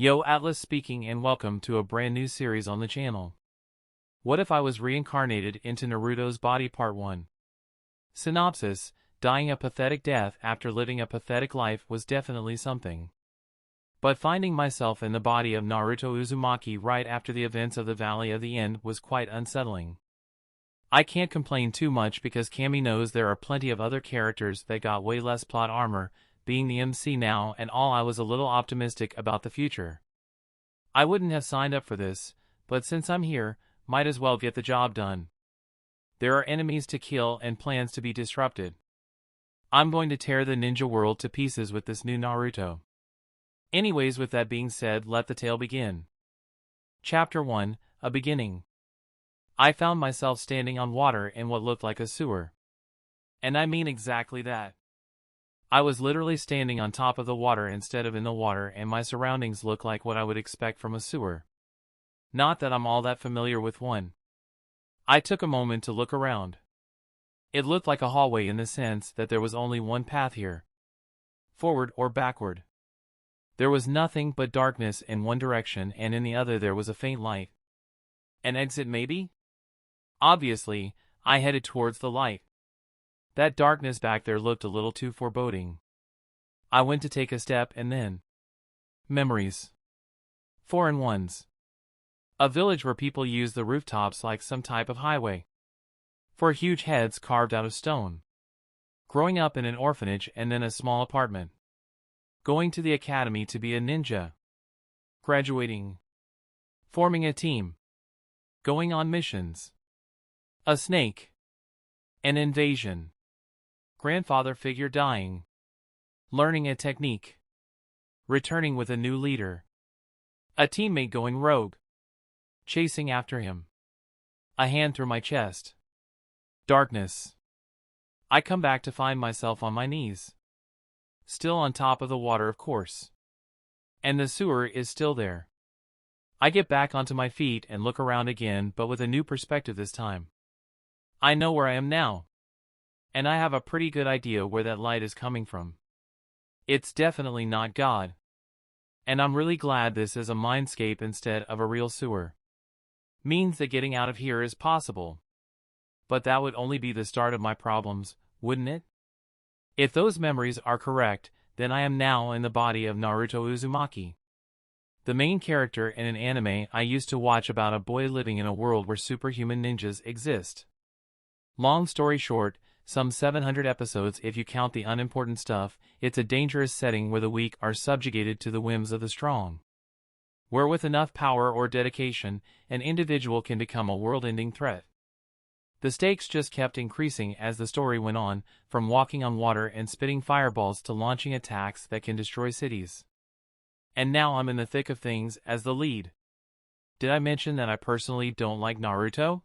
Yo, Atlas speaking, and welcome to a brand new series on the channel. What if I was reincarnated into Naruto's body? Part 1. Synopsis: dying a pathetic death after living a pathetic life was definitely something. But finding myself in the body of Naruto Uzumaki right after the events of the Valley of the End was quite unsettling. I can't complain too much because Kami knows there are plenty of other characters that got way less plot armor, being the MC now and all. I was a little optimistic about the future. I wouldn't have signed up for this, but since I'm here, might as well get the job done. There are enemies to kill and plans to be disrupted. I'm going to tear the ninja world to pieces with this new Naruto. Anyways, with that being said, let the tale begin. Chapter 1, A Beginning. I found myself standing on water in what looked like a sewer. And I mean exactly that. I was literally standing on top of the water instead of in the water, and my surroundings looked like what I would expect from a sewer. Not that I'm all that familiar with one. I took a moment to look around. It looked like a hallway in the sense that there was only one path here. Forward or backward. There was nothing but darkness in one direction, and in the other there was a faint light. An exit maybe? Obviously, I headed towards the light. That darkness back there looked a little too foreboding. I went to take a step and then... memories. Foreign ones. A village where people use the rooftops like some type of highway. For huge heads carved out of stone. Growing up in an orphanage and then a small apartment. Going to the academy to be a ninja. Graduating. Forming a team. Going on missions. A snake. An invasion. Grandfather figure dying. Learning a technique. Returning with a new leader. A teammate going rogue. Chasing after him. A hand through my chest. Darkness. I come back to find myself on my knees. Still on top of the water, of course. And the sewer is still there. I get back onto my feet and look around again, but with a new perspective this time. I know where I am now. And I have a pretty good idea where that light is coming from. It's definitely not God. And I'm really glad this is a mindscape instead of a real sewer. Means that getting out of here is possible. But that would only be the start of my problems, wouldn't it? If those memories are correct, then I am now in the body of Naruto Uzumaki. The main character in an anime I used to watch about a boy living in a world where superhuman ninjas exist. Long story short, some 700 episodes if you count the unimportant stuff. It's a dangerous setting where the weak are subjugated to the whims of the strong. Where with enough power or dedication, an individual can become a world-ending threat. The stakes just kept increasing as the story went on, from walking on water and spitting fireballs to launching attacks that can destroy cities. And now I'm in the thick of things as the lead. Did I mention that I personally don't like Naruto?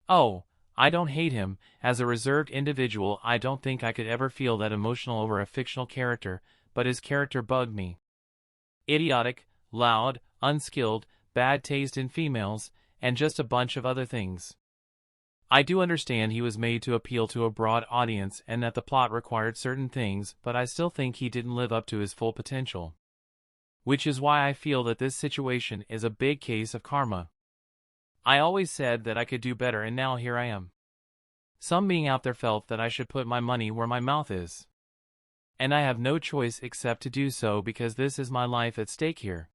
Oh, I don't hate him. As a reserved individual, I don't think I could ever feel that emotional over a fictional character, but his character bugged me. Idiotic, loud, unskilled, bad taste in females, and just a bunch of other things. I do understand he was made to appeal to a broad audience and that the plot required certain things, but I still think he didn't live up to his full potential. Which is why I feel that this situation is a big case of karma. I always said that I could do better, and now here I am. Some being out there felt that I should put my money where my mouth is. And I have no choice except to do so because this is my life at stake here.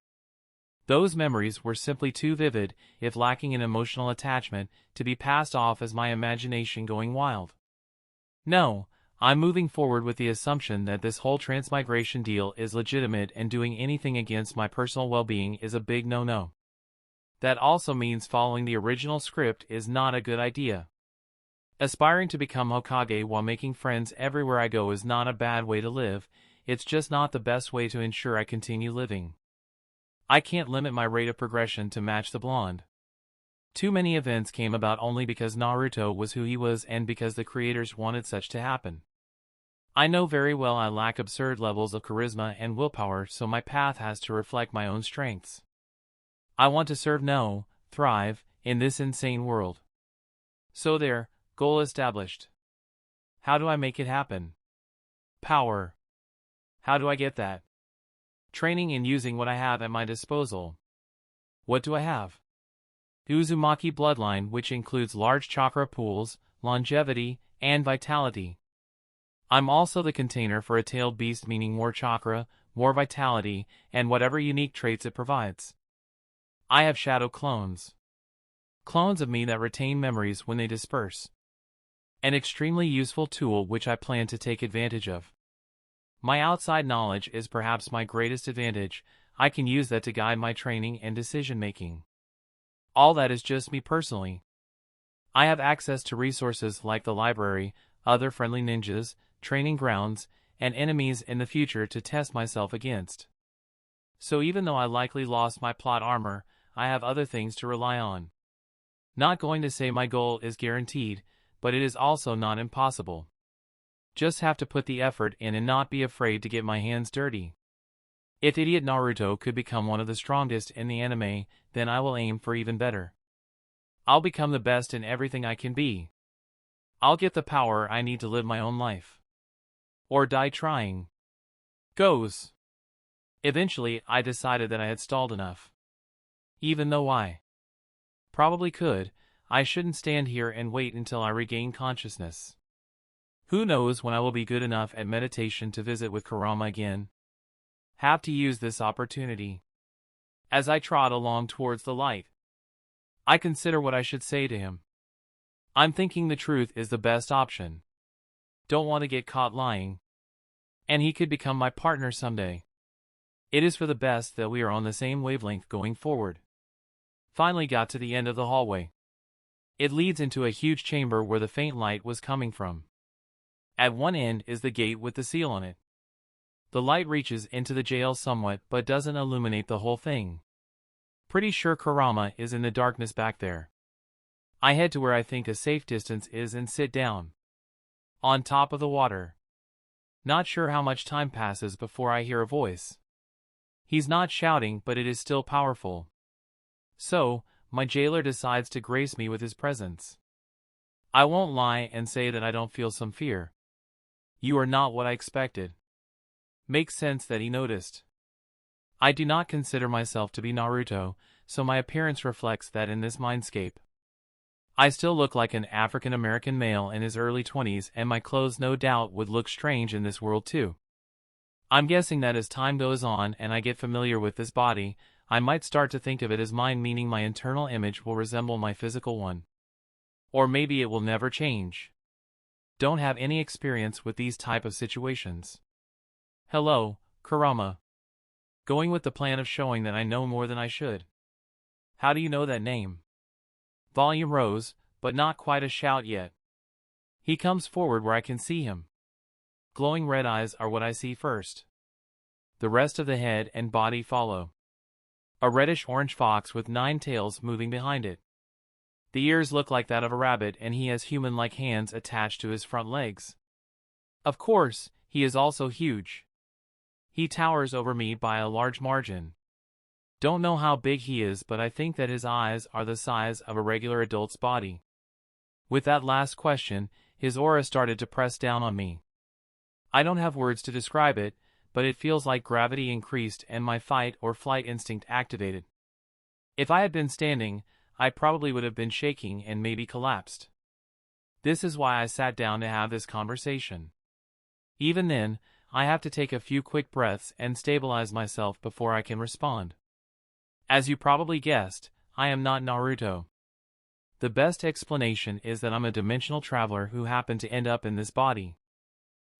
Those memories were simply too vivid, if lacking in emotional attachment, to be passed off as my imagination going wild. No, I'm moving forward with the assumption that this whole transmigration deal is legitimate, and doing anything against my personal well-being is a big no-no. That also means following the original script is not a good idea. Aspiring to become Hokage while making friends everywhere I go is not a bad way to live, it's just not the best way to ensure I continue living. I can't limit my rate of progression to match the blonde. Too many events came about only because Naruto was who he was and because the creators wanted such to happen. I know very well I lack absurd levels of charisma and willpower, so my path has to reflect my own strengths. I want to serve, no, thrive, in this insane world. So there, goal established. How do I make it happen? Power. How do I get that? training and using what I have at my disposal. What do I have? The Uzumaki bloodline, which includes large chakra pools, longevity, and vitality. I'm also the container for a tailed beast, meaning more chakra, more vitality, and whatever unique traits it provides. I have shadow clones. Clones of me that retain memories when they disperse. An extremely useful tool which I plan to take advantage of. My outside knowledge is perhaps my greatest advantage. I can use that to guide my training and decision-making. All that is just me personally. I have access to resources like the library, other friendly ninjas, training grounds, and enemies in the future to test myself against. So even though I likely lost my plot armor, I have other things to rely on. Not going to say my goal is guaranteed, but it is also not impossible. Just have to put the effort in and not be afraid to get my hands dirty. If idiot Naruto could become one of the strongest in the anime, then I will aim for even better. I'll become the best in everything I can be. I'll get the power I need to live my own life. Or die trying. Goes. Eventually, I decided that I had stalled enough. Even though I probably could, I shouldn't stand here and wait until I regain consciousness. Who knows when I will be good enough at meditation to visit with Kurama again? Have to use this opportunity. As I trot along towards the light, I consider what I should say to him. I'm thinking the truth is the best option. Don't want to get caught lying. And he could become my partner someday. It is for the best that we are on the same wavelength going forward. Finally got to the end of the hallway. It leads into a huge chamber where the faint light was coming from. At one end is the gate with the seal on it. The light reaches into the jail somewhat but doesn't illuminate the whole thing. Pretty sure Kurama is in the darkness back there. I head to where I think a safe distance is and sit down. On top of the water. Not sure how much time passes before I hear a voice. He's not shouting, but it is still powerful. So, my jailer decides to grace me with his presence. I won't lie and say that I don't feel some fear. You are not what I expected. Makes sense that he noticed. I do not consider myself to be Naruto, so my appearance reflects that in this mindscape. I still look like an African-American male in his early 20s, and my clothes no doubt would look strange in this world too. I'm guessing that as time goes on and I get familiar with this body, I might start to think of it as mine, meaning my internal image will resemble my physical one. Or maybe it will never change. Don't have any experience with these type of situations. Hello, Kurama. Going with the plan of showing that I know more than I should. How do you know that name? Volume rose, but not quite a shout yet. He comes forward where I can see him. Glowing red eyes are what I see first. The rest of the head and body follow. A reddish-orange fox with 9 tails moving behind it. The ears look like that of a rabbit, and he has human-like hands attached to his front legs. Of course, he is also huge. He towers over me by a large margin. Don't know how big he is, but I think that his eyes are the size of a regular adult's body. With that last question, his aura started to press down on me. I don't have words to describe it, but it feels like gravity increased and my fight or flight instinct activated. If I had been standing, I probably would have been shaking and maybe collapsed. This is why I sat down to have this conversation. Even then, I have to take a few quick breaths and stabilize myself before I can respond. As you probably guessed, I am not Naruto. The best explanation is that I'm a dimensional traveler who happened to end up in this body.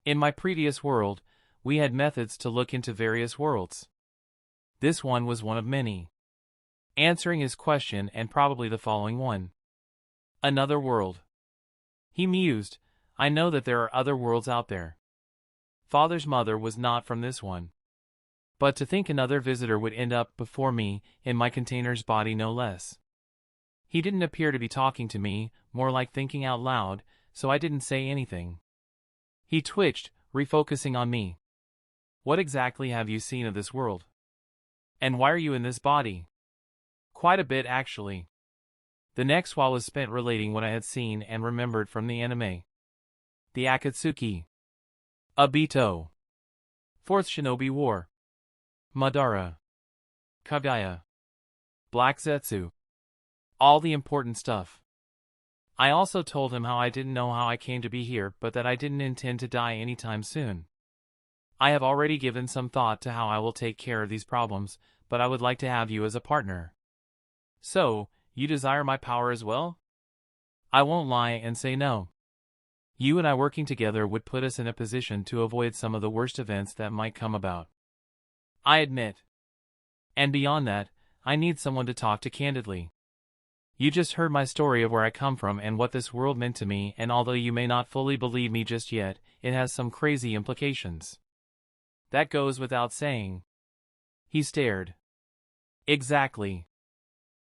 In my previous world, we had methods to look into various worlds. This one was one of many. Answering his question, and probably the following one. Another world. He mused. I know that there are other worlds out there. Father's mother was not from this one. But to think another visitor would end up before me, in my container's body no less. He didn't appear to be talking to me, more like thinking out loud, so I didn't say anything. He twitched, refocusing on me. What exactly have you seen of this world? And why are you in this body? Quite a bit, actually. The next while was spent relating what I had seen and remembered from the anime. The Akatsuki. Obito. Fourth Shinobi War. Madara, Kagaya, Black Zetsu. All the important stuff. I also told him how I didn't know how I came to be here, but that I didn't intend to die anytime soon. I have already given some thought to how I will take care of these problems, but I would like to have you as a partner. So, you desire my power as well? I won't lie and say no. You and I working together would put us in a position to avoid some of the worst events that might come about. I admit. And beyond that, I need someone to talk to candidly. You just heard my story of where I come from and what this world meant to me, and although you may not fully believe me just yet, it has some crazy implications. That goes without saying. He stared. Exactly.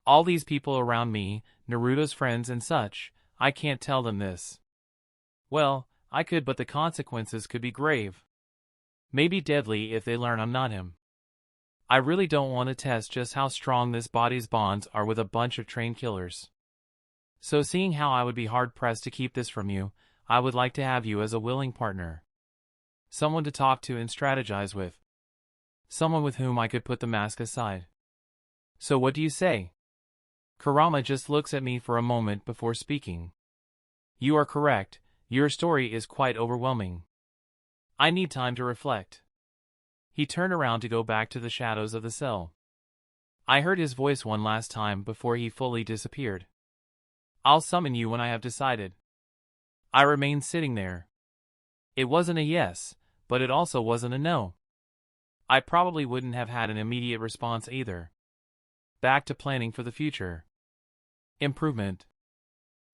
All these people around me, Naruto's friends and such, I can't tell them this. Well, I could, but the consequences could be grave. Maybe deadly if they learn I'm not him. I really don't want to test just how strong this body's bonds are with a bunch of trained killers. So seeing how I would be hard-pressed to keep this from you, I would like to have you as a willing partner. Someone to talk to and strategize with. Someone with whom I could put the mask aside. So what do you say? Kurama just looks at me for a moment before speaking. You are correct, your story is quite overwhelming. I need time to reflect. He turned around to go back to the shadows of the cell. I heard his voice one last time before he fully disappeared. I'll summon you when I have decided. I remained sitting there. It wasn't a yes, but it also wasn't a no. I probably wouldn't have had an immediate response either. Back to planning for the future. Improvement.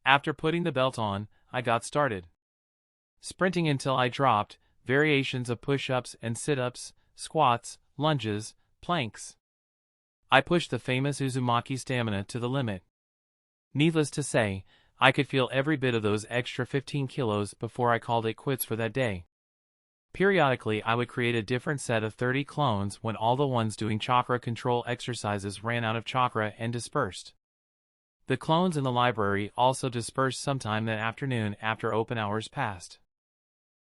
After putting the belt on, I got started. Sprinting until I dropped, variations of push-ups and sit-ups, squats, lunges, planks. I pushed the famous Uzumaki stamina to the limit. Needless to say, I could feel every bit of those extra 15 kilos before I called it quits for that day. Periodically I would create a different set of 30 clones when all the ones doing chakra control exercises ran out of chakra and dispersed. The clones in the library also dispersed sometime that afternoon after open hours passed.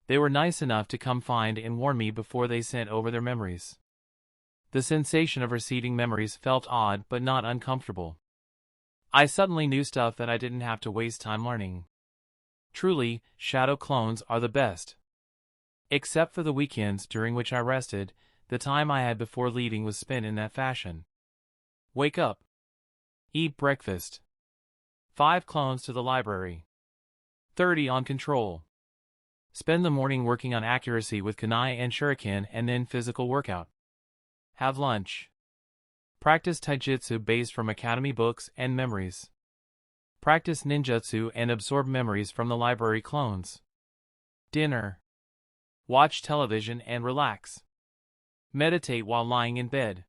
They were nice enough to come find and warn me before they sent over their memories. The sensation of receiving memories felt odd but not uncomfortable. I suddenly knew stuff that I didn't have to waste time learning. Truly, shadow clones are the best. Except for the weekends during which I rested, the time I had before leaving was spent in that fashion. Wake up. Eat breakfast. 5 clones to the library. 30 on control. Spend the morning working on accuracy with kunai and shuriken and then physical workout. Have lunch. Practice taijutsu based from academy books and memories. Practice ninjutsu and absorb memories from the library clones. Dinner. Watch television and relax. Meditate while lying in bed.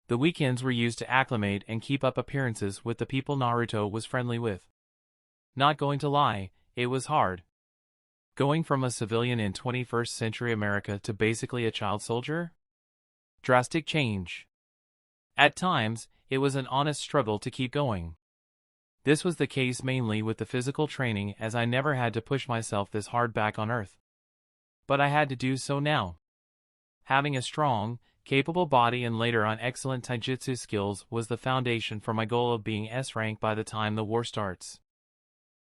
The weekends were used to acclimate and keep up appearances with the people Naruto was friendly with. Not going to lie, it was hard. Going from a civilian in 21st century America to basically a child soldier? Drastic change. At times, it was an honest struggle to keep going. This was the case mainly with the physical training, as I never had to push myself this hard back on Earth. But I had to do so now. Having a strong, capable body and later on excellent taijutsu skills was the foundation for my goal of being S-rank by the time the war starts.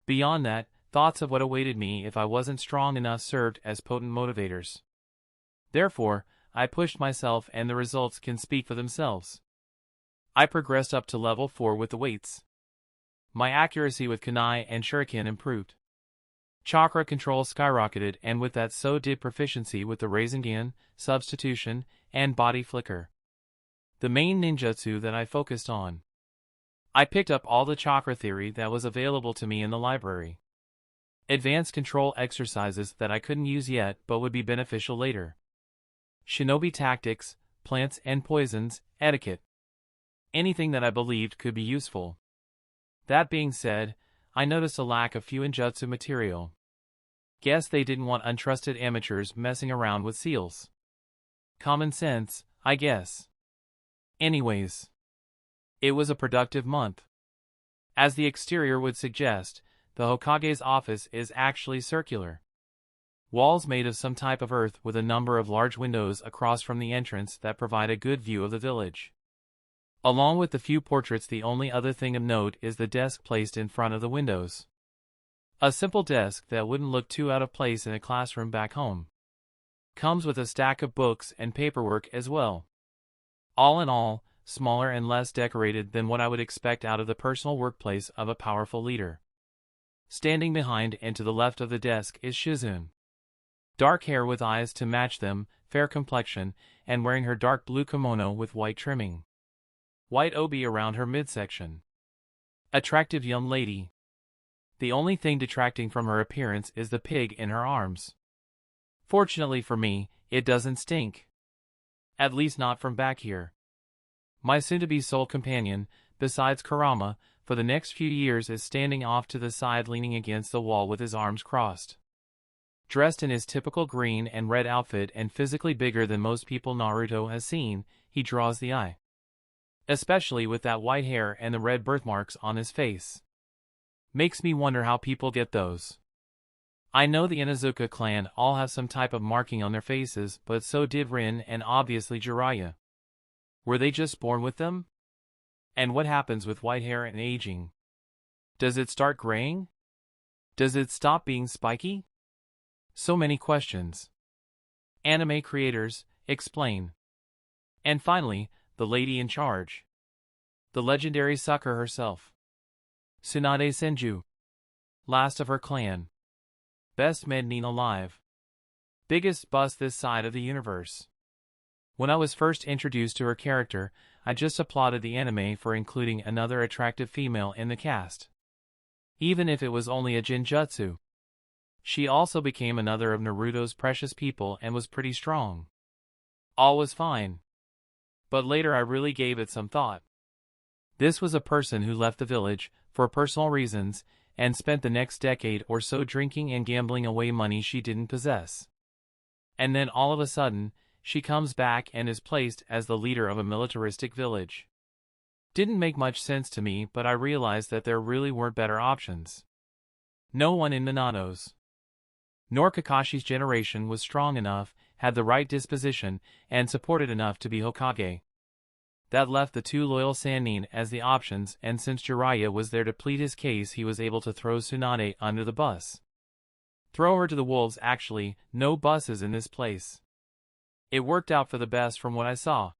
Beyond that, thoughts of what awaited me if I wasn't strong enough served as potent motivators. Therefore, I pushed myself and the results can speak for themselves. I progressed up to level 4 with the weights. My accuracy with kunai and shuriken improved. Chakra control skyrocketed, and with that so did proficiency with the Rasengan, substitution, and body flicker. The main ninjutsu that I focused on. I picked up all the chakra theory that was available to me in the library. Advanced control exercises that I couldn't use yet but would be beneficial later. Shinobi tactics, plants and poisons, etiquette. Anything that I believed could be useful. That being said, I noticed a lack of fuinjutsu material. Guess they didn't want untrusted amateurs messing around with seals. Common sense, I guess. Anyways. It was a productive month. As the exterior would suggest, the Hokage's office is actually circular. Walls made of some type of earth with a number of large windows across from the entrance that provide a good view of the village. Along with the few portraits, the only other thing of note is the desk placed in front of the windows. A simple desk that wouldn't look too out of place in a classroom back home. Comes with a stack of books and paperwork as well. All in all, smaller and less decorated than what I would expect out of the personal workplace of a powerful leader. Standing behind and to the left of the desk is Shizune. Dark hair with eyes to match them, fair complexion, and wearing her dark blue kimono with white trimming. White obi around her midsection. Attractive young lady. The only thing detracting from her appearance is the pig in her arms. Fortunately for me, it doesn't stink. At least not from back here. My soon-to-be sole companion, besides Kurama, for the next few years is standing off to the side leaning against the wall with his arms crossed. Dressed in his typical green and red outfit and physically bigger than most people Naruto has seen, he draws the eye. Especially with that white hair and the red birthmarks on his face. Makes me wonder how people get those. I know the Inuzuka clan all have some type of marking on their faces, but so did Rin and obviously Jiraiya. Were they just born with them? And what happens with white hair and aging? Does it start graying? Does it stop being spiky? So many questions. Anime creators, explain. And finally, the lady in charge. The legendary Sakura herself. Tsunade Senju. Last of her clan. Best Mednin alive. Biggest bust this side of the universe. When I was first introduced to her character, I just applauded the anime for including another attractive female in the cast. Even if it was only a genjutsu. She also became another of Naruto's precious people and was pretty strong. All was fine. But later I really gave it some thought. This was a person who left the village, for personal reasons, and spent the next decade or so drinking and gambling away money she didn't possess. And then all of a sudden, she comes back and is placed as the leader of a militaristic village. Didn't make much sense to me, but I realized that there really weren't better options. No one in Minato's, nor Kakashi's generation was strong enough, had the right disposition, and supported enough to be Hokage. That left the two loyal sanin as the options, and since Jiraiya was there to plead his case, he was able to throw Tsunade under the bus. Throw her to the wolves. Actually, no buses in this place. It worked out for the best from what I saw.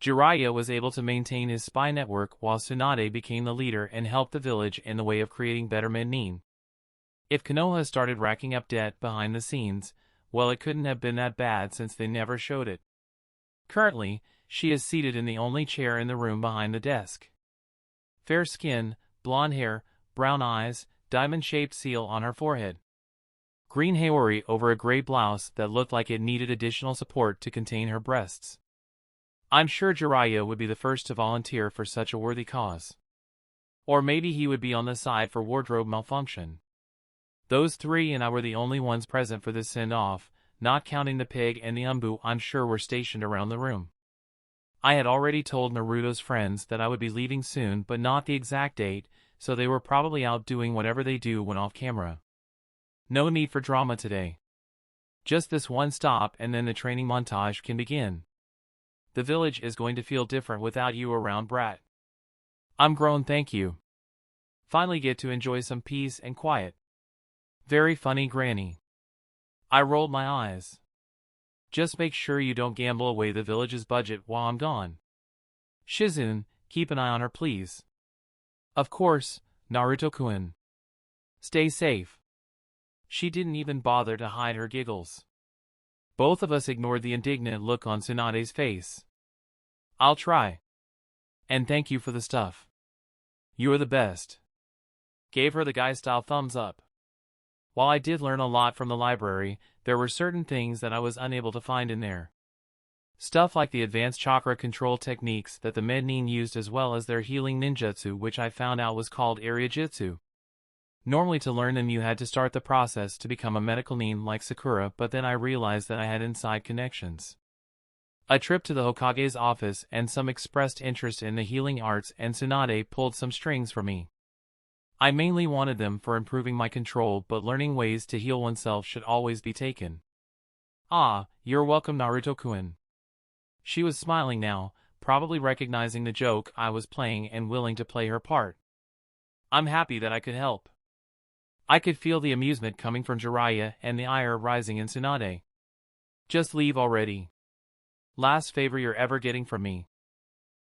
Jiraiya was able to maintain his spy network while Tsunade became the leader and helped the village in the way of creating better Mednin. If Konoha started racking up debt behind the scenes, well, it couldn't have been that bad since they never showed it. Currently, she is seated in the only chair in the room behind the desk. Fair skin, blonde hair, brown eyes, diamond-shaped seal on her forehead. Green haori over a gray blouse that looked like it needed additional support to contain her breasts. I'm sure Jiraiya would be the first to volunteer for such a worthy cause. Or maybe he would be on the side for wardrobe malfunction. Those three and I were the only ones present for this send-off, not counting the pig and the umbu I'm sure were stationed around the room. I had already told Naruto's friends that I would be leaving soon, but not the exact date, so they were probably out doing whatever they do when off camera. No need for drama today. Just this one stop and then the training montage can begin. The village is going to feel different without you around, brat. I'm grown, thank you. Finally get to enjoy some peace and quiet. Very funny, Granny. I rolled my eyes. Just make sure you don't gamble away the village's budget while I'm gone. Shizune, keep an eye on her, please. Of course, Naruto-kun. Stay safe. She didn't even bother to hide her giggles. Both of us ignored the indignant look on Tsunade's face. I'll try. And thank you for the stuff. You're the best. Gave her the guy-style thumbs up. While I did learn a lot from the library, there were certain things that I was unable to find in there. Stuff like the advanced chakra control techniques that the Mednin used, as well as their healing ninjutsu, which I found out was called area jitsu. Normally to learn them you had to start the process to become a medical nin like Sakura, but then I realized that I had inside connections. A trip to the Hokage's office and some expressed interest in the healing arts, and Tsunade pulled some strings for me. I mainly wanted them for improving my control, but learning ways to heal oneself should always be taken. Ah, you're welcome, Naruto-kun. She was smiling now, probably recognizing the joke I was playing and willing to play her part. I'm happy that I could help. I could feel the amusement coming from Jiraiya and the ire rising in Tsunade. Just leave already. Last favor you're ever getting from me.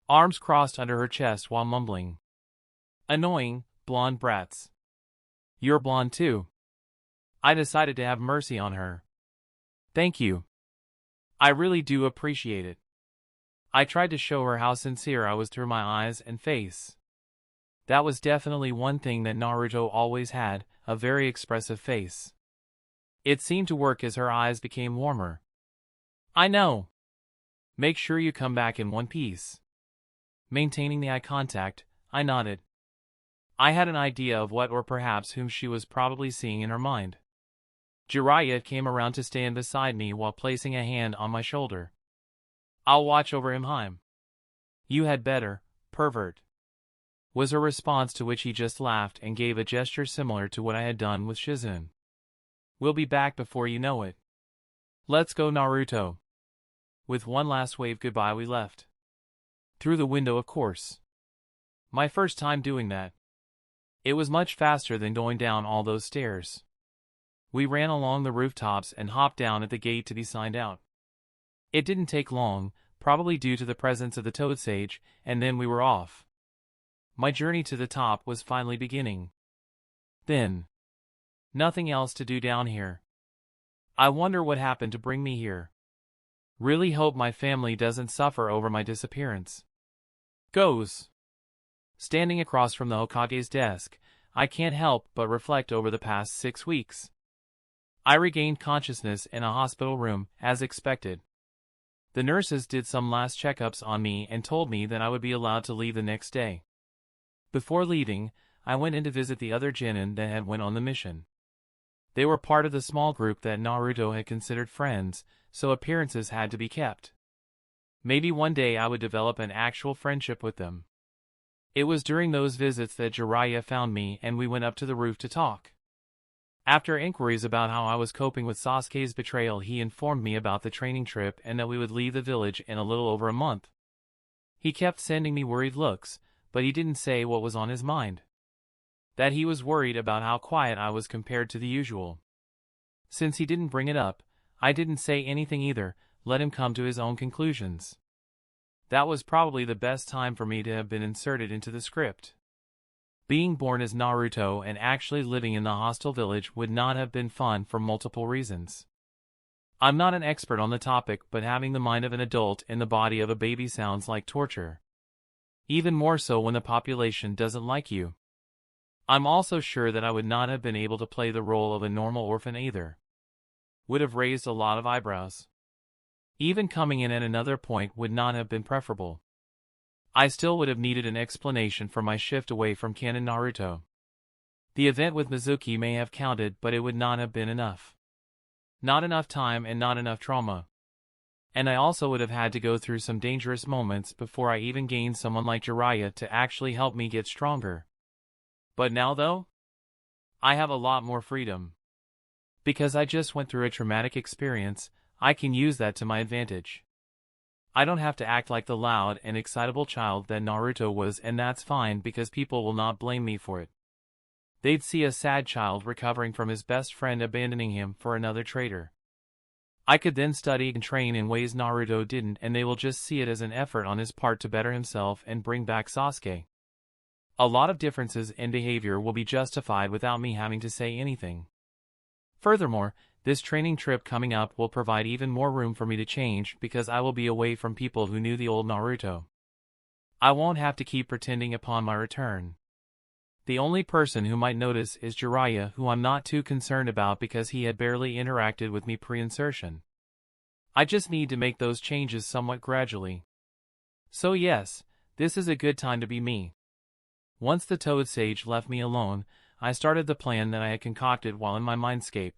Arms crossed under her chest while mumbling. Annoying, blonde brats. You're blonde too. I decided to have mercy on her. Thank you. I really do appreciate it. I tried to show her how sincere I was through my eyes and face. That was definitely one thing that Naruto always had, a very expressive face. It seemed to work as her eyes became warmer. I know. Make sure you come back in one piece. Maintaining the eye contact, I nodded. I had an idea of what or perhaps whom she was probably seeing in her mind. Jiraiya came around to stand beside me while placing a hand on my shoulder. I'll watch over him. You had better, pervert. Was her response, to which he just laughed and gave a gesture similar to what I had done with Shizune. We'll be back before you know it. Let's go, Naruto. With one last wave goodbye we left. Through the window, of course. My first time doing that. It was much faster than going down all those stairs. We ran along the rooftops and hopped down at the gate to be signed out. It didn't take long, probably due to the presence of the Toad Sage, and then we were off. My journey to the top was finally beginning. Then, nothing else to do down here. I wonder what happened to bring me here. Really hope my family doesn't suffer over my disappearance. Goes. Standing across from the Hokage's desk, I can't help but reflect over the past 6 weeks. I regained consciousness in a hospital room, as expected. The nurses did some last checkups on me and told me that I would be allowed to leave the next day. Before leaving, I went in to visit the other Jonin that had went on the mission. They were part of the small group that Naruto had considered friends, so appearances had to be kept. Maybe one day I would develop an actual friendship with them. It was during those visits that Jiraiya found me and we went up to the roof to talk. After inquiries about how I was coping with Sasuke's betrayal, he informed me about the training trip and that we would leave the village in a little over a month. He kept sending me worried looks, but he didn't say what was on his mind. That he was worried about how quiet I was compared to the usual. Since he didn't bring it up, I didn't say anything either, let him come to his own conclusions. That was probably the best time for me to have been inserted into the script. Being born as Naruto and actually living in the hostile village would not have been fun for multiple reasons. I'm not an expert on the topic, but having the mind of an adult in the body of a baby sounds like torture. Even more so when the population doesn't like you. I'm also sure that I would not have been able to play the role of a normal orphan either. Would have raised a lot of eyebrows. Even coming in at another point would not have been preferable. I still would have needed an explanation for my shift away from canon Naruto. The event with Mizuki may have counted, but it would not have been enough. Not enough time and not enough trauma. And I also would have had to go through some dangerous moments before I even gained someone like Jiraiya to actually help me get stronger. But now though, I have a lot more freedom. Because I just went through a traumatic experience, I can use that to my advantage. I don't have to act like the loud and excitable child that Naruto was, and that's fine because people will not blame me for it. They'd see a sad child recovering from his best friend abandoning him for another traitor. I could then study and train in ways Naruto didn't, and they will just see it as an effort on his part to better himself and bring back Sasuke. A lot of differences in behavior will be justified without me having to say anything. Furthermore, this training trip coming up will provide even more room for me to change because I will be away from people who knew the old Naruto. I won't have to keep pretending upon my return. The only person who might notice is Jiraiya, who I'm not too concerned about because he had barely interacted with me pre-insertion. I just need to make those changes somewhat gradually. So yes, this is a good time to be me. Once the Toad Sage left me alone, I started the plan that I had concocted while in my mindscape.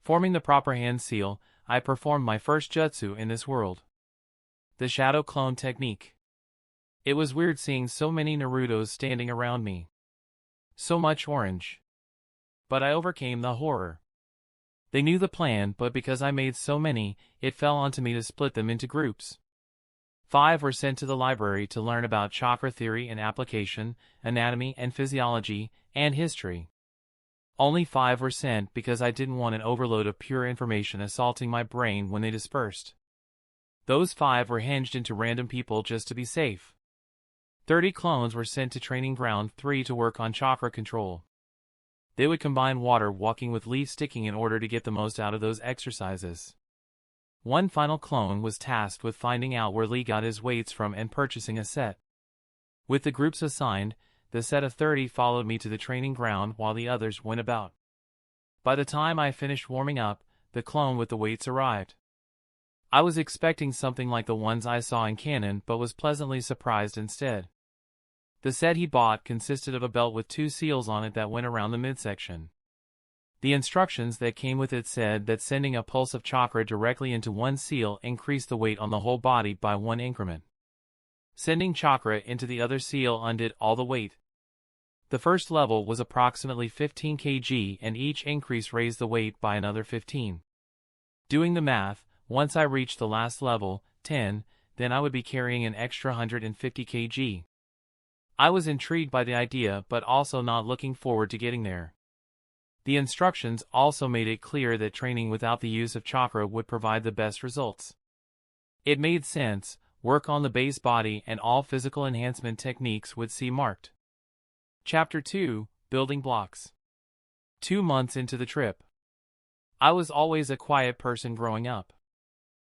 Forming the proper hand seal, I performed my first jutsu in this world. The shadow clone technique. It was weird seeing so many Narutos standing around me. So much orange. But I overcame the horror. They knew the plan, but because I made so many, it fell onto me to split them into groups. 5 were sent to the library to learn about chakra theory and application, anatomy and physiology, and history. Only 5 were sent because I didn't want an overload of pure information assaulting my brain when they dispersed. Those 5 were hinged into random people just to be safe. 30 clones were sent to Training Ground 3 to work on chakra control. They would combine water walking with leaf sticking in order to get the most out of those exercises. One final clone was tasked with finding out where Lee got his weights from and purchasing a set. With the groups assigned, the set of 30 followed me to the training ground while the others went about. By the time I finished warming up, the clone with the weights arrived. I was expecting something like the ones I saw in canon but was pleasantly surprised instead. The set he bought consisted of a belt with 2 seals on it that went around the midsection. The instructions that came with it said that sending a pulse of chakra directly into one seal increased the weight on the whole body by 1 increment. Sending chakra into the other seal undid all the weight. The first level was approximately 15 kg and each increase raised the weight by another 15. Doing the math, once I reached the last level, 10, then I would be carrying an extra 150 kg. I was intrigued by the idea but also not looking forward to getting there. The instructions also made it clear that training without the use of chakra would provide the best results. It made sense, work on the base body and all physical enhancement techniques would see marked. Chapter 2, Building Blocks. 2 months into the trip. I was always a quiet person growing up.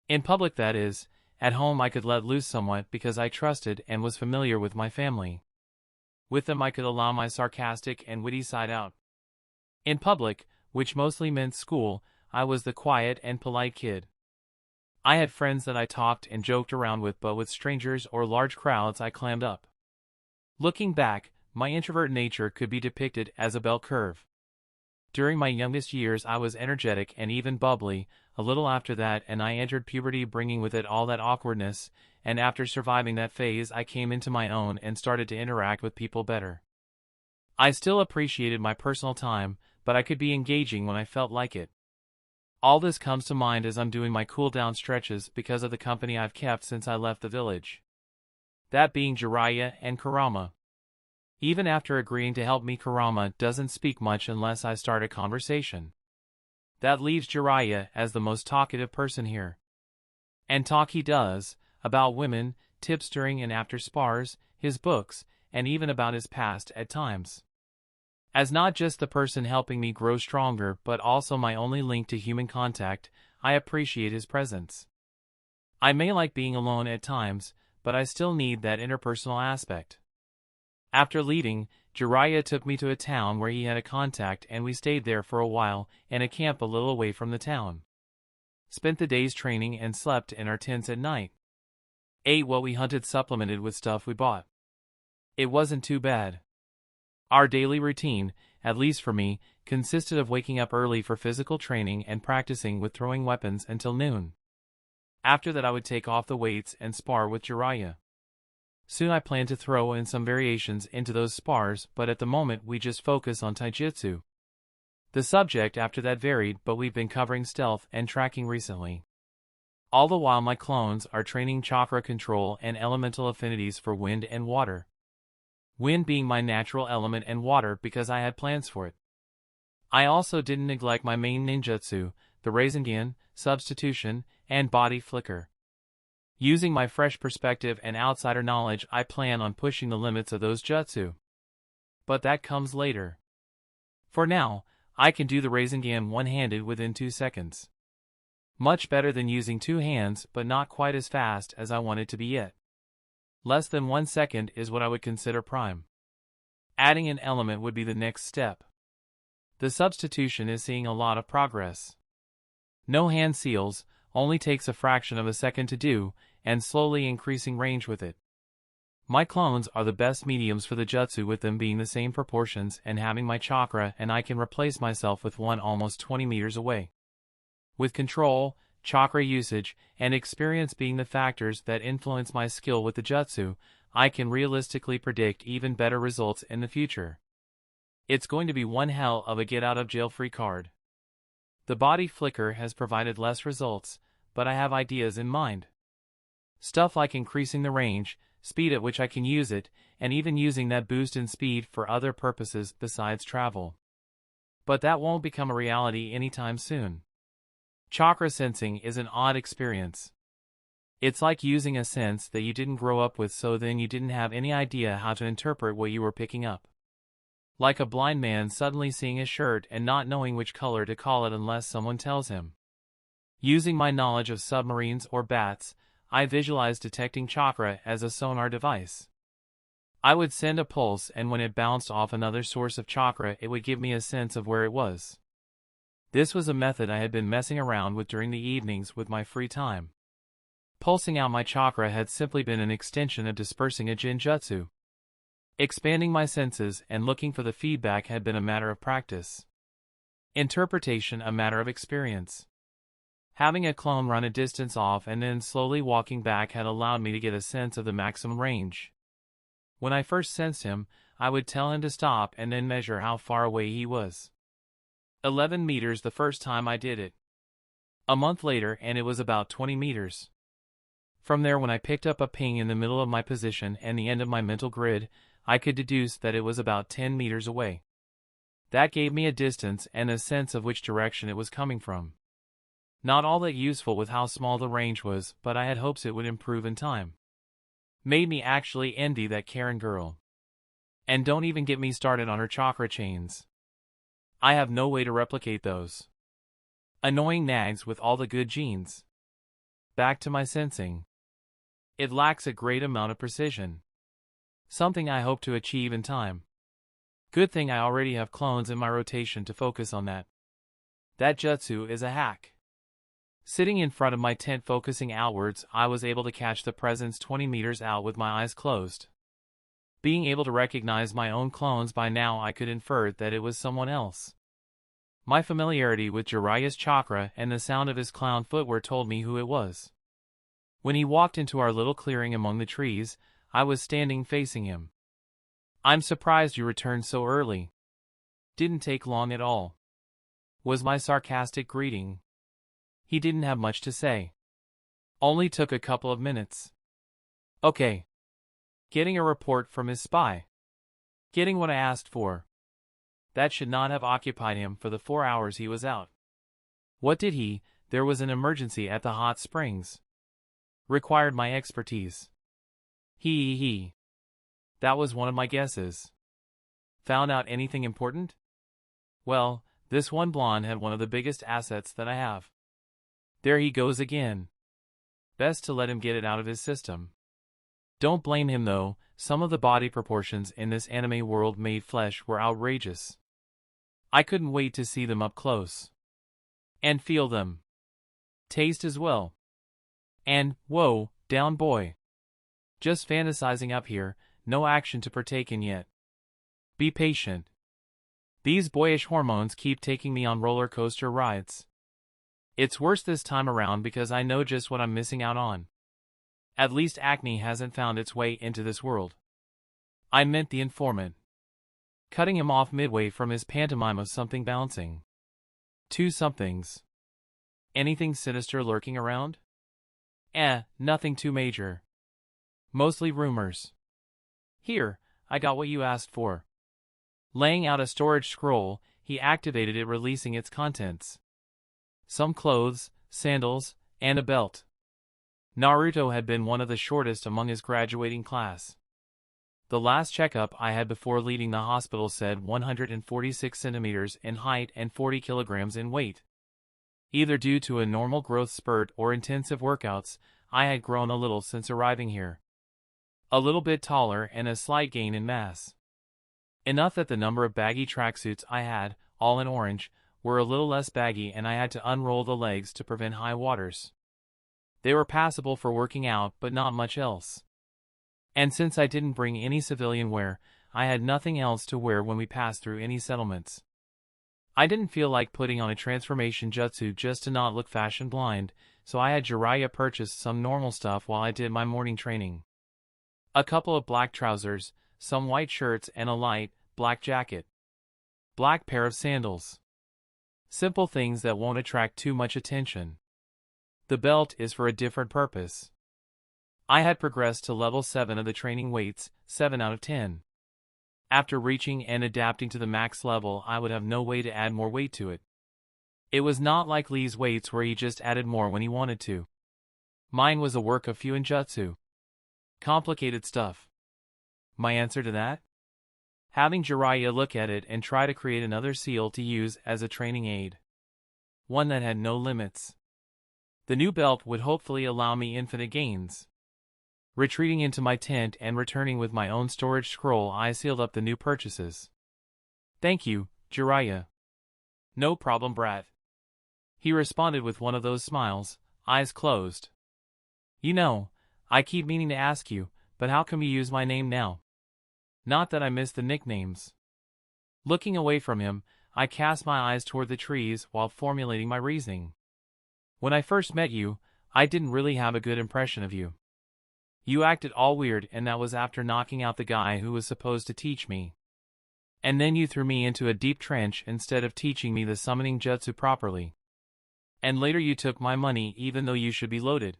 In public, that is. At home I could let loose somewhat because I trusted and was familiar with my family. With them I could allow my sarcastic and witty side out. In public, which mostly meant school, I was the quiet and polite kid. I had friends that I talked and joked around with, but with strangers or large crowds I clammed up. Looking back, my introvert nature could be depicted as a bell curve. During my youngest years I was energetic and even bubbly. A little after that and I entered puberty, bringing with it all that awkwardness, and after surviving that phase I came into my own and started to interact with people better. I still appreciated my personal time, but I could be engaging when I felt like it. All this comes to mind as I'm doing my cool-down stretches because of the company I've kept since I left the village. That being Jiraiya and Kurama. Even after agreeing to help me, Kurama doesn't speak much unless I start a conversation. That leaves Jiraiya as the most talkative person here. And talk he does, about women, tips during and after spars, his books, and even about his past at times. As not just the person helping me grow stronger but also my only link to human contact, I appreciate his presence. I may like being alone at times, but I still need that interpersonal aspect. After leaving, Jiraiya took me to a town where he had a contact and we stayed there for a while in a camp a little away from the town. Spent the days training and slept in our tents at night. Ate what we hunted, supplemented with stuff we bought. It wasn't too bad. Our daily routine, at least for me, consisted of waking up early for physical training and practicing with throwing weapons until noon. After that I would take off the weights and spar with Jiraiya. Soon I plan to throw in some variations into those spars, but at the moment we just focus on taijutsu. The subject after that varied, but we've been covering stealth and tracking recently. All the while my clones are training chakra control and elemental affinities for wind and water. Wind being my natural element and water because I had plans for it. I also didn't neglect my main ninjutsu, the Rasengan, substitution, and body flicker. Using my fresh perspective and outsider knowledge I plan on pushing the limits of those jutsu. But that comes later. For now, I can do the Rasengan one-handed within 2 seconds. Much better than using 2 hands, but not quite as fast as I want it to be yet. Less than 1 second is what I would consider prime. Adding an element would be the next step. The substitution is seeing a lot of progress. No hand seals, only takes a fraction of a second to do, and slowly increasing range with it. My clones are the best mediums for the jutsu, with them being the same proportions and having my chakra, and I can replace myself with one almost 20 meters away. With control, chakra usage, and experience being the factors that influence my skill with the jutsu, I can realistically predict even better results in the future. It's going to be one hell of a get-out-of-jail-free card. The body flicker has provided less results, but I have ideas in mind. Stuff like increasing the range, speed at which I can use it, and even using that boost in speed for other purposes besides travel. But that won't become a reality anytime soon. Chakra sensing is an odd experience. It's like using a sense that you didn't grow up with, so then you didn't have any idea how to interpret what you were picking up. Like a blind man suddenly seeing a shirt and not knowing which color to call it unless someone tells him. Using my knowledge of submarines or bats, I visualized detecting chakra as a sonar device. I would send a pulse, and when it bounced off another source of chakra, it would give me a sense of where it was. This was a method I had been messing around with during the evenings with my free time. Pulsing out my chakra had simply been an extension of dispersing a genjutsu. Expanding my senses and looking for the feedback had been a matter of practice. Interpretation a matter of experience. Having a clone run a distance off and then slowly walking back had allowed me to get a sense of the maximum range. When I first sensed him, I would tell him to stop and then measure how far away he was. 11 meters the first time I did it. A month later, and it was about 20 meters. From there, when I picked up a ping in the middle of my position and the end of my mental grid, I could deduce that it was about 10 meters away. That gave me a distance and a sense of which direction it was coming from. Not all that useful with how small the range was, but I had hopes it would improve in time. Made me actually envy that Karen girl. And don't even get me started on her chakra chains. I have no way to replicate those. Annoying nags with all the good genes. Back to my sensing. It lacks a great amount of precision. Something I hope to achieve in time. Good thing I already have clones in my rotation to focus on that. That jutsu is a hack. Sitting in front of my tent focusing outwards, I was able to catch the presence 20 meters out with my eyes closed. Being able to recognize my own clones by now, I could infer that it was someone else. My familiarity with Jiraiya's chakra and the sound of his clown footwear told me who it was. When he walked into our little clearing among the trees, I was standing facing him. "I'm surprised you returned so early." "Didn't take long at all," was my sarcastic greeting. He didn't have much to say. Only took a couple of minutes. Okay. Getting a report from his spy. Getting what I asked for. That should not have occupied him for the 4 hours he was out. What did he? There was an emergency at the hot springs. Required my expertise. He. That was one of my guesses. Found out anything important? Well, this one blonde had one of the biggest assets that I have. There he goes again. Best to let him get it out of his system. Don't blame him though, some of the body proportions in this anime world made flesh were outrageous. I couldn't wait to see them up close. And feel them. Taste as well. And, whoa, down boy. Just fantasizing up here, no action to partake in yet. Be patient. These boyish hormones keep taking me on roller coaster rides. It's worse this time around because I know just what I'm missing out on. At least acne hasn't found its way into this world. I meant the informant. Cutting him off midway from his pantomime of something bouncing. 2 somethings. Anything sinister lurking around? Nothing too major. Mostly rumors. Here, I got what you asked for. Laying out a storage scroll, he activated it, releasing its contents. Some clothes, sandals, and a belt. Naruto had been one of the shortest among his graduating class. The last checkup I had before leaving the hospital said 146 centimeters in height and 40 kilograms in weight. Either due to a normal growth spurt or intensive workouts, I had grown a little since arriving here. A little bit taller and a slight gain in mass. Enough that the number of baggy tracksuits I had, all in orange, were a little less baggy, and I had to unroll the legs to prevent high waters. They were passable for working out, but not much else. And since I didn't bring any civilian wear, I had nothing else to wear when we passed through any settlements. I didn't feel like putting on a transformation jutsu just to not look fashion blind, so I had Jiraiya purchase some normal stuff while I did my morning training. A couple of black trousers, some white shirts, and a light, black jacket. black pair of sandals. Simple things that won't attract too much attention. The belt is for a different purpose. I had progressed to level 7 of the training weights, 7 out of 10. After reaching and adapting to the max level, I would have no way to add more weight to it. It was not like Lee's weights where he just added more when he wanted to. Mine was a work of Fuinjutsu. Complicated stuff. My answer to that? Having Jiraiya look at it and try to create another seal to use as a training aid. One that had no limits. The new belt would hopefully allow me infinite gains. Retreating into my tent and returning with my own storage scroll, I sealed up the new purchases. Thank you, Jiraiya. No problem, brat. He responded with one of those smiles, eyes closed. You know, I keep meaning to ask you, but how come you use my name now? Not that I miss the nicknames. Looking away from him, I cast my eyes toward the trees while formulating my reasoning. When I first met you, I didn't really have a good impression of you. You acted all weird, and that was after knocking out the guy who was supposed to teach me. And then you threw me into a deep trench instead of teaching me the summoning jutsu properly. And later you took my money even though you should be loaded.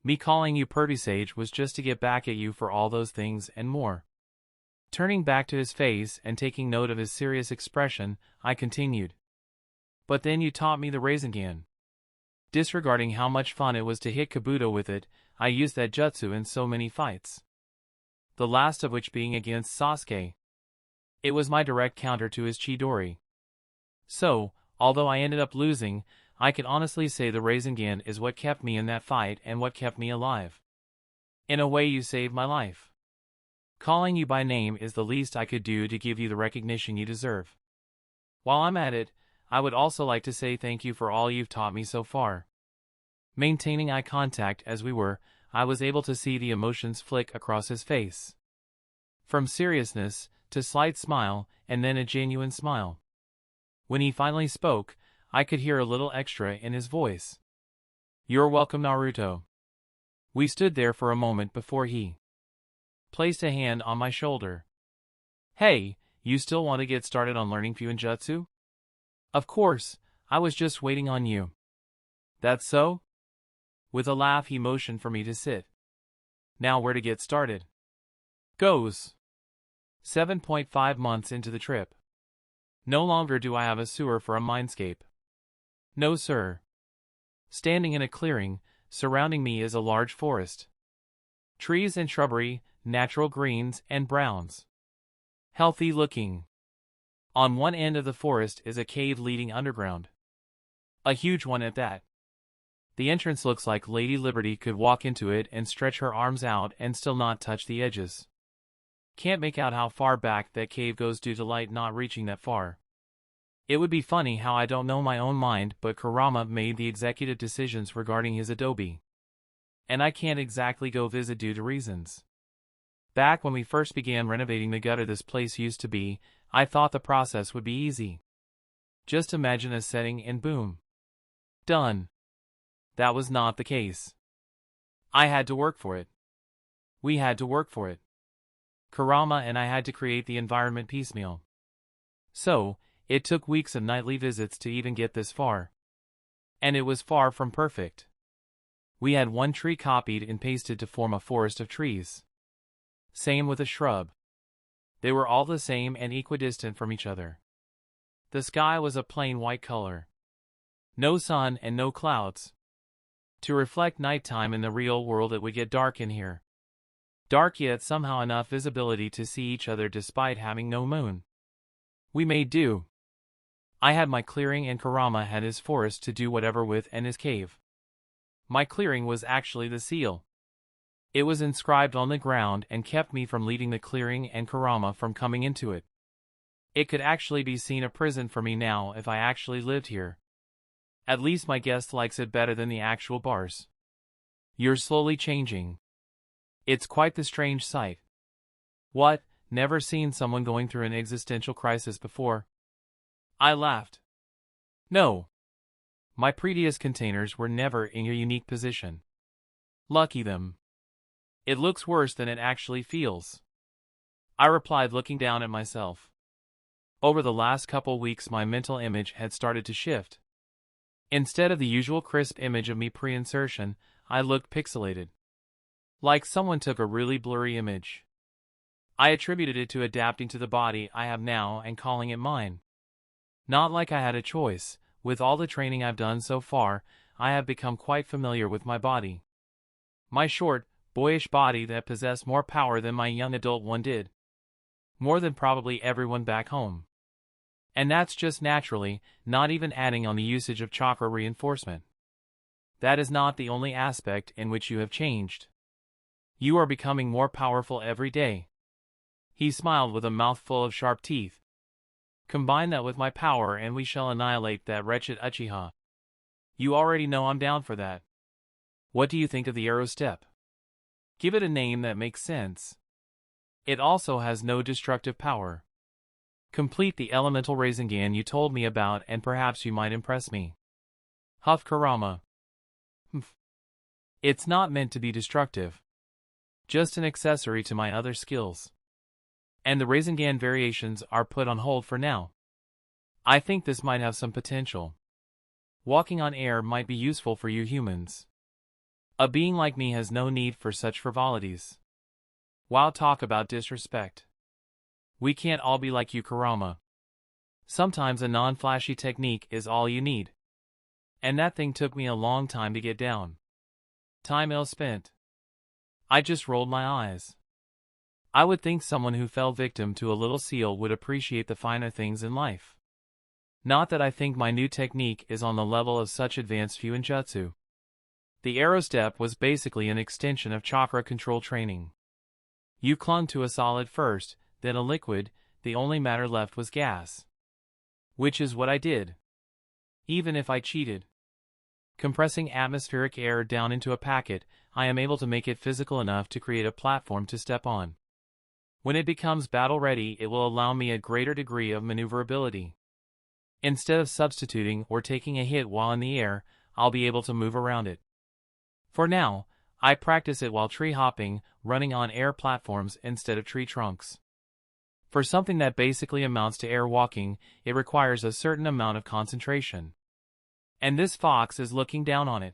Me calling you Purdy Sage was just to get back at you for all those things and more. Turning back to his face and taking note of his serious expression, I continued. But then you taught me the Rasengan. Disregarding how much fun it was to hit Kabuto with it, I used that jutsu in so many fights. The last of which being against Sasuke. It was my direct counter to his Chidori. So, although I ended up losing, I can honestly say the Rasengan is what kept me in that fight and what kept me alive. In a way, you saved my life. Calling you by name is the least I could do to give you the recognition you deserve. While I'm at it, I would also like to say thank you for all you've taught me so far. Maintaining eye contact as we were, I was able to see the emotions flick across his face. From seriousness, to slight smile, and then a genuine smile. When he finally spoke, I could hear a little extra in his voice. You're welcome, Naruto. We stood there for a moment before he placed a hand on my shoulder. Hey, you still want to get started on learning Fuinjutsu? Of course, I was just waiting on you. That's so? With a laugh he motioned for me to sit. Now where to get started? Goes. 7.5 months into the trip. No longer do I have a sewer for a mindscape. No sir. Standing in a clearing, surrounding me is a large forest. Trees and shrubbery, natural greens and browns. Healthy looking. On one end of the forest is a cave leading underground. A huge one at that. The entrance looks like Lady Liberty could walk into it and stretch her arms out and still not touch the edges. Can't make out how far back that cave goes due to light not reaching that far. It would be funny how I don't know my own mind, but Kurama made the executive decisions regarding his adobe. And I can't exactly go visit due to reasons. Back when we first began renovating the gutter this place used to be, I thought the process would be easy. Just imagine a setting and boom. Done. That was not the case. I had to work for it. We had to work for it. Kurama and I had to create the environment piecemeal. So, it took weeks of nightly visits to even get this far. And it was far from perfect. We had one tree copied and pasted to form a forest of trees. Same with a shrub. They were all the same and equidistant from each other. The sky was a plain white color. No sun and no clouds. To reflect nighttime in the real world, it would get dark in here. Dark yet somehow enough visibility to see each other despite having no moon. We made do. I had my clearing and Kurama had his forest to do whatever with and his cave. My clearing was actually the seal. It was inscribed on the ground and kept me from leaving the clearing and Kurama from coming into it. It could actually be seen a prison for me now if I actually lived here. At least my guest likes it better than the actual bars. You're slowly changing. It's quite the strange sight. What, never seen someone going through an existential crisis before? I laughed. No. My previous containers were never in your unique position. Lucky them. It looks worse than it actually feels. I replied, looking down at myself. Over the last couple weeks my mental image had started to shift. Instead of the usual crisp image of me pre-insertion, I looked pixelated. Like someone took a really blurry image. I attributed it to adapting to the body I have now and calling it mine. Not like I had a choice. With all the training I've done so far, I have become quite familiar with my body. My short, boyish body that possessed more power than my young adult one did. More than probably everyone back home. And that's just naturally, not even adding on the usage of chakra reinforcement. That is not the only aspect in which you have changed. You are becoming more powerful every day. He smiled with a mouthful of sharp teeth. Combine that with my power and we shall annihilate that wretched Uchiha. You already know I'm down for that. What do you think of the arrow step? Give it a name that makes sense. It also has no destructive power. Complete the elemental Rasengan you told me about and perhaps you might impress me. Huffed Kurama. It's not meant to be destructive. Just an accessory to my other skills. And the Rasengan variations are put on hold for now. I think this might have some potential. Walking on air might be useful for you humans. A being like me has no need for such frivolities. Wow, talk about disrespect. We can't all be like you, Kurama. Sometimes a non-flashy technique is all you need. And that thing took me a long time to get down. Time ill spent. I just rolled my eyes. I would think someone who fell victim to a little seal would appreciate the finer things in life. Not that I think my new technique is on the level of such advanced Fuinjutsu. The arrow step was basically an extension of chakra control training. You clung to a solid first, then a liquid, the only matter left was gas. Which is what I did. Even if I cheated. Compressing atmospheric air down into a packet, I am able to make it physical enough to create a platform to step on. When it becomes battle-ready, it will allow me a greater degree of maneuverability. Instead of substituting or taking a hit while in the air, I'll be able to move around it. For now, I practice it while tree hopping, running on air platforms instead of tree trunks. For something that basically amounts to air walking, it requires a certain amount of concentration. And this fox is looking down on it.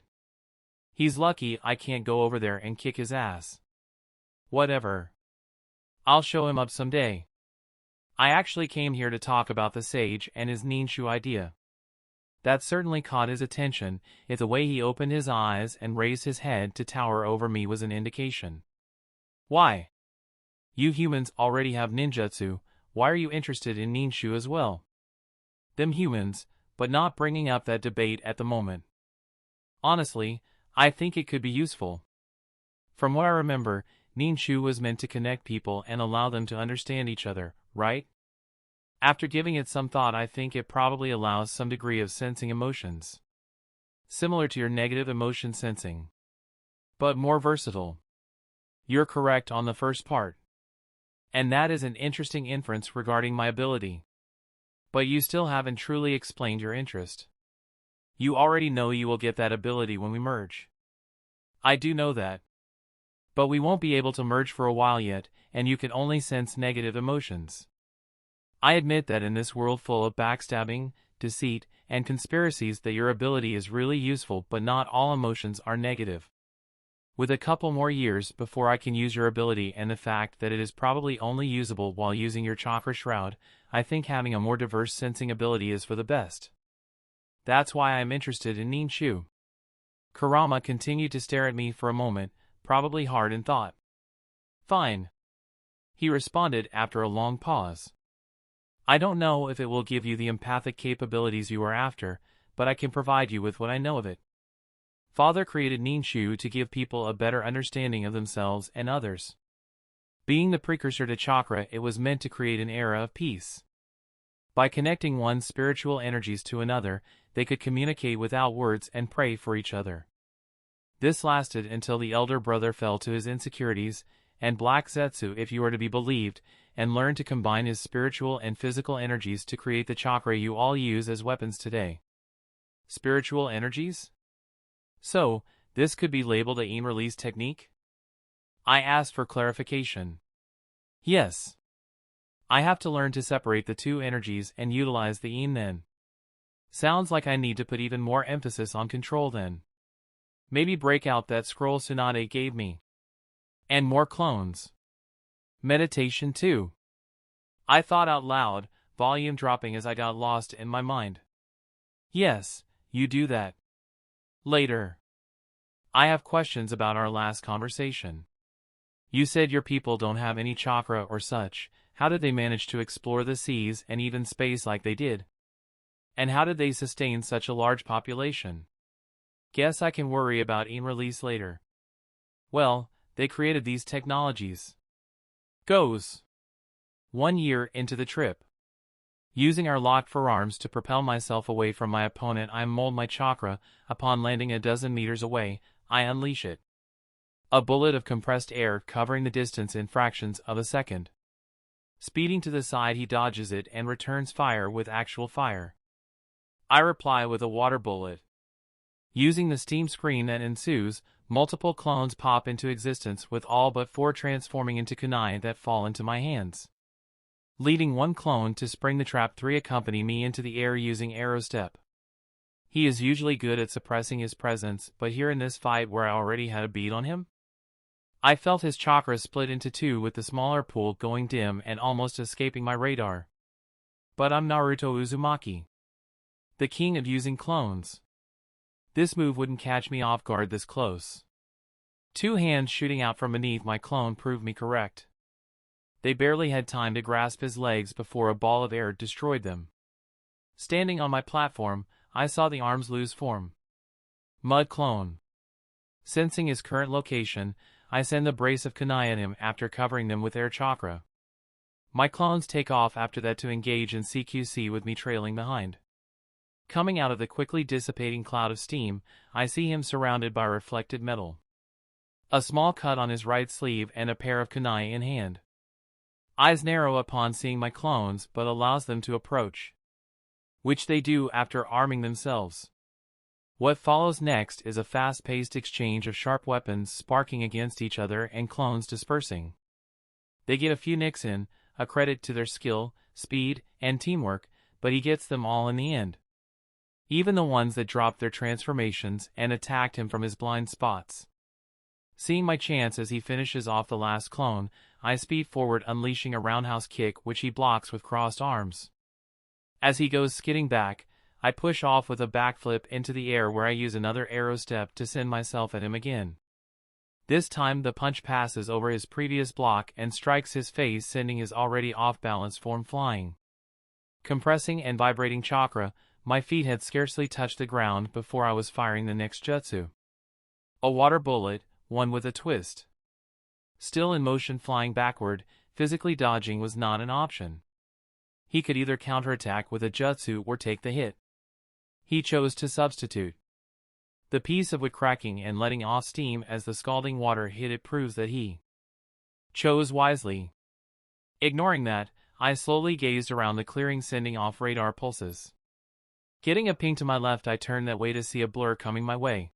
He's lucky I can't go over there and kick his ass. Whatever. I'll show him up someday. I actually came here to talk about the sage and his Ninshu idea. That certainly caught his attention, if the way he opened his eyes and raised his head to tower over me was an indication. Why? You humans already have ninjutsu, why are you interested in Ninshu as well? Them humans, but not bringing up that debate at the moment. Honestly, I think it could be useful. From what I remember, Ninshu was meant to connect people and allow them to understand each other, right? After giving it some thought, I think it probably allows some degree of sensing emotions. Similar to your negative emotion sensing. But more versatile. You're correct on the first part. And that is an interesting inference regarding my ability. But you still haven't truly explained your interest. You already know you will get that ability when we merge. I do know that. But we won't be able to merge for a while yet, and you can only sense negative emotions. I admit that in this world full of backstabbing, deceit, and conspiracies that your ability is really useful, but not all emotions are negative. With a couple more years before I can use your ability and the fact that it is probably only usable while using your chakra shroud, I think having a more diverse sensing ability is for the best. That's why I am interested in Ninshu. Kurama continued to stare at me for a moment, probably hard in thought. Fine. He responded after a long pause. I don't know if it will give you the empathic capabilities you are after, but I can provide you with what I know of it. Father created Ninshu to give people a better understanding of themselves and others. Being the precursor to chakra, it was meant to create an era of peace. By connecting one's spiritual energies to another, they could communicate without words and pray for each other. This lasted until the elder brother fell to his insecurities, and Black Zetsu, if you are to be believed, and learned to combine his spiritual and physical energies to create the chakra you all use as weapons today. Spiritual energies? So, this could be labeled a in-release technique? I asked for clarification. Yes. I have to learn to separate the two energies and utilize the yin then. Sounds like I need to put even more emphasis on control then. Maybe break out that scroll Tsunade gave me. And more clones. Meditation too. I thought out loud, volume dropping as I got lost in my mind. Yes, you do that. Later. I have questions about our last conversation. You said your people don't have any chakra or such. How did they manage to explore the seas and even space like they did? And how did they sustain such a large population? Guess I can worry about in-release later. Well, they created these technologies. Goes. 1 year into the trip. Using our locked forearms to propel myself away from my opponent, I mold my chakra. Upon landing a dozen meters away, I unleash it. A bullet of compressed air covering the distance in fractions of a second. Speeding to the side, he dodges it and returns fire with actual fire. I reply with a water bullet. Using the steam screen that ensues, multiple clones pop into existence with all but 4 transforming into kunai that fall into my hands. Leading one clone to spring the trap, 3 accompany me into the air using arrow step. He is usually good at suppressing his presence, but here in this fight where I already had a bead on him, I felt his chakra split into 2 with the smaller pool going dim and almost escaping my radar. But I'm Naruto Uzumaki, the king of using clones. This move wouldn't catch me off guard this close. 2 hands shooting out from beneath my clone proved me correct. They barely had time to grasp his legs before a ball of air destroyed them. Standing on my platform, I saw the arms lose form. Mud clone. Sensing his current location, I send a brace of kunai at him after covering them with air chakra. My clones take off after that to engage in CQC with me trailing behind. Coming out of the quickly dissipating cloud of steam, I see him surrounded by reflected metal. A small cut on his right sleeve and a pair of kunai in hand. Eyes narrow upon seeing my clones, but allows them to approach, which they do after arming themselves. What follows next is a fast-paced exchange of sharp weapons sparking against each other and clones dispersing. They get a few nicks in, a credit to their skill, speed, and teamwork, but he gets them all in the end. Even the ones that dropped their transformations and attacked him from his blind spots. Seeing my chance as he finishes off the last clone, I speed forward, unleashing a roundhouse kick which he blocks with crossed arms. As he goes skidding back, I push off with a backflip into the air where I use another arrow step to send myself at him again. This time the punch passes over his previous block and strikes his face, sending his already off-balance form flying. Compressing and vibrating chakra, my feet had scarcely touched the ground before I was firing the next jutsu. A water bullet, one with a twist. Still in motion, flying backward, physically dodging was not an option. He could either counterattack with a jutsu or take the hit. He chose to substitute. The piece of wood cracking and letting off steam as the scalding water hit it proves that he chose wisely. Ignoring that, I slowly gazed around the clearing, sending off radar pulses. Getting a ping to my left, I turned that way to see a blur coming my way.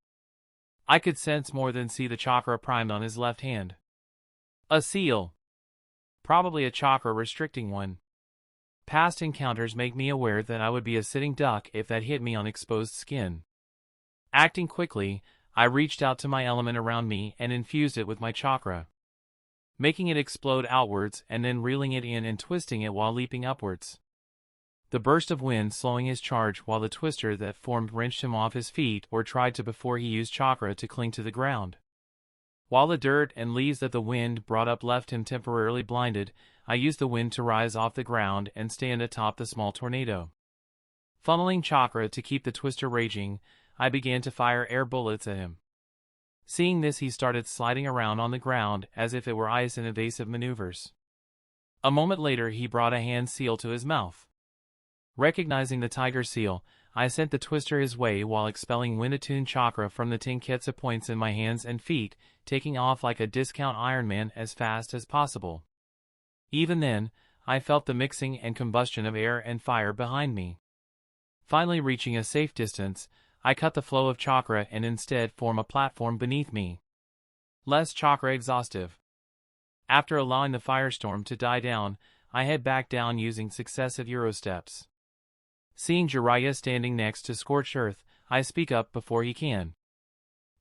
I could sense more than see the chakra primed on his left hand. A seal. Probably a chakra restricting one. Past encounters make me aware that I would be a sitting duck if that hit me on exposed skin. Acting quickly, I reached out to my element around me and infused it with my chakra, making it explode outwards and then reeling it in and twisting it while leaping upwards. The burst of wind slowing his charge while the twister that formed wrenched him off his feet or tried to before he used chakra to cling to the ground. While the dirt and leaves that the wind brought up left him temporarily blinded, I used the wind to rise off the ground and stand atop the small tornado. Funneling chakra to keep the twister raging, I began to fire air bullets at him. Seeing this, he started sliding around on the ground as if it were ice in evasive maneuvers. A moment later, he brought a hand seal to his mouth. Recognizing the tiger seal, I sent the twister his way while expelling wind-attuned chakra from the Tenketsu points in my hands and feet, taking off like a discount Iron Man as fast as possible. Even then, I felt the mixing and combustion of air and fire behind me. Finally reaching a safe distance, I cut the flow of chakra and instead form a platform beneath me. Less chakra exhaustive. After allowing the firestorm to die down, I head back down using successive Euro steps. Seeing Jiraiya standing next to scorched earth, I speak up before he can.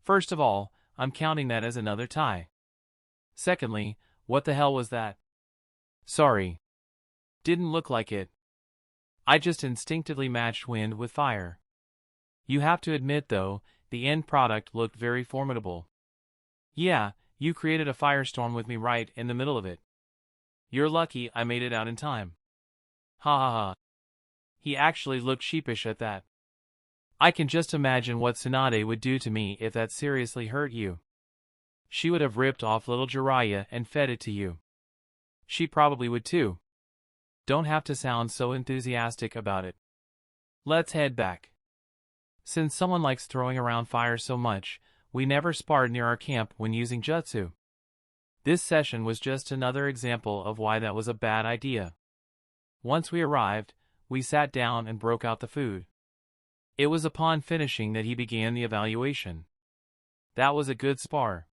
First of all, I'm counting that as another tie. Secondly, what the hell was that? Sorry. Didn't look like it. I just instinctively matched wind with fire. You have to admit though, the end product looked very formidable. Yeah, you created a firestorm with me right in the middle of it. You're lucky I made it out in time. Ha ha ha. He actually looked sheepish at that. I can just imagine what Tsunade would do to me if that seriously hurt you. She would have ripped off little Jiraiya and fed it to you. She probably would too. Don't have to sound so enthusiastic about it. Let's head back. Since someone likes throwing around fire so much, we never sparred near our camp when using jutsu. This session was just another example of why that was a bad idea. Once we arrived, we sat down and broke out the food. It was upon finishing that he began the evaluation. That was a good spar.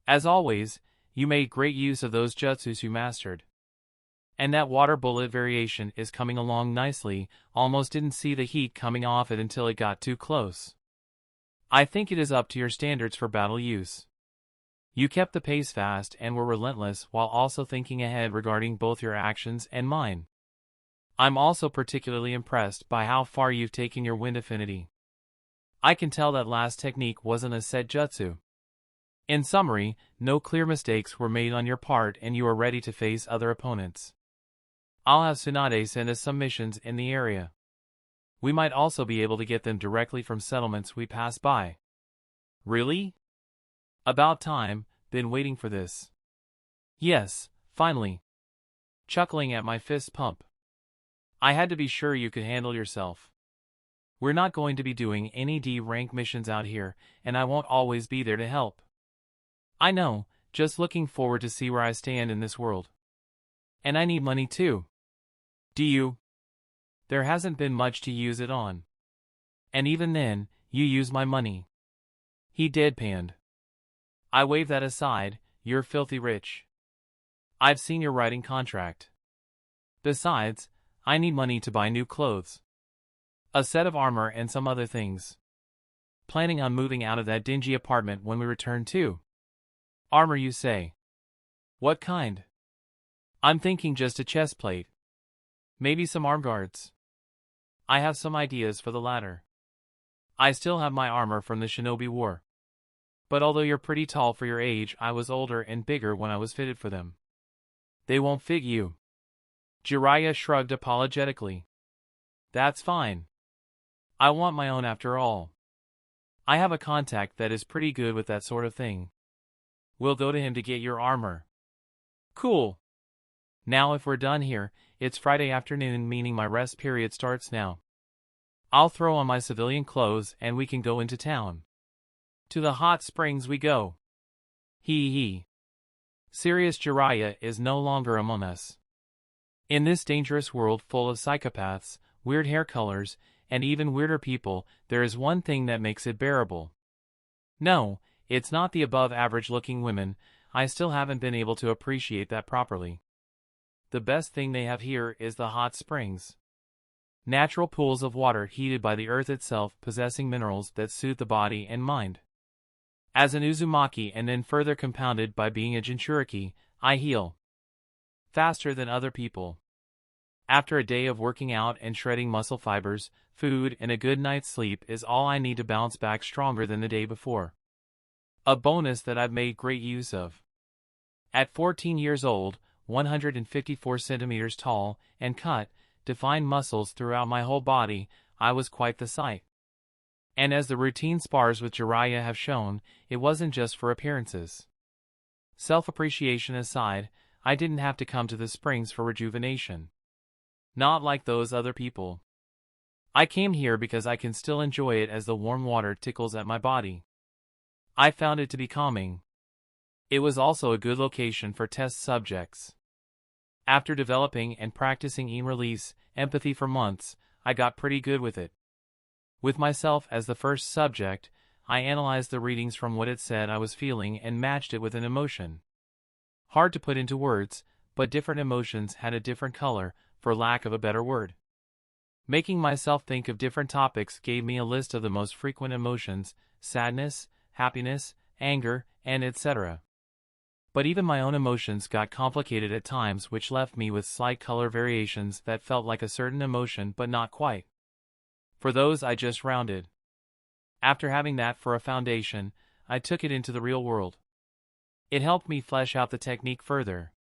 As always, you made great use of those jutsus you mastered. And that water bullet variation is coming along nicely, almost didn't see the heat coming off it until it got too close. I think it is up to your standards for battle use. You kept the pace fast and were relentless while also thinking ahead regarding both your actions and mine. I'm also particularly impressed by how far you've taken your wind affinity. I can tell that last technique wasn't a set jutsu. In summary, no clear mistakes were made on your part and you are ready to face other opponents. I'll have Tsunade send us some missions in the area. We might also be able to get them directly from settlements we pass by. Really? About time, been waiting for this. Yes, finally. Chuckling at my fist pump. I had to be sure you could handle yourself. We're not going to be doing any D-rank missions out here, and I won't always be there to help. I know, just looking forward to see where I stand in this world. And I need money too. Do you? There hasn't been much to use it on. And even then, you use my money. He deadpanned. I wave that aside, you're filthy rich. I've seen your writing contract. Besides, I need money to buy new clothes. A set of armor and some other things. Planning on moving out of that dingy apartment when we return too. Armor you say? What kind? I'm thinking just a chest plate. Maybe some arm guards. I have some ideas for the latter. I still have my armor from the Shinobi War. But although you're pretty tall for your age, I was older and bigger when I was fitted for them. They won't fit you. Jiraiya shrugged apologetically. That's fine. I want my own after all. I have a contact that is pretty good with that sort of thing. We'll go to him to get your armor. Cool. Now if we're done here, it's Friday afternoon, meaning my rest period starts now. I'll throw on my civilian clothes and we can go into town. To the hot springs we go. Hee. Serious Jiraiya is no longer among us. In this dangerous world full of psychopaths, weird hair colors, and even weirder people, there is one thing that makes it bearable. No, it's not the above-average looking women. I still haven't been able to appreciate that properly. The best thing they have here is the hot springs. Natural pools of water heated by the earth itself, possessing minerals that soothe the body and mind. As an Uzumaki and then further compounded by being a Jinchuriki, I heal faster than other people. After a day of working out and shredding muscle fibers, food and a good night's sleep is all I need to bounce back stronger than the day before. A bonus that I've made great use of. At 14 years old, 154 centimeters tall, and cut, defined muscles throughout my whole body, I was quite the sight. And as the routine spars with Jiraiya have shown, it wasn't just for appearances. Self-appreciation aside, I didn't have to come to the springs for rejuvenation. Not like those other people. I came here because I can still enjoy it as the warm water tickles at my body. I found it to be calming. It was also a good location for test subjects. After developing and practicing release empathy for months, I got pretty good with it. With myself as the first subject, I analyzed the readings from what it said I was feeling and matched it with an emotion. Hard to put into words, but different emotions had a different color, for lack of a better word. Making myself think of different topics gave me a list of the most frequent emotions: sadness, happiness, anger, and etc. But even my own emotions got complicated at times, which left me with slight color variations that felt like a certain emotion but not quite. For those I just rounded. After having that for a foundation, I took it into the real world. It helped me flesh out the technique further.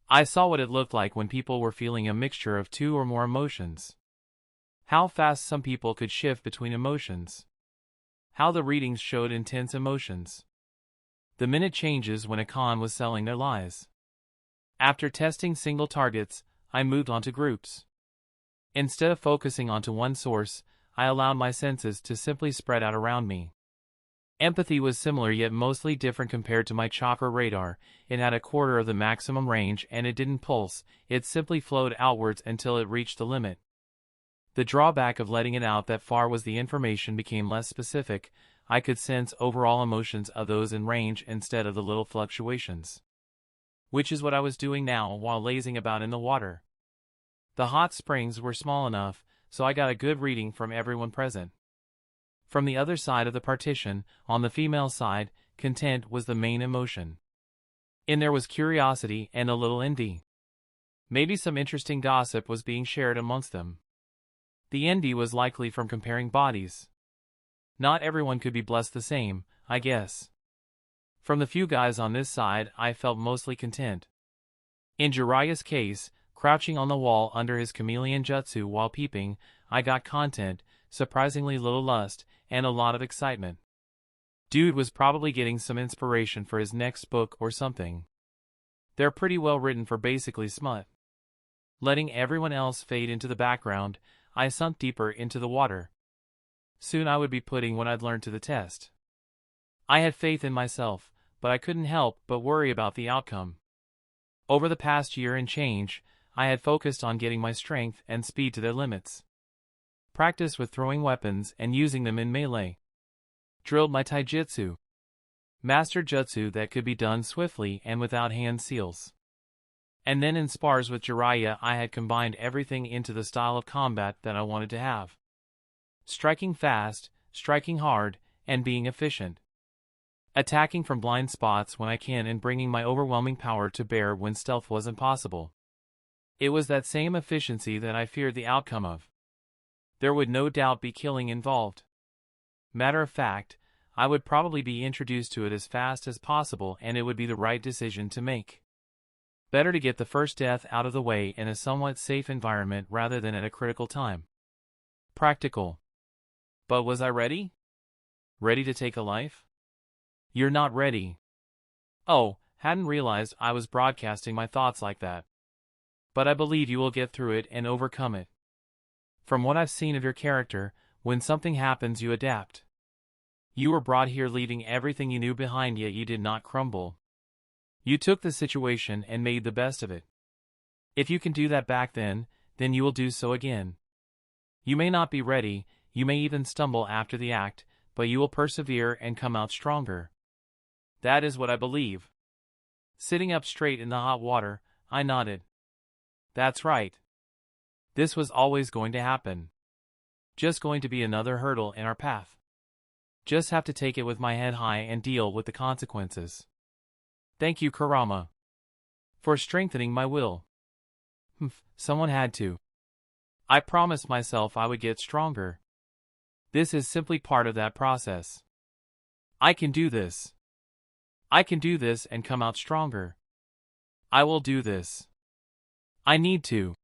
I saw what it looked like when people were feeling a mixture of 2 or more emotions. How fast some people could shift between emotions. How the readings showed intense emotions. The minute changes when a con was selling their lies. After testing single targets, I moved on to groups. Instead of focusing onto one source, I allowed my senses to simply spread out around me. Empathy was similar yet mostly different compared to my chakra radar. It had a quarter of the maximum range and it didn't pulse, it simply flowed outwards until it reached the limit. The drawback of letting it out that far was the information became less specific. I could sense overall emotions of those in range instead of the little fluctuations. Which is what I was doing now while lazing about in the water. The hot springs were small enough, so I got a good reading from everyone present. From the other side of the partition, on the female side, content was the main emotion. In there was curiosity and a little envy. Maybe some interesting gossip was being shared amongst them. The envy was likely from comparing bodies. Not everyone could be blessed the same, I guess. From the few guys on this side, I felt mostly content. In Jiraiya's case, crouching on the wall under his chameleon jutsu while peeping, I got content, surprisingly little lust, and a lot of excitement. Dude was probably getting some inspiration for his next book or something. They're pretty well written for basically smut. Letting everyone else fade into the background, I sunk deeper into the water. Soon I would be putting what I'd learned to the test. I had faith in myself, but I couldn't help but worry about the outcome. Over the past year and change, I had focused on getting my strength and speed to their limits. Practiced with throwing weapons and using them in melee. Drilled my taijutsu. Mastered jutsu that could be done swiftly and without hand seals. And then in spars with Jiraiya I had combined everything into the style of combat that I wanted to have. Striking fast, striking hard, and being efficient. Attacking from blind spots when I can and bringing my overwhelming power to bear when stealth wasn't possible. It was that same efficiency that I feared the outcome of. There would no doubt be killing involved. Matter of fact, I would probably be introduced to it as fast as possible and it would be the right decision to make. Better to get the first death out of the way in a somewhat safe environment rather than at a critical time. Practical. But was I ready? Ready to take a life? You're not ready. Oh, hadn't realized I was broadcasting my thoughts like that. But I believe you will get through it and overcome it. From what I've seen of your character, when something happens you adapt. You were brought here leaving everything you knew behind yet you did not crumble. You took the situation and made the best of it. If you can do that back then you will do so again. You may not be ready, you may even stumble after the act, but you will persevere and come out stronger. That is what I believe. Sitting up straight in the hot water, I nodded. That's right. This was always going to happen. Just going to be another hurdle in our path. Just have to take it with my head high and deal with the consequences. Thank you, Kurama. For strengthening my will. Someone had to. I promised myself I would get stronger. This is simply part of that process. I can do this. I can do this and come out stronger. I will do this. I need to.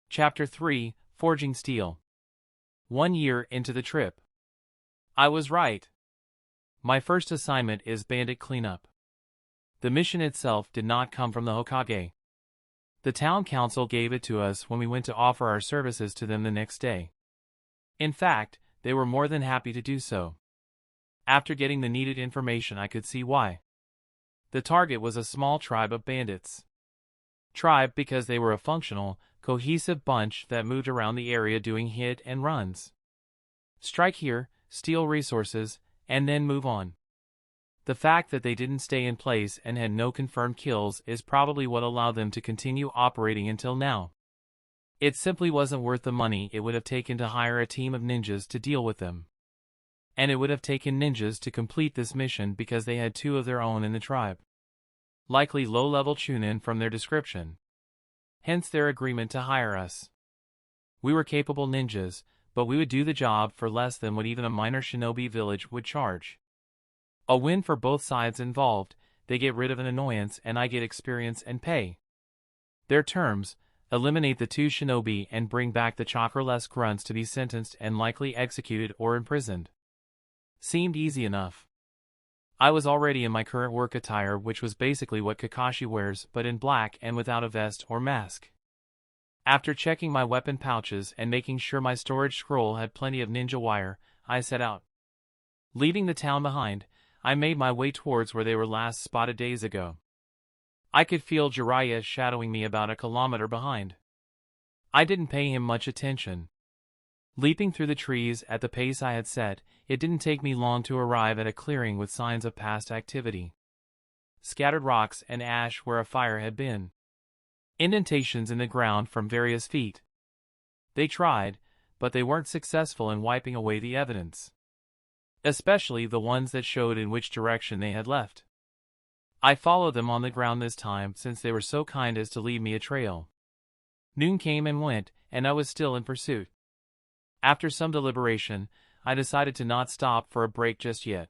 Chapter 3, Forging Steel. 1 year into the trip. I was right. My first assignment is bandit cleanup. The mission itself did not come from the Hokage. The town council gave it to us when we went to offer our services to them the next day. In fact, they were more than happy to do so. After getting the needed information I could see why. The target was a small tribe of bandits. Tribe because they were a functional, cohesive bunch that moved around the area doing hit and runs. Strike here, steal resources, and then move on. The fact that they didn't stay in place and had no confirmed kills is probably what allowed them to continue operating until now. It simply wasn't worth the money it would have taken to hire a team of ninjas to deal with them. And it would have taken ninjas to complete this mission because they had 2 of their own in the tribe. Likely low-level chunin from their description. Hence their agreement to hire us. We were capable ninjas, but we would do the job for less than what even a minor shinobi village would charge. A win for both sides involved. They get rid of an annoyance and I get experience and pay. Their terms: eliminate the 2 shinobi and bring back the chakra-less grunts to be sentenced and likely executed or imprisoned. Seemed easy enough. I was already in my current work attire, which was basically what Kakashi wears but in black and without a vest or mask. After checking my weapon pouches and making sure my storage scroll had plenty of ninja wire, I set out. Leaving the town behind, I made my way towards where they were last spotted days ago. I could feel Jiraiya shadowing me about a kilometer behind. I didn't pay him much attention. Leaping through the trees at the pace I had set, it didn't take me long to arrive at a clearing with signs of past activity. Scattered rocks and ash where a fire had been. Indentations in the ground from various feet. They tried, but they weren't successful in wiping away the evidence. Especially the ones that showed in which direction they had left. I followed them on the ground this time since they were so kind as to leave me a trail. Noon came and went, and I was still in pursuit. After some deliberation, I decided to not stop for a break just yet.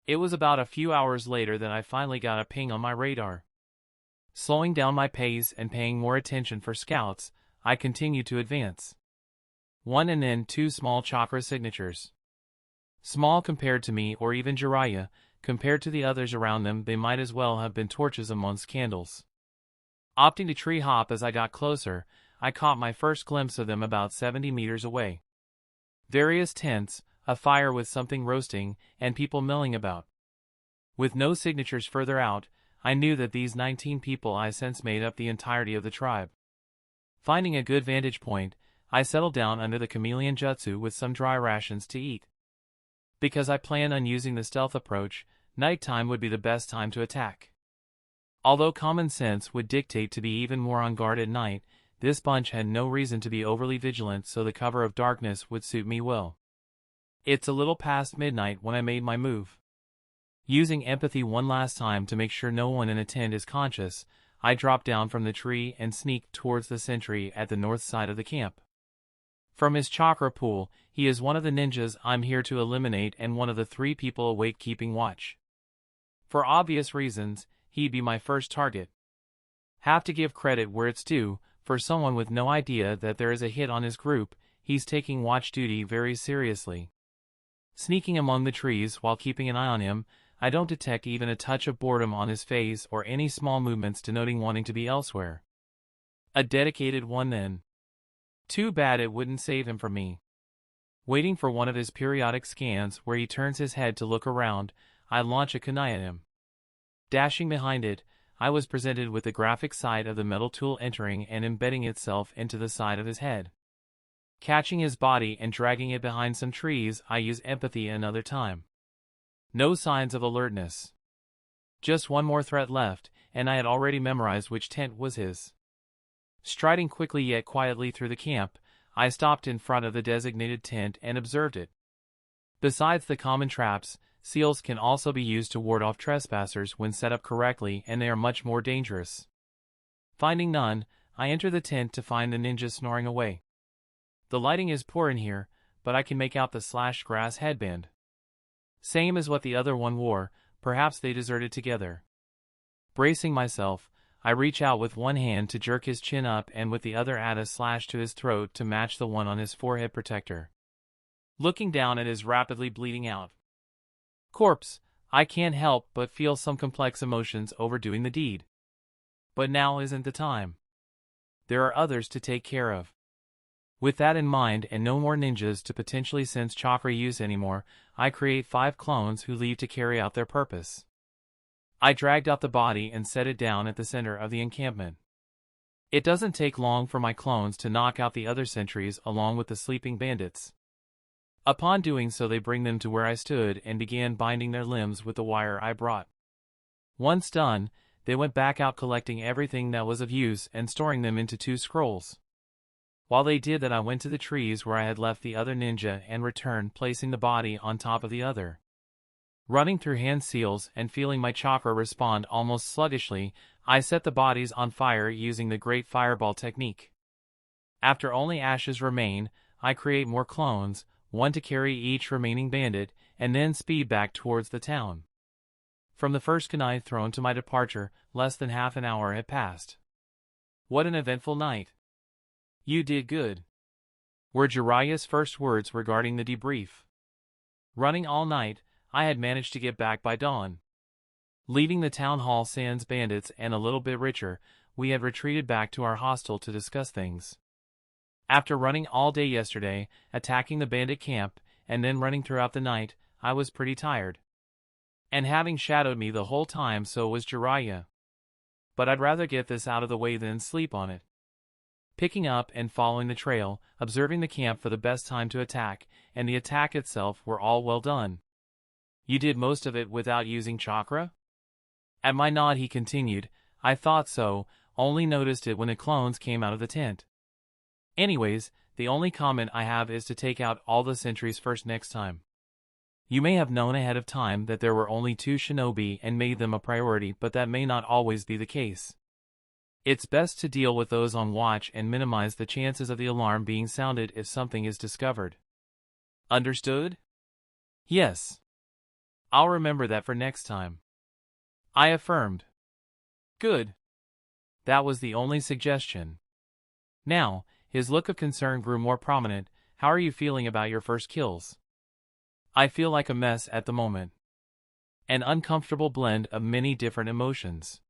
It was about a few hours later that I finally got a ping on my radar. Slowing down my pace and paying more attention for scouts, I continued to advance. 1 and then 2 small chakra signatures. Small compared to me or even Jiraiya, compared to the others around them they might as well have been torches amongst candles. Opting to tree hop as I got closer, I caught my first glimpse of them about 70 meters away. Various tents, a fire with something roasting, and people milling about. With no signatures further out, I knew that these 19 people I sensed made up the entirety of the tribe. Finding a good vantage point, I settled down under the chameleon jutsu with some dry rations to eat. Because I planned on using the stealth approach, nighttime would be the best time to attack. Although common sense would dictate to be even more on guard at night, this bunch had no reason to be overly vigilant, so the cover of darkness would suit me well. It's a little past midnight when I made my move. Using empathy one last time to make sure no one in a tent is conscious, I dropped down from the tree and sneaked towards the sentry at the north side of the camp. From his chakra pool, he is one of the ninjas I'm here to eliminate and one of the 3 people awake keeping watch. For obvious reasons, he'd be my first target. Have to give credit where it's due. For someone with no idea that there is a hit on his group, he's taking watch duty very seriously. Sneaking among the trees while keeping an eye on him, I don't detect even a touch of boredom on his face or any small movements denoting wanting to be elsewhere. A dedicated one then. Too bad it wouldn't save him from me. Waiting for one of his periodic scans where he turns his head to look around, I launch a kunai at him. Dashing behind it, I was presented with the graphic sight of the metal tool entering and embedding itself into the side of his head. Catching his body and dragging it behind some trees, I use empathy another time. No signs of alertness. Just one more threat left, and I had already memorized which tent was his. Striding quickly yet quietly through the camp, I stopped in front of the designated tent and observed it. Besides the common traps, seals can also be used to ward off trespassers when set up correctly, and they are much more dangerous. Finding none, I enter the tent to find the ninja snoring away. The lighting is poor in here, but I can make out the slashed grass headband. Same as what the other one wore, perhaps they deserted together. Bracing myself, I reach out with one hand to jerk his chin up and with the other add a slash to his throat to match the one on his forehead protector. Looking down at his rapidly bleeding out corpse, I can't help but feel some complex emotions over doing the deed. But now isn't the time. There are others to take care of. With that in mind and no more ninjas to potentially sense chakra use anymore, I create 5 clones who leave to carry out their purpose. I dragged out the body and set it down at the center of the encampment. It doesn't take long for my clones to knock out the other sentries along with the sleeping bandits. Upon doing so, they bring them to where I stood and began binding their limbs with the wire I brought. Once done, they went back out collecting everything that was of use and storing them into 2 scrolls. While they did that, I went to the trees where I had left the other ninja and returned, placing the body on top of the other. Running through hand seals and feeling my chakra respond almost sluggishly, I set the bodies on fire using the Great Fireball technique. After only ashes remain, I create more clones, one to carry each remaining bandit, and then speed back towards the town. From the first kunai thrown to my departure, less than half an hour had passed. What an eventful night. You did good, were Jiraiya's first words regarding the debrief. Running all night, I had managed to get back by dawn. Leaving the town hall sans bandits and a little bit richer, we had retreated back to our hostel to discuss things. After running all day yesterday, attacking the bandit camp, and then running throughout the night, I was pretty tired. And having shadowed me the whole time, so was Jiraiya. But I'd rather get this out of the way than sleep on it. Picking up and following the trail, observing the camp for the best time to attack, and the attack itself were all well done. You did most of it without using chakra? At my nod he continued, I thought so, only noticed it when the clones came out of the tent. Anyways, the only comment I have is to take out all the sentries first next time. You may have known ahead of time that there were only 2 shinobi and made them a priority, but that may not always be the case. It's best to deal with those on watch and minimize the chances of the alarm being sounded if something is discovered. Understood? Yes. I'll remember that for next time, I affirmed. Good. That was the only suggestion. Now, his look of concern grew more prominent. How are you feeling about your first kills? I feel like a mess at the moment. An uncomfortable blend of many different emotions.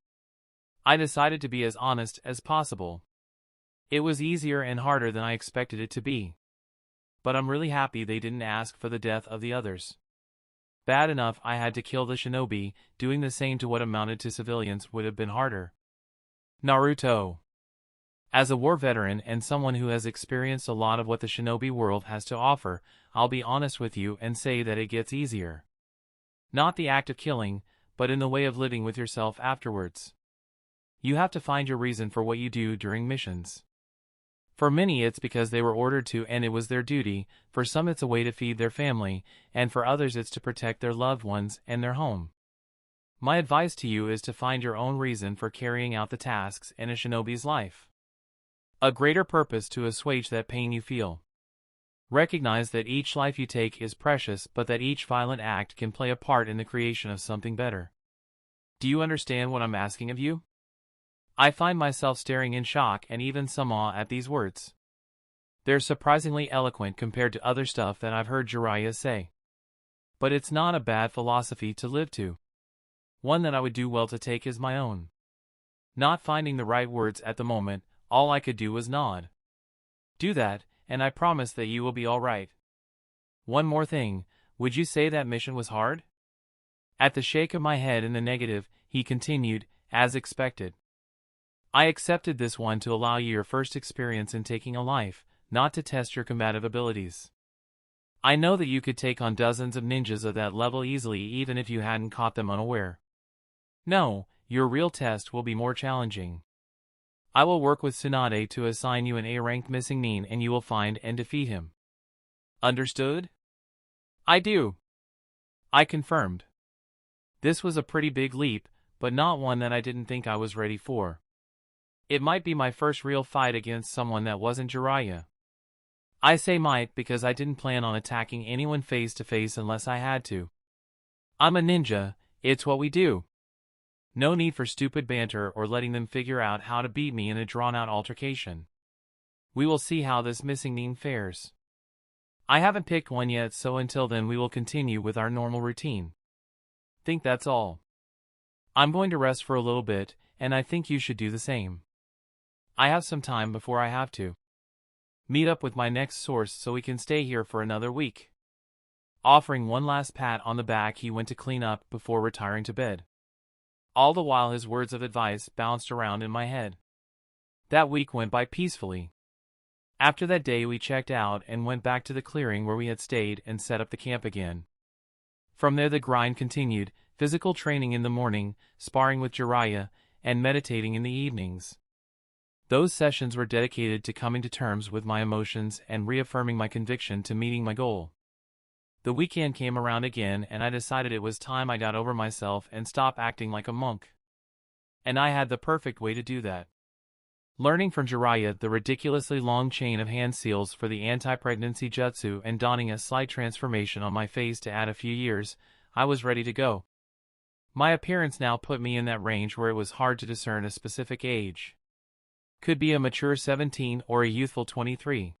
I decided to be as honest as possible. It was easier and harder than I expected it to be. But I'm really happy they didn't ask for the death of the others. Bad enough I had to kill the shinobi, doing the same to what amounted to civilians would have been harder. Naruto. As a war veteran and someone who has experienced a lot of what the shinobi world has to offer, I'll be honest with you and say that it gets easier. Not the act of killing, but in the way of living with yourself afterwards. You have to find your reason for what you do during missions. For many it's because they were ordered to and it was their duty, for some it's a way to feed their family, and for others it's to protect their loved ones and their home. My advice to you is to find your own reason for carrying out the tasks in a shinobi's life. A greater purpose to assuage that pain you feel. Recognize that each life you take is precious, but that each violent act can play a part in the creation of something better. Do you understand what I'm asking of you? I find myself staring in shock and even some awe at these words. They're surprisingly eloquent compared to other stuff that I've heard Jiraiya say. But it's not a bad philosophy to live to. One that I would do well to take as my own. Not finding the right words at the moment, all I could do was nod. Do that, and I promise that you will be all right. One more thing, would you say that mission was hard? At the shake of my head in the negative, he continued, as expected. I accepted this one to allow you your first experience in taking a life, not to test your combative abilities. I know that you could take on dozens of ninjas of that level easily even if you hadn't caught them unaware. No, your real test will be more challenging. I will work with Tsunade to assign you an A-ranked missing nin and you will find and defeat him. Understood? I do. I confirmed. This was a pretty big leap, but not one that I didn't think I was ready for. It might be my first real fight against someone that wasn't Jiraiya. I say might because I didn't plan on attacking anyone face to face unless I had to. I'm a ninja, it's what we do. No need for stupid banter or letting them figure out how to beat me in a drawn-out altercation. We will see how this missing nin fares. I haven't picked one yet, so until then we will continue with our normal routine. Think that's all. I'm going to rest for a little bit, and I think you should do the same. I have some time before I have to meet up with my next source so we can stay here for another week. Offering one last pat on the back, he went to clean up before retiring to bed. All the while his words of advice bounced around in my head. That week went by peacefully. After that day we checked out and went back to the clearing where we had stayed and set up the camp again. From there the grind continued, physical training in the morning, sparring with Jiraiya, and meditating in the evenings. Those sessions were dedicated to coming to terms with my emotions and reaffirming my conviction to meeting my goal. The weekend came around again and I decided it was time I got over myself and stop acting like a monk. And I had the perfect way to do that. Learning from Jiraiya the ridiculously long chain of hand seals for the anti-pregnancy jutsu and donning a slight transformation on my face to add a few years, I was ready to go. My appearance now put me in that range where it was hard to discern a specific age. Could be a mature 17 or a youthful 23.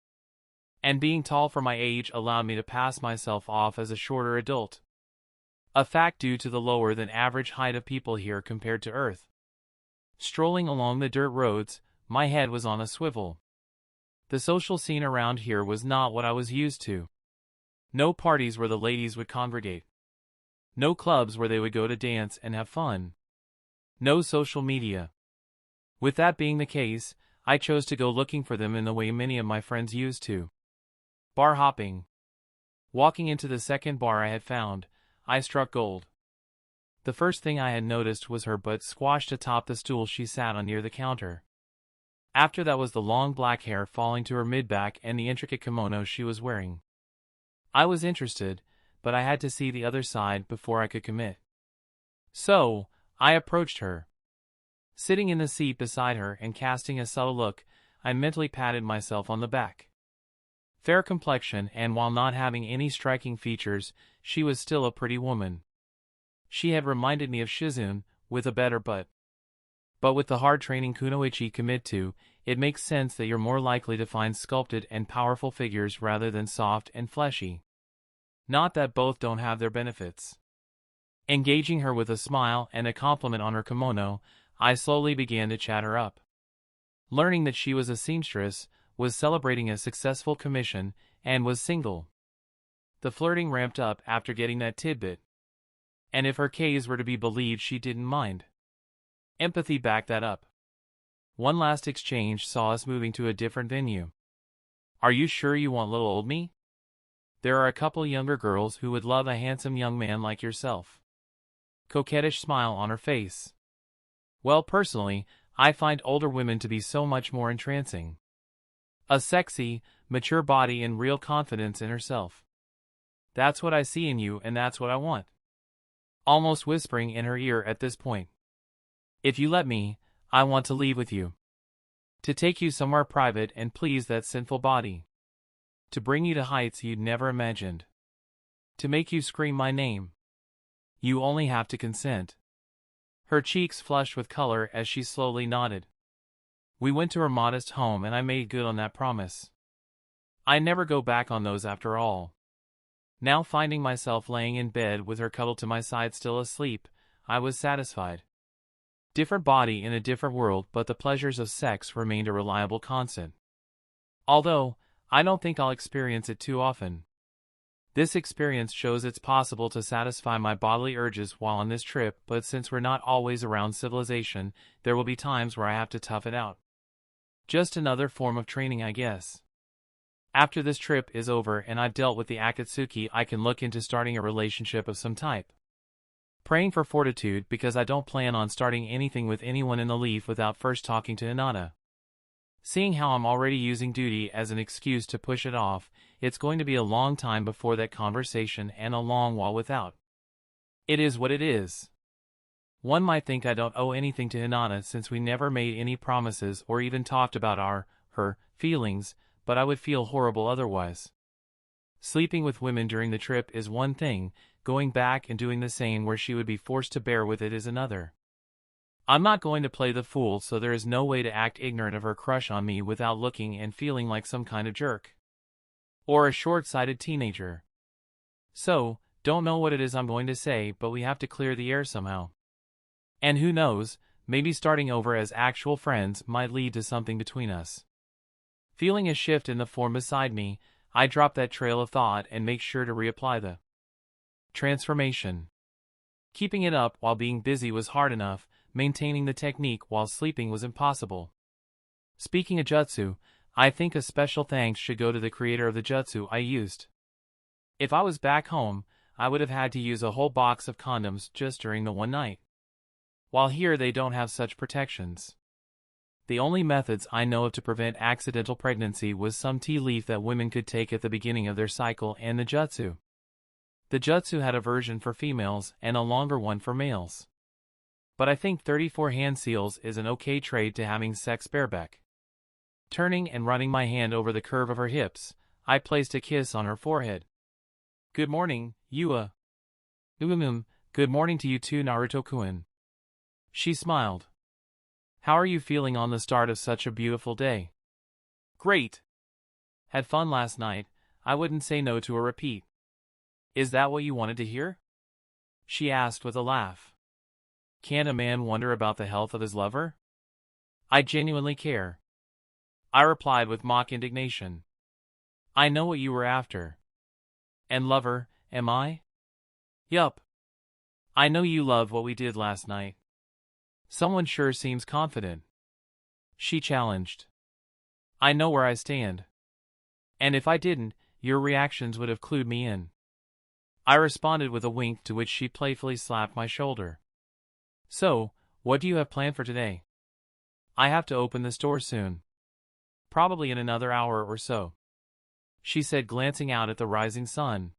And being tall for my age allowed me to pass myself off as a shorter adult. A fact due to the lower than average height of people here compared to Earth. Strolling along the dirt roads, my head was on a swivel. The social scene around here was not what I was used to. No parties where the ladies would congregate. No clubs where they would go to dance and have fun. No social media. With that being the case, I chose to go looking for them in the way many of my friends used to. Bar hopping. Walking into the second bar I had found, I struck gold. The first thing I had noticed was her butt squashed atop the stool she sat on near the counter. After that was the long black hair falling to her mid-back and the intricate kimono she was wearing. I was interested, but I had to see the other side before I could commit. So, I approached her. Sitting in the seat beside her and casting a subtle look, I mentally patted myself on the back. Fair complexion, and while not having any striking features, she was still a pretty woman. She had reminded me of Shizune, with a better butt. But with the hard training kunoichi commit to, it makes sense that you're more likely to find sculpted and powerful figures rather than soft and fleshy. Not that both don't have their benefits. Engaging her with a smile and a compliment on her kimono, I slowly began to chat her up. Learning that she was a seamstress, was celebrating a successful commission, and was single. The flirting ramped up after getting that tidbit. And if her K's were to be believed, she didn't mind. Empathy backed that up. One last exchange saw us moving to a different venue. Are you sure you want little old me? There are a couple younger girls who would love a handsome young man like yourself. Coquettish smile on her face. Well, personally, I find older women to be so much more entrancing. A sexy, mature body and real confidence in herself. That's what I see in you and that's what I want. Almost whispering in her ear at this point. If you let me, I want to leave with you. To take you somewhere private and please that sinful body. To bring you to heights you'd never imagined. To make you scream my name. You only have to consent. Her cheeks flushed with color as she slowly nodded. We went to her modest home and I made good on that promise. I never go back on those after all. Now finding myself laying in bed with her cuddled to my side still asleep, I was satisfied. Different body in a different world, but the pleasures of sex remained a reliable constant. Although, I don't think I'll experience it too often. This experience shows it's possible to satisfy my bodily urges while on this trip, but since we're not always around civilization, there will be times where I have to tough it out. Just another form of training, I guess. After this trip is over and I've dealt with the Akatsuki, I can look into starting a relationship of some type. Praying for fortitude because I don't plan on starting anything with anyone in the leaf without first talking to Hinata. Seeing how I'm already using duty as an excuse to push it off, it's going to be a long time before that conversation and a long while without. It is what it is. One might think I don't owe anything to Hinata since we never made any promises or even talked about her feelings, but I would feel horrible otherwise. Sleeping with women during the trip is one thing, going back and doing the same where she would be forced to bear with it is another. I'm not going to play the fool, so there is no way to act ignorant of her crush on me without looking and feeling like some kind of jerk. Or a short-sighted teenager. So, don't know what it is I'm going to say, but we have to clear the air somehow. And who knows, maybe starting over as actual friends might lead to something between us. Feeling a shift in the form beside me, I drop that trail of thought and make sure to reapply the transformation. Keeping it up while being busy was hard enough, maintaining the technique while sleeping was impossible. Speaking of jutsu, I think a special thanks should go to the creator of the jutsu I used. If I was back home, I would have had to use a whole box of condoms just during the one night. While here they don't have such protections. The only methods I know of to prevent accidental pregnancy was some tea leaf that women could take at the beginning of their cycle and the jutsu. The jutsu had a version for females and a longer one for males. But I think 34 hand seals is an okay trade to having sex bareback. Turning and running my hand over the curve of her hips, I placed a kiss on her forehead. Good morning, Yua. Good morning to you too, Naruto-kun. She smiled. How are you feeling on the start of such a beautiful day? Great. Had fun last night, I wouldn't say no to a repeat. Is that what you wanted to hear? She asked with a laugh. Can't a man wonder about the health of his lover? I genuinely care. I replied with mock indignation. I know what you were after. And lover, am I? Yup. I know you love what we did last night. Someone sure seems confident. She challenged. I know where I stand. And if I didn't, your reactions would have clued me in. I responded with a wink, to which she playfully slapped my shoulder. So, what do you have planned for today? I have to open the store soon. Probably in another hour or so. She said, glancing out at the rising sun.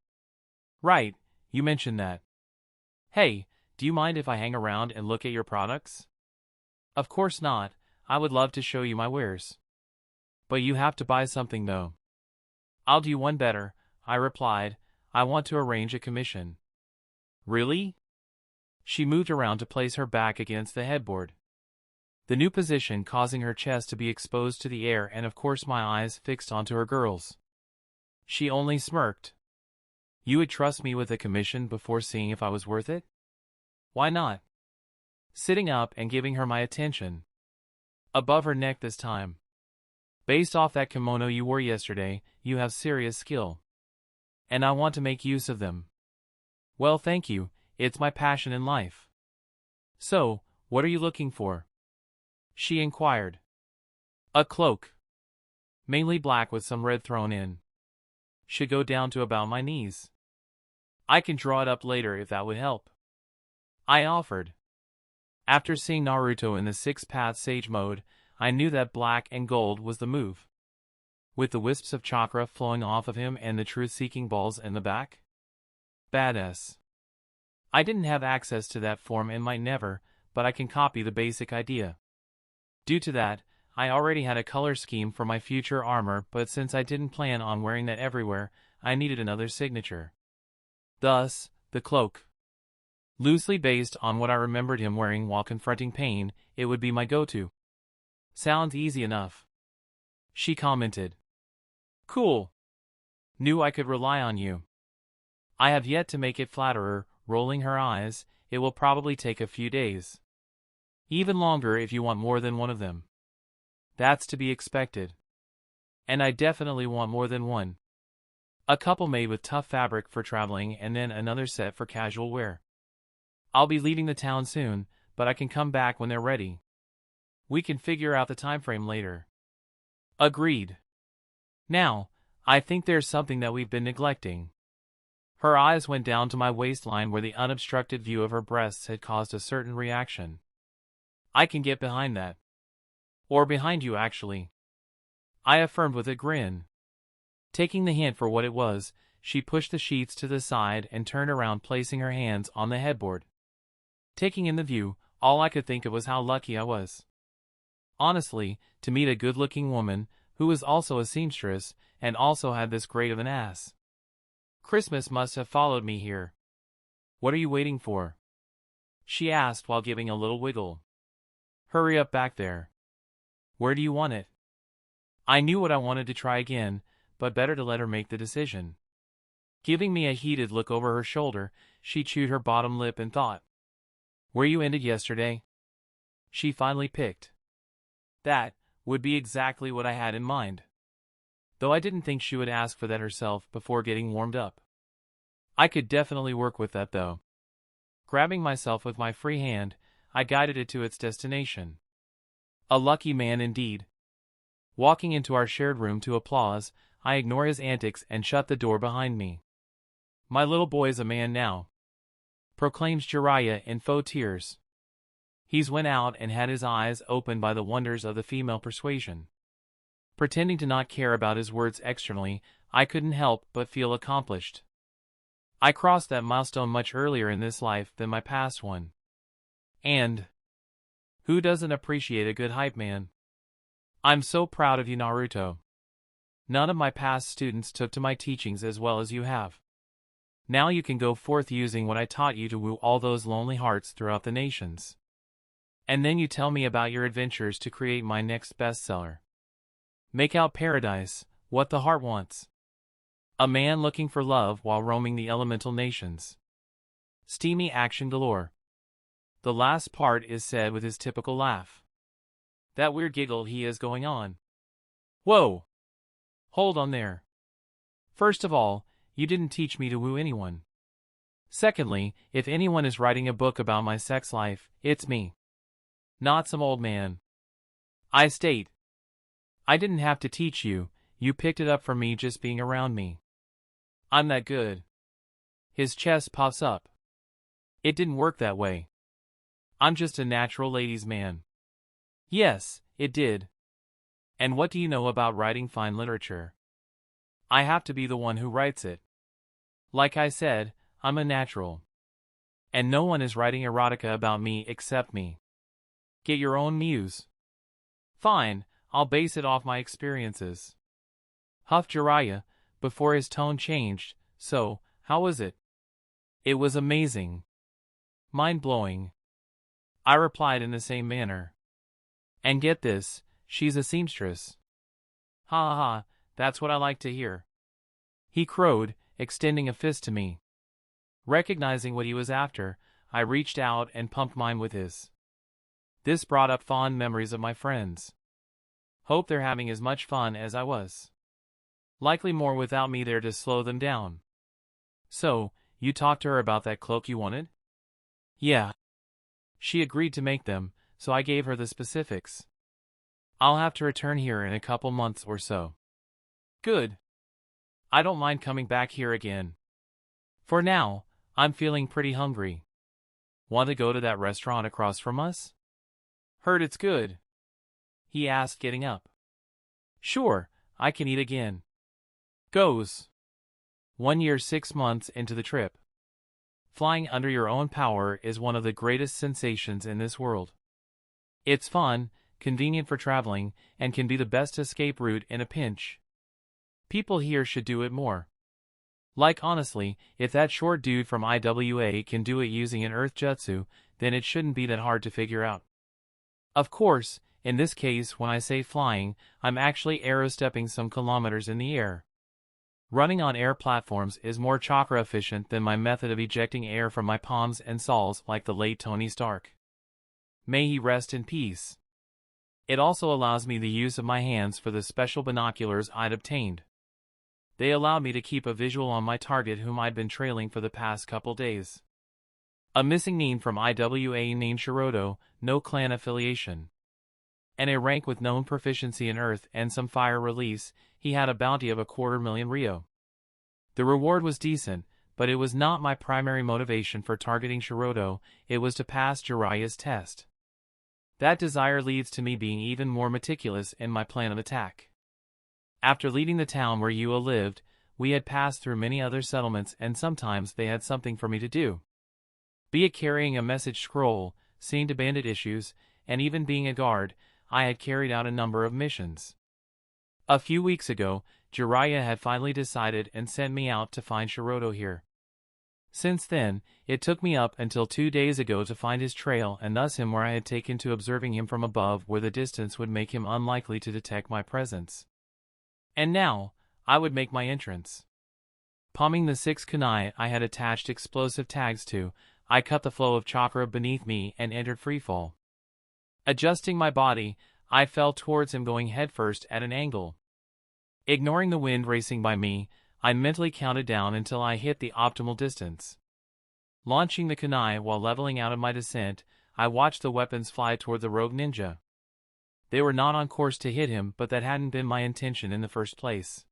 Right, you mentioned that. Hey, do you mind if I hang around and look at your products? Of course not, I would love to show you my wares. But you have to buy something though. I'll do one better, I replied, I want to arrange a commission. Really? She moved around to place her back against the headboard. The new position causing her chest to be exposed to the air, and of course my eyes fixed onto her girls. She only smirked. You would trust me with a commission before seeing if I was worth it? Why not? Sitting up and giving her my attention. Above her neck this time. Based off that kimono you wore yesterday, you have serious skill. And I want to make use of them. Well, thank you, it's my passion in life. So, what are you looking for? She inquired. A cloak. Mainly black with some red thrown in. Should go down to about my knees. I can draw it up later if that would help. I offered. After seeing Naruto in the six-path sage mode, I knew that black and gold was the move. With the wisps of chakra flowing off of him and the truth-seeking balls in the back. Badass. I didn't have access to that form and might never, but I can copy the basic idea. Due to that, I already had a color scheme for my future armor, but since I didn't plan on wearing that everywhere, I needed another signature. Thus, the cloak. Loosely based on what I remembered him wearing while confronting pain, it would be my go-to. Sounds easy enough. She commented. Cool. Knew I could rely on you. I have yet to make it flatterer, rolling her eyes, it will probably take a few days. Even longer if you want more than one of them. That's to be expected. And I definitely want more than one. A couple made with tough fabric for traveling and then another set for casual wear. I'll be leaving the town soon, but I can come back when they're ready. We can figure out the time frame later. Agreed. Now, I think there's something that we've been neglecting. Her eyes went down to my waistline where the unobstructed view of her breasts had caused a certain reaction. I can get behind that. Or behind you, actually. I affirmed with a grin. Taking the hint for what it was, she pushed the sheets to the side and turned around, placing her hands on the headboard. Taking in the view, all I could think of was how lucky I was. Honestly, to meet a good-looking woman, who was also a seamstress, and also had this great of an ass. Christmas must have followed me here. What are you waiting for? She asked while giving a little wiggle. Hurry up back there. Where do you want it? I knew what I wanted to try again, but better to let her make the decision. Giving me a heated look over her shoulder, she chewed her bottom lip and thought. Where you ended yesterday? She finally picked. That would be exactly what I had in mind. Though I didn't think she would ask for that herself before getting warmed up. I could definitely work with that though. Grabbing myself with my free hand, I guided it to its destination. A lucky man indeed. Walking into our shared room to applause, I ignore his antics and shut the door behind me. "My little boy's a man now," proclaims Jiraiya in faux tears. He's went out and had his eyes opened by the wonders of the female persuasion. Pretending to not care about his words externally, I couldn't help but feel accomplished. I crossed that milestone much earlier in this life than my past one. And who doesn't appreciate a good hype man? I'm so proud of you, Naruto. None of my past students took to my teachings as well as you have. Now you can go forth using what I taught you to woo all those lonely hearts throughout the nations. And then you tell me about your adventures to create my next bestseller. Make out paradise, what the heart wants. A man looking for love while roaming the elemental nations. Steamy action galore. The last part is said with his typical laugh. That weird giggle he has going on. Whoa! Hold on there. First of all, you didn't teach me to woo anyone. Secondly, if anyone is writing a book about my sex life, it's me. Not some old man. I state. I didn't have to teach you, you picked it up from me just being around me. I'm that good. His chest puffs up. It didn't work that way. I'm just a natural ladies' man. Yes, it did. And what do you know about writing fine literature? I have to be the one who writes it. Like I said, I'm a natural. And no one is writing erotica about me except me. Get your own muse. Fine, I'll base it off my experiences. Huffed Jiraiya, before his tone changed. So, how was it? It was amazing. Mind-blowing. I replied in the same manner. And get this, she's a seamstress. Ha ha ha, that's what I like to hear. He crowed, extending a fist to me. Recognizing what he was after, I reached out and pumped mine with his. This brought up fond memories of my friends. Hope they're having as much fun as I was. Likely more without me there to slow them down. So, you talked to her about that cloak you wanted? Yeah. She agreed to make them, so I gave her the specifics. I'll have to return here in a couple months or so. Good. I don't mind coming back here again. For now, I'm feeling pretty hungry. Want to go to that restaurant across from us? Heard it's good. He asked, getting up. Sure, I can eat again. Goes. 1 year 6 months into the trip. Flying under your own power is one of the greatest sensations in this world. It's fun, convenient for traveling, and can be the best escape route in a pinch. People here should do it more. Like honestly, if that short dude from IWA can do it using an earth jutsu, then it shouldn't be that hard to figure out. Of course, in this case when I say flying, I'm actually aerostepping some kilometers in the air. Running on air platforms is more chakra efficient than my method of ejecting air from my palms and soles like the late Tony Stark. May he rest in peace. It also allows me the use of my hands for the special binoculars I'd obtained. They allowed me to keep a visual on my target whom I'd been trailing for the past couple days. A missing Nin from IWA named Shiroto, no clan affiliation. And a rank with known proficiency in earth and some fire release, he had a bounty of 250,000 Ryo. The reward was decent, but it was not my primary motivation for targeting Shiroto, it was to pass Jiraiya's test. That desire leads to me being even more meticulous in my plan of attack. After leaving the town where Yua lived, we had passed through many other settlements and sometimes they had something for me to do. Be it carrying a message scroll, seeing to bandit issues, and even being a guard, I had carried out a number of missions. A few weeks ago, Jiraiya had finally decided and sent me out to find Shiroto here. Since then, it took me up until 2 days ago to find his trail and thus him where I had taken to observing him from above where the distance would make him unlikely to detect my presence. And now, I would make my entrance. Palming the 6 kunai I had attached explosive tags to, I cut the flow of chakra beneath me and entered freefall. Adjusting my body, I fell towards him going headfirst at an angle. Ignoring the wind racing by me, I mentally counted down until I hit the optimal distance. Launching the kunai while leveling out of my descent, I watched the weapons fly toward the rogue ninja. They were not on course to hit him, but that hadn't been my intention in the first place.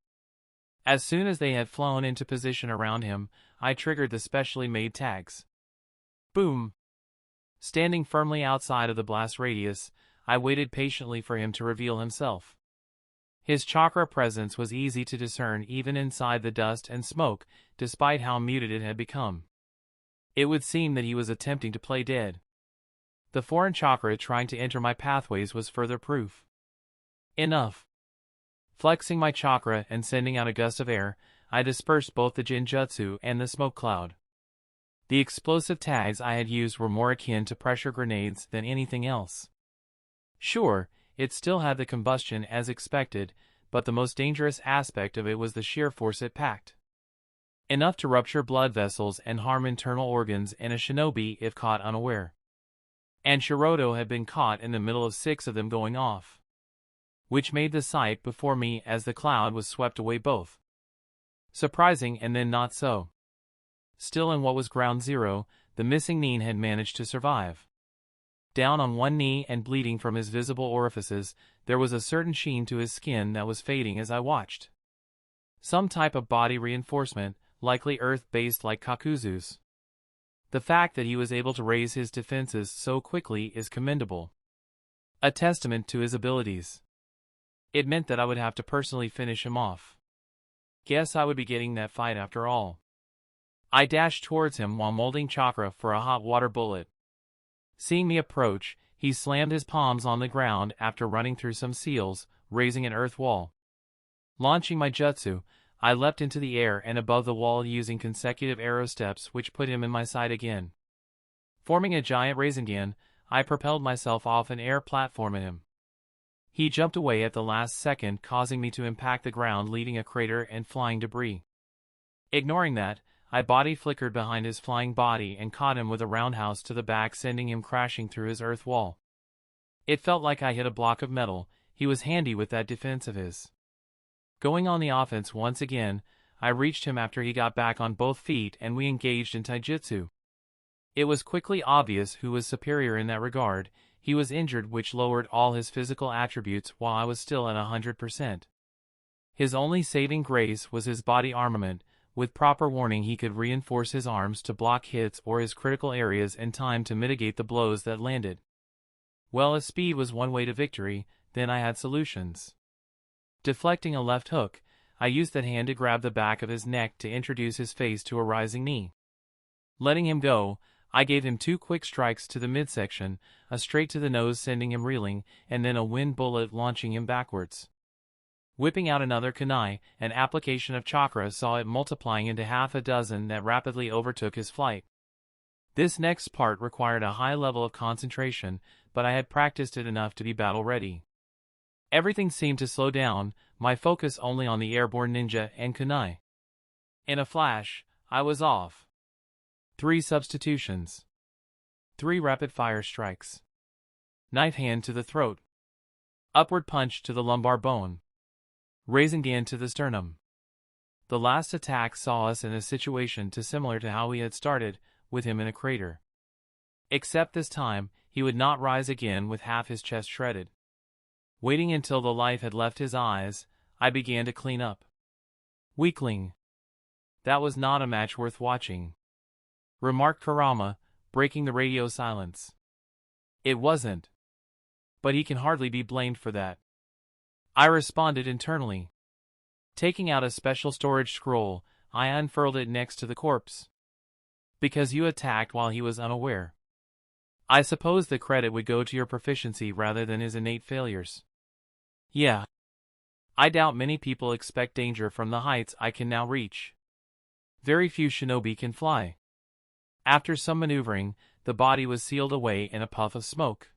As soon as they had flown into position around him, I triggered the specially made tags. Boom! Standing firmly outside of the blast radius, I waited patiently for him to reveal himself. His chakra presence was easy to discern even inside the dust and smoke, despite how muted it had become. It would seem that he was attempting to play dead. The foreign chakra trying to enter my pathways was further proof. Enough. Flexing my chakra and sending out a gust of air, I dispersed both the Jinjutsu and the smoke cloud. The explosive tags I had used were more akin to pressure grenades than anything else. Sure, it still had the combustion as expected, but the most dangerous aspect of it was the sheer force it packed. Enough to rupture blood vessels and harm internal organs in a shinobi if caught unaware. And Shiroto had been caught in the middle of 6 of them going off, which made the sight before me as the cloud was swept away both surprising and then not so. Still in what was ground zero, the missing Nin had managed to survive. Down on one knee and bleeding from his visible orifices, there was a certain sheen to his skin that was fading as I watched. Some type of body reinforcement, likely earth-based like Kakuzu's. The fact that he was able to raise his defenses so quickly is commendable. A testament to his abilities. It meant that I would have to personally finish him off. Guess I would be getting that fight after all. I dashed towards him while molding chakra for a hot water bullet. Seeing me approach, he slammed his palms on the ground after running through some seals, raising an earth wall. Launching my jutsu, I leapt into the air and above the wall using consecutive arrow steps which put him in my sight again. Forming a giant Rasengan, I propelled myself off an air platform at him. He jumped away at the last second, causing me to impact the ground, leaving a crater and flying debris. Ignoring that, I body flickered behind his flying body and caught him with a roundhouse to the back, sending him crashing through his earth wall. It felt like I hit a block of metal. He was handy with that defense of his. Going on the offense once again, I reached him after he got back on both feet and we engaged in taijutsu. It was quickly obvious who was superior in that regard. He was injured, which lowered all his physical attributes while I was still at 100%. His only saving grace was his body armament. With proper warning, he could reinforce his arms to block hits or his critical areas in time to mitigate the blows that landed. Well, if speed was one way to victory, then I had solutions. Deflecting a left hook, I used that hand to grab the back of his neck to introduce his face to a rising knee. Letting him go, I gave him 2 quick strikes to the midsection, a straight to the nose sending him reeling, and then a wind bullet launching him backwards. Whipping out another kunai, an application of chakra saw it multiplying into half a dozen that rapidly overtook his flight. This next part required a high level of concentration, but I had practiced it enough to be battle-ready. Everything seemed to slow down, my focus only on the airborne ninja and kunai. In a flash, I was off. 3 substitutions. 3 rapid-fire strikes. Knife hand to the throat. Upward punch to the lumbar bone. Rasengan to the sternum. The last attack saw us in a situation similar to how we had started, with him in a crater. Except this time, he would not rise again with half his chest shredded. Waiting until the life had left his eyes, I began to clean up. Weakling. That was not a match worth watching, remarked Kurama, breaking the radio silence. It wasn't. But he can hardly be blamed for that, I responded internally. Taking out a special storage scroll, I unfurled it next to the corpse. Because you attacked while he was unaware. I suppose the credit would go to your proficiency rather than his innate failures. Yeah. I doubt many people expect danger from the heights I can now reach. Very few shinobi can fly. After some maneuvering, the body was sealed away in a puff of smoke.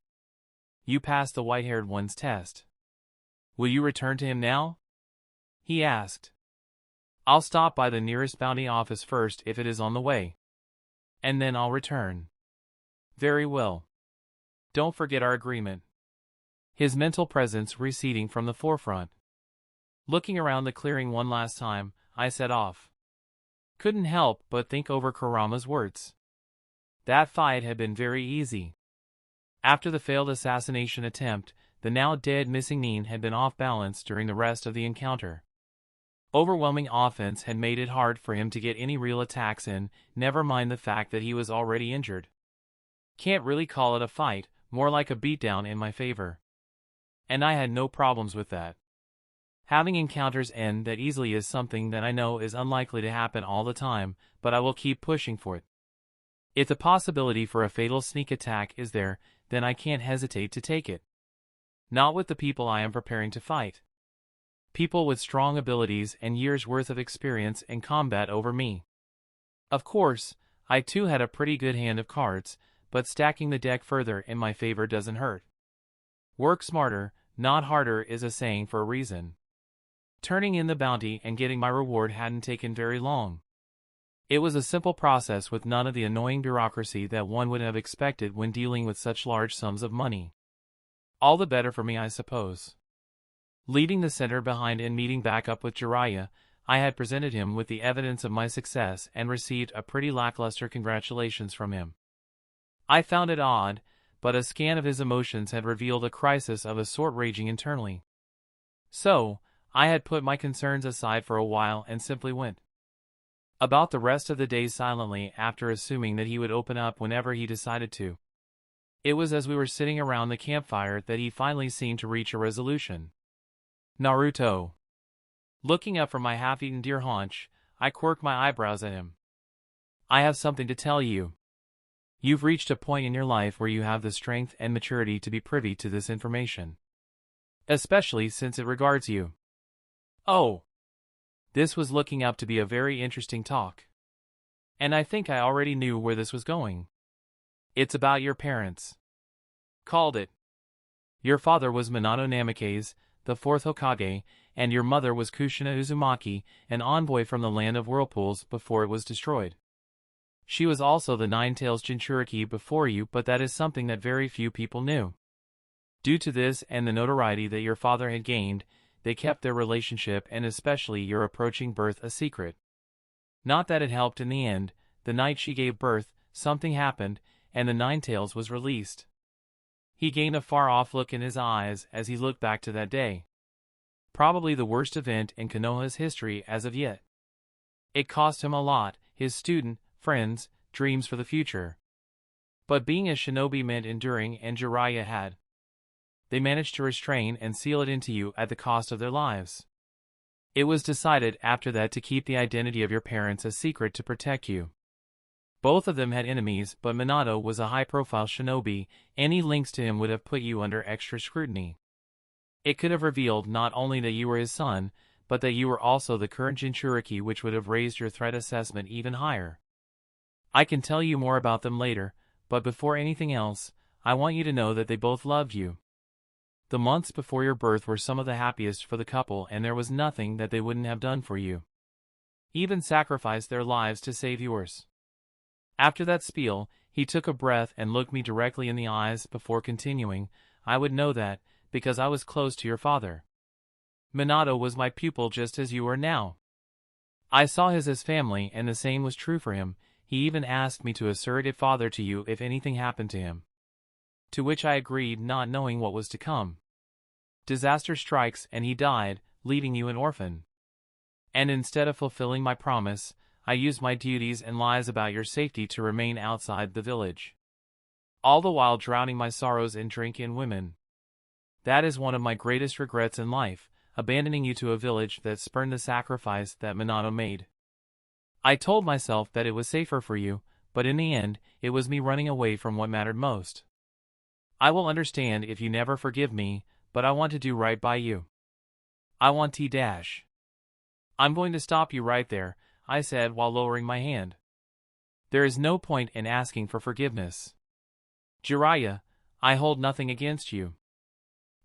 You passed the white-haired one's test. Will you return to him now? He asked. I'll stop by the nearest bounty office first if it is on the way. And then I'll return. Very well. Don't forget our agreement. His mental presence receding from the forefront. Looking around the clearing one last time, I set off. Couldn't help but think over Kurama's words. That fight had been very easy. After the failed assassination attempt, the now dead missing Nin had been off balance during the rest of the encounter. Overwhelming offense had made it hard for him to get any real attacks in, never mind the fact that he was already injured. Can't really call it a fight, more like a beatdown in my favor. And I had no problems with that. Having encounters end that easily is something that I know is unlikely to happen all the time, but I will keep pushing for it. If the possibility for a fatal sneak attack is there, then I can't hesitate to take it. Not with the people I am preparing to fight. People with strong abilities and years' worth of experience in combat over me. Of course, I too had a pretty good hand of cards, but stacking the deck further in my favor doesn't hurt. Work smarter, not harder is a saying for a reason. Turning in the bounty and getting my reward hadn't taken very long. It was a simple process with none of the annoying bureaucracy that one would have expected when dealing with such large sums of money. All the better for me, I suppose. Leaving the center behind and meeting back up with Jiraiya, I had presented him with the evidence of my success and received a pretty lackluster congratulations from him. I found it odd, but a scan of his emotions had revealed a crisis of a sort raging internally. So, I had put my concerns aside for a while and simply went about the rest of the day silently after assuming that he would open up whenever he decided to. It was as we were sitting around the campfire that he finally seemed to reach a resolution. Naruto. Looking up from my half-eaten deer haunch, I quirked my eyebrows at him. I have something to tell you. You've reached a point in your life where you have the strength and maturity to be privy to this information. Especially since it regards you. Oh. This was looking up to be a very interesting talk. And I think I already knew where this was going. It's about your parents. Called it. Your father was Minato Namikaze, the fourth Hokage, and your mother was Kushina Uzumaki, an envoy from the land of whirlpools before it was destroyed. She was also the Nine-Tails Jinchuriki before you, but that is something that very few people knew. Due to this and the notoriety that your father had gained, they kept their relationship and especially your approaching birth a secret. Not that it helped in the end. The night she gave birth, something happened, and the Nine-Tails was released. He gained a far-off look in his eyes as he looked back to that day. Probably the worst event in Konoha's history as of yet. It cost him a lot, his student, friends, dreams for the future. But being a shinobi meant enduring, and Jiraiya had. They managed to restrain and seal it into you at the cost of their lives. It was decided after that to keep the identity of your parents a secret to protect you. Both of them had enemies, but Minato was a high-profile shinobi. Any links to him would have put you under extra scrutiny. It could have revealed not only that you were his son, but that you were also the current Jinchuriki, which would have raised your threat assessment even higher. I can tell you more about them later, but before anything else, I want you to know that they both loved you. The months before your birth were some of the happiest for the couple, and there was nothing that they wouldn't have done for you. Even sacrificed their lives to save yours. After that spiel, he took a breath and looked me directly in the eyes before continuing. I would know that, because I was close to your father. Minato was my pupil just as you are now. I saw his as family, and the same was true for him. He even asked me to assert it father to you if anything happened to him. To which I agreed, not knowing what was to come. Disaster strikes and he died, leaving you an orphan. And instead of fulfilling my promise, I used my duties and lies about your safety to remain outside the village. All the while drowning my sorrows in drink and women. That is one of my greatest regrets in life, abandoning you to a village that spurned the sacrifice that Minato made. I told myself that it was safer for you, but in the end, it was me running away from what mattered most. I will understand if you never forgive me, but I want to do right by you. I want T-dash. I'm going to stop you right there, I said while lowering my hand. There is no point in asking for forgiveness. Jiraiya, I hold nothing against you.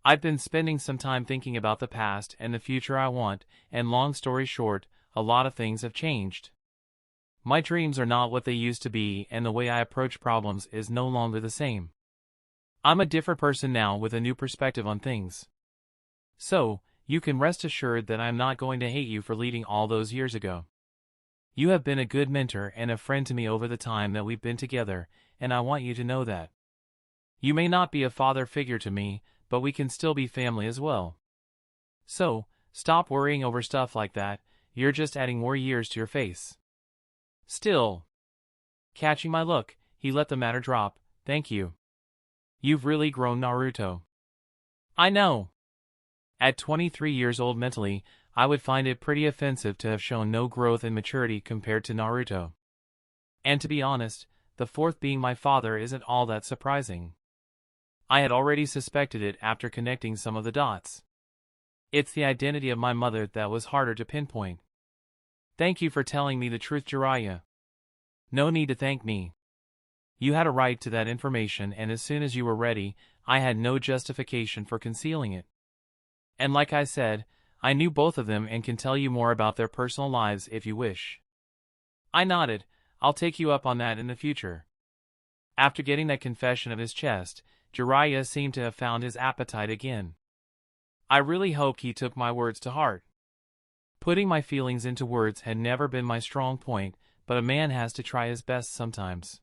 I've been spending some time thinking about the past and the future I want, and long story short, a lot of things have changed. My dreams are not what they used to be, and the way I approach problems is no longer the same. I'm a different person now with a new perspective on things. So, you can rest assured that I'm not going to hate you for leading all those years ago. You have been a good mentor and a friend to me over the time that we've been together, and I want you to know that. You may not be a father figure to me, but we can still be family as well. So, stop worrying over stuff like that, you're just adding more years to your face. Still. Catching my look, he let the matter drop. Thank you. You've really grown, Naruto. I know. At 23 years old mentally, I would find it pretty offensive to have shown no growth and maturity compared to Naruto. And to be honest, the fourth being my father isn't all that surprising. I had already suspected it after connecting some of the dots. It's the identity of my mother that was harder to pinpoint. Thank you for telling me the truth, Jiraiya. No need to thank me. You had a right to that information, and as soon as you were ready, I had no justification for concealing it. And like I said, I knew both of them and can tell you more about their personal lives if you wish. I nodded. I'll take you up on that in the future. After getting that confession of his chest, Jiraiya seemed to have found his appetite again. I really hoped he took my words to heart. Putting my feelings into words had never been my strong point, but a man has to try his best sometimes.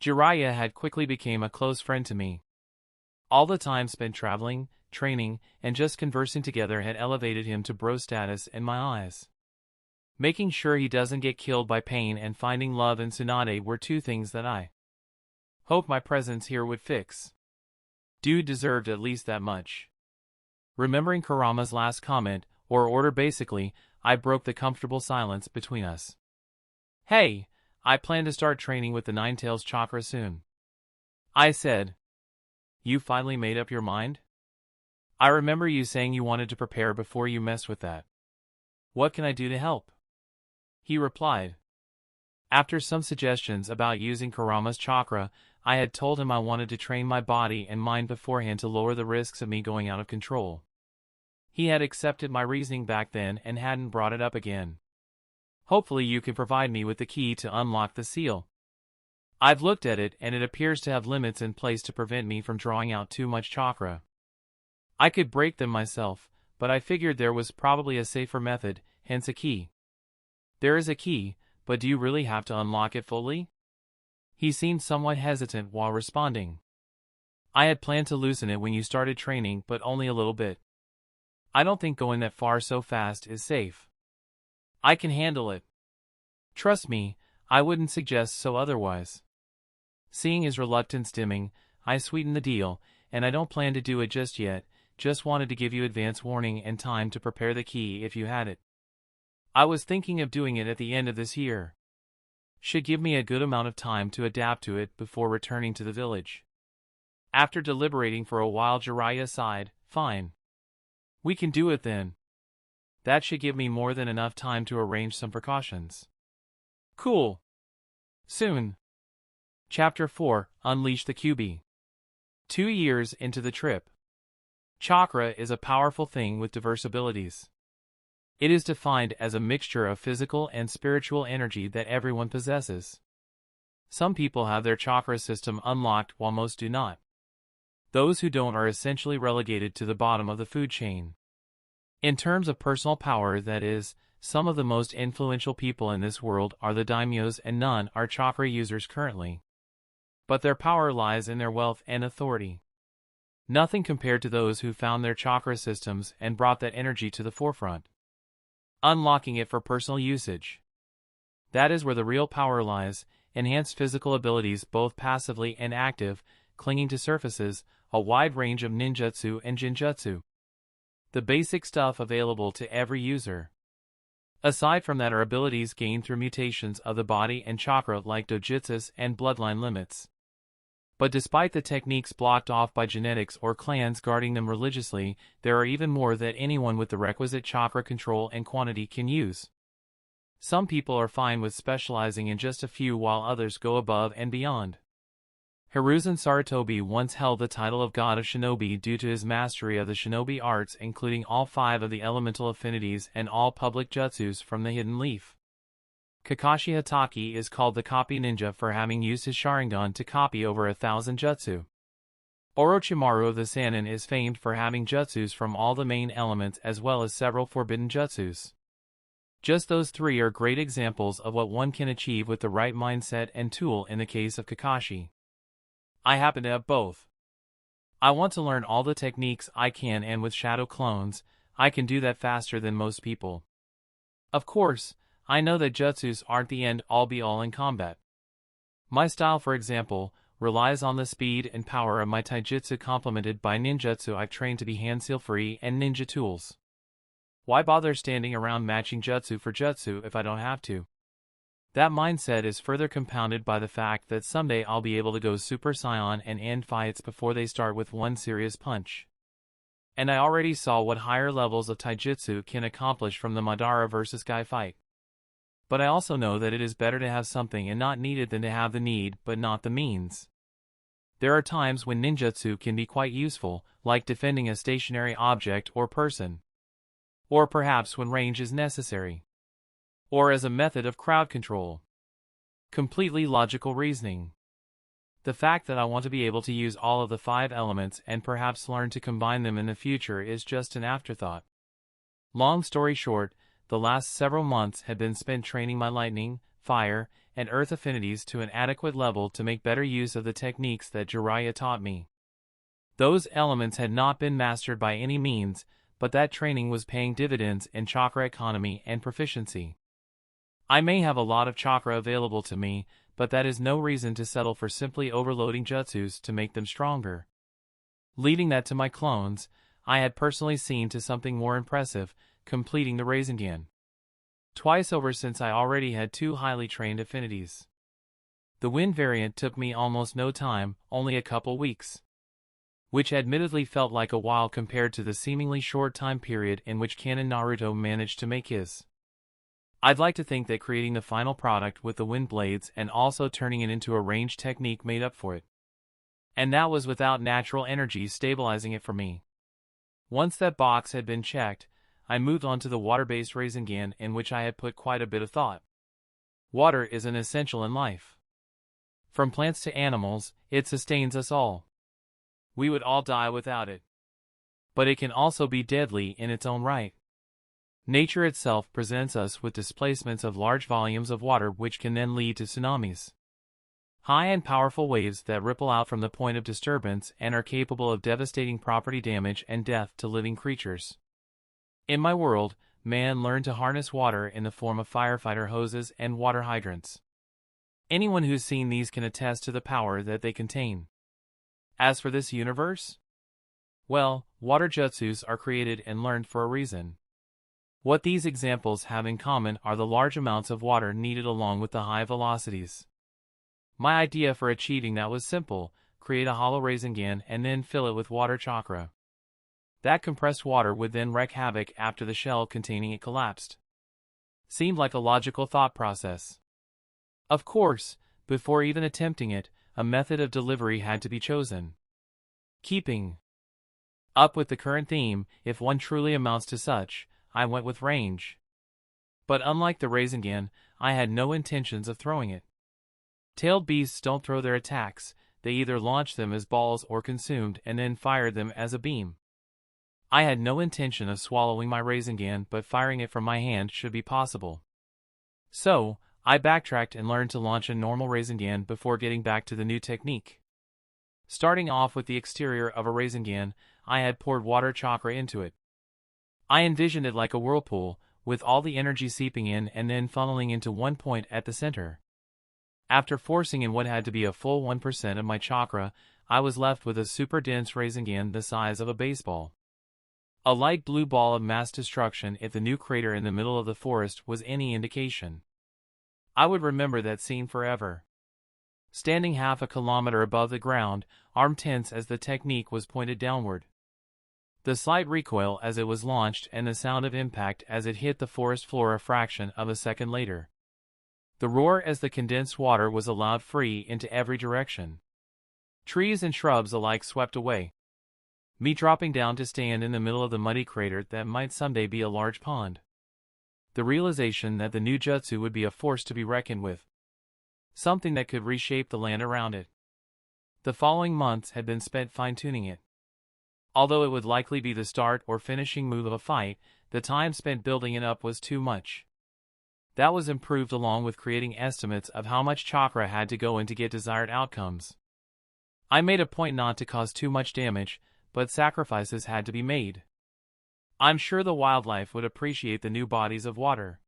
Jiraiya had quickly become a close friend to me. All the time spent traveling, training, and just conversing together had elevated him to bro status in my eyes. Making sure he doesn't get killed by pain and finding love in Tsunade were two things that I hoped my presence here would fix. Dude deserved at least that much. Remembering Kurama's last comment, or order basically, I broke the comfortable silence between us. Hey, I plan to start training with the Ninetails chakra soon. I said. You finally made up your mind? I remember you saying you wanted to prepare before you messed with that. What can I do to help? He replied. After some suggestions about using Kurama's chakra, I had told him I wanted to train my body and mind beforehand to lower the risks of me going out of control. He had accepted my reasoning back then and hadn't brought it up again. Hopefully you can provide me with the key to unlock the seal. I've looked at it and it appears to have limits in place to prevent me from drawing out too much chakra. I could break them myself, but I figured there was probably a safer method, hence a key. There is a key, but do you really have to unlock it fully? He seemed somewhat hesitant while responding. I had planned to loosen it when you started training, but only a little bit. I don't think going that far so fast is safe. I can handle it. Trust me, I wouldn't suggest so otherwise. Seeing his reluctance dimming, I sweetened the deal, and I don't plan to do it just yet, just wanted to give you advance warning and time to prepare the key if you had it. I was thinking of doing it at the end of this year. Should give me a good amount of time to adapt to it before returning to the village. After deliberating for a while, Jiraiya sighed. Fine. We can do it then. That should give me more than enough time to arrange some precautions. Cool. Soon. Chapter 4, Unleash the QB. 2 years into the trip. Chakra is a powerful thing with diverse abilities. It is defined as a mixture of physical and spiritual energy that everyone possesses. Some people have their chakra system unlocked while most do not. Those who don't are essentially relegated to the bottom of the food chain. In terms of personal power, that is, some of the most influential people in this world are the daimyos and none are chakra users currently. But their power lies in their wealth and authority. Nothing compared to those who found their chakra systems and brought that energy to the forefront. Unlocking it for personal usage. That is where the real power lies, enhanced physical abilities both passively and active, clinging to surfaces, a wide range of ninjutsu and jinjutsu. The basic stuff available to every user. Aside from that are abilities gained through mutations of the body and chakra like dojutsus and bloodline limits. But despite the techniques blocked off by genetics or clans guarding them religiously, there are even more that anyone with the requisite chakra control and quantity can use. Some people are fine with specializing in just a few while others go above and beyond. Hiruzen Sarutobi once held the title of God of Shinobi due to his mastery of the shinobi arts, including all 5 of the elemental affinities and all public jutsus from the Hidden Leaf. Kakashi Hatake is called the Copy Ninja for having used his Sharingan to copy over 1,000 jutsu. Orochimaru of the Sanin is famed for having jutsus from all the main elements as well as several forbidden jutsus. Just those 3 are great examples of what one can achieve with the right mindset and tool in the case of Kakashi. I happen to have both. I want to learn all the techniques I can, and with shadow clones, I can do that faster than most people. Of course, I know that jutsus aren't the end-all be-all in combat. My style, for example, relies on the speed and power of my taijutsu complemented by ninjutsu I've trained to be hand-seal-free and ninja tools. Why bother standing around matching jutsu for jutsu if I don't have to? That mindset is further compounded by the fact that someday I'll be able to go Super Saiyan and end fights before they start with one serious punch. And I already saw what higher levels of taijutsu can accomplish from the Madara vs. Guy fight. But I also know that it is better to have something and not need it than to have the need but not the means. There are times when ninjutsu can be quite useful, like defending a stationary object or person. Or perhaps when range is necessary. Or as a method of crowd control. Completely logical reasoning. The fact that I want to be able to use all of the 5 elements and perhaps learn to combine them in the future is just an afterthought. Long story short, the last several months had been spent training my lightning, fire, and earth affinities to an adequate level to make better use of the techniques that Jiraiya taught me. Those elements had not been mastered by any means, but that training was paying dividends in chakra economy and proficiency. I may have a lot of chakra available to me, but that is no reason to settle for simply overloading jutsus to make them stronger. Leaving that to my clones, I had personally seen to something more impressive, completing the Rasengan. Twice over, since I already had 2 highly trained affinities. The wind variant took me almost no time, only a couple weeks. Which admittedly felt like a while compared to the seemingly short time period in which canon Naruto managed to make his. I'd like to think that creating the final product with the wind blades and also turning it into a ranged technique made up for it. And that was without natural energy stabilizing it for me. Once that box had been checked, I moved on to the water-based Rasengan, in which I had put quite a bit of thought. Water is an essential in life. From plants to animals, it sustains us all. We would all die without it. But it can also be deadly in its own right. Nature itself presents us with displacements of large volumes of water which can then lead to tsunamis. High and powerful waves that ripple out from the point of disturbance and are capable of devastating property damage and death to living creatures. In my world, man learned to harness water in the form of firefighter hoses and water hydrants. Anyone who's seen these can attest to the power that they contain. As for this universe? Well, water jutsus are created and learned for a reason. What these examples have in common are the large amounts of water needed along with the high velocities. My idea for achieving that was simple: create a hollow Rasengan and then fill it with water chakra. That compressed water would then wreak havoc after the shell containing it collapsed. Seemed like a logical thought process. Of course, before even attempting it, a method of delivery had to be chosen. Keeping up with the current theme, if one truly amounts to such, I went with range. But unlike the Rasengan, I had no intentions of throwing it. Tailed beasts don't throw their attacks, they either launch them as balls or consumed and then fire them as a beam. I had no intention of swallowing my Rasengan, but firing it from my hand should be possible. So, I backtracked and learned to launch a normal Rasengan before getting back to the new technique. Starting off with the exterior of a Rasengan, I had poured water chakra into it. I envisioned it like a whirlpool, with all the energy seeping in and then funneling into one point at the center. After forcing in what had to be a full 1% of my chakra, I was left with a super dense Rasengan the size of a baseball. A light blue ball of mass destruction if the new crater in the middle of the forest was any indication. I would remember that scene forever. Standing half a kilometer above the ground, arm tense as the technique was pointed downward. The slight recoil as it was launched and the sound of impact as it hit the forest floor a fraction of a second later. The roar as the condensed water was allowed free into every direction. Trees and shrubs alike swept away. Me dropping down to stand in the middle of the muddy crater that might someday be a large pond. The realization that the new jutsu would be a force to be reckoned with. Something that could reshape the land around it. The following months had been spent fine-tuning it. Although it would likely be the start or finishing move of a fight, the time spent building it up was too much. That was improved along with creating estimates of how much chakra had to go in to get desired outcomes. I made a point not to cause too much damage, but sacrifices had to be made. I'm sure the wildlife would appreciate the new bodies of water.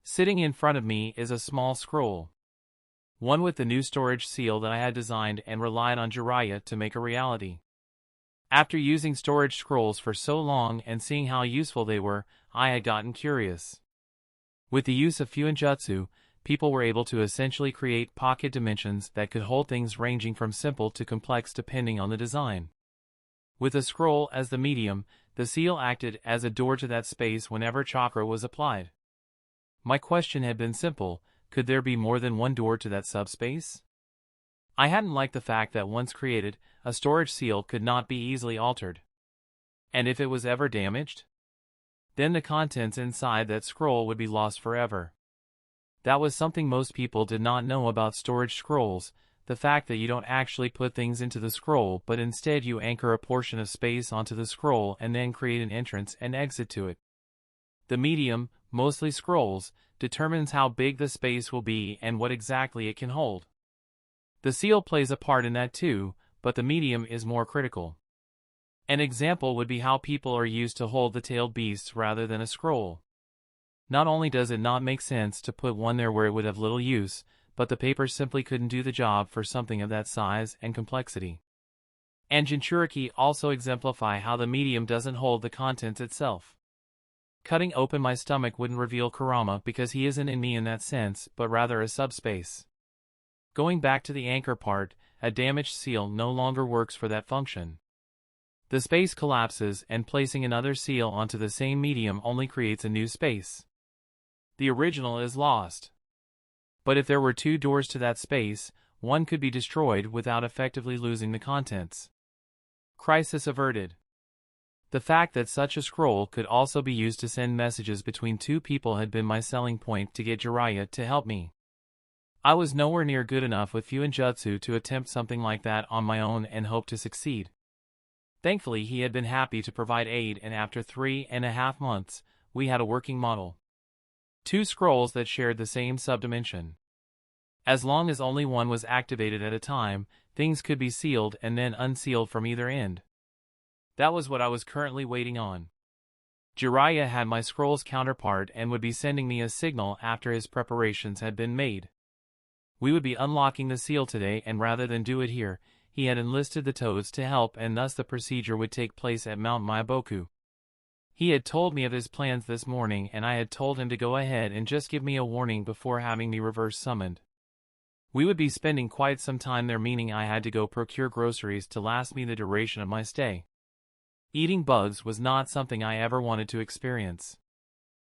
Sitting in front of me is a small scroll. One with the new storage seal that I had designed and relied on Jiraiya to make a reality. After using storage scrolls for so long and seeing how useful they were, I had gotten curious. With the use of Fuinjutsu, people were able to essentially create pocket dimensions that could hold things ranging from simple to complex depending on the design. With a scroll as the medium, the seal acted as a door to that space whenever chakra was applied. My question had been simple: could there be more than one door to that subspace? I hadn't liked the fact that once created, a storage seal could not be easily altered. And if it was ever damaged? Then the contents inside that scroll would be lost forever. That was something most people did not know about storage scrolls, the fact that you don't actually put things into the scroll but instead you anchor a portion of space onto the scroll and then create an entrance and exit to it. The medium, mostly scrolls, determines how big the space will be and what exactly it can hold. The seal plays a part in that too, but the medium is more critical. An example would be how people are used to hold the tailed beasts rather than a scroll. Not only does it not make sense to put one there where it would have little use, but the paper simply couldn't do the job for something of that size and complexity. And Jinchuriki also exemplify how the medium doesn't hold the contents itself. Cutting open my stomach wouldn't reveal Kurama because he isn't in me in that sense, but rather a subspace. Going back to the anchor part, a damaged seal no longer works for that function. The space collapses and placing another seal onto the same medium only creates a new space. The original is lost. But if there were two doors to that space, one could be destroyed without effectively losing the contents. Crisis averted. The fact that such a scroll could also be used to send messages between two people had been my selling point to get Jiraiya to help me. I was nowhere near good enough with Fuinjutsu to attempt something like that on my own and hope to succeed. Thankfully he had been happy to provide aid, and after 3.5 months, we had a working model. Two scrolls that shared the same subdimension. As long as only one was activated at a time, things could be sealed and then unsealed from either end. That was what I was currently waiting on. Jiraiya had my scroll's counterpart and would be sending me a signal after his preparations had been made. We would be unlocking the seal today, and rather than do it here, he had enlisted the toads to help, and thus the procedure would take place at Mount Myoboku. He had told me of his plans this morning, and I had told him to go ahead and just give me a warning before having me reverse summoned. We would be spending quite some time there, meaning I had to go procure groceries to last me the duration of my stay. Eating bugs was not something I ever wanted to experience.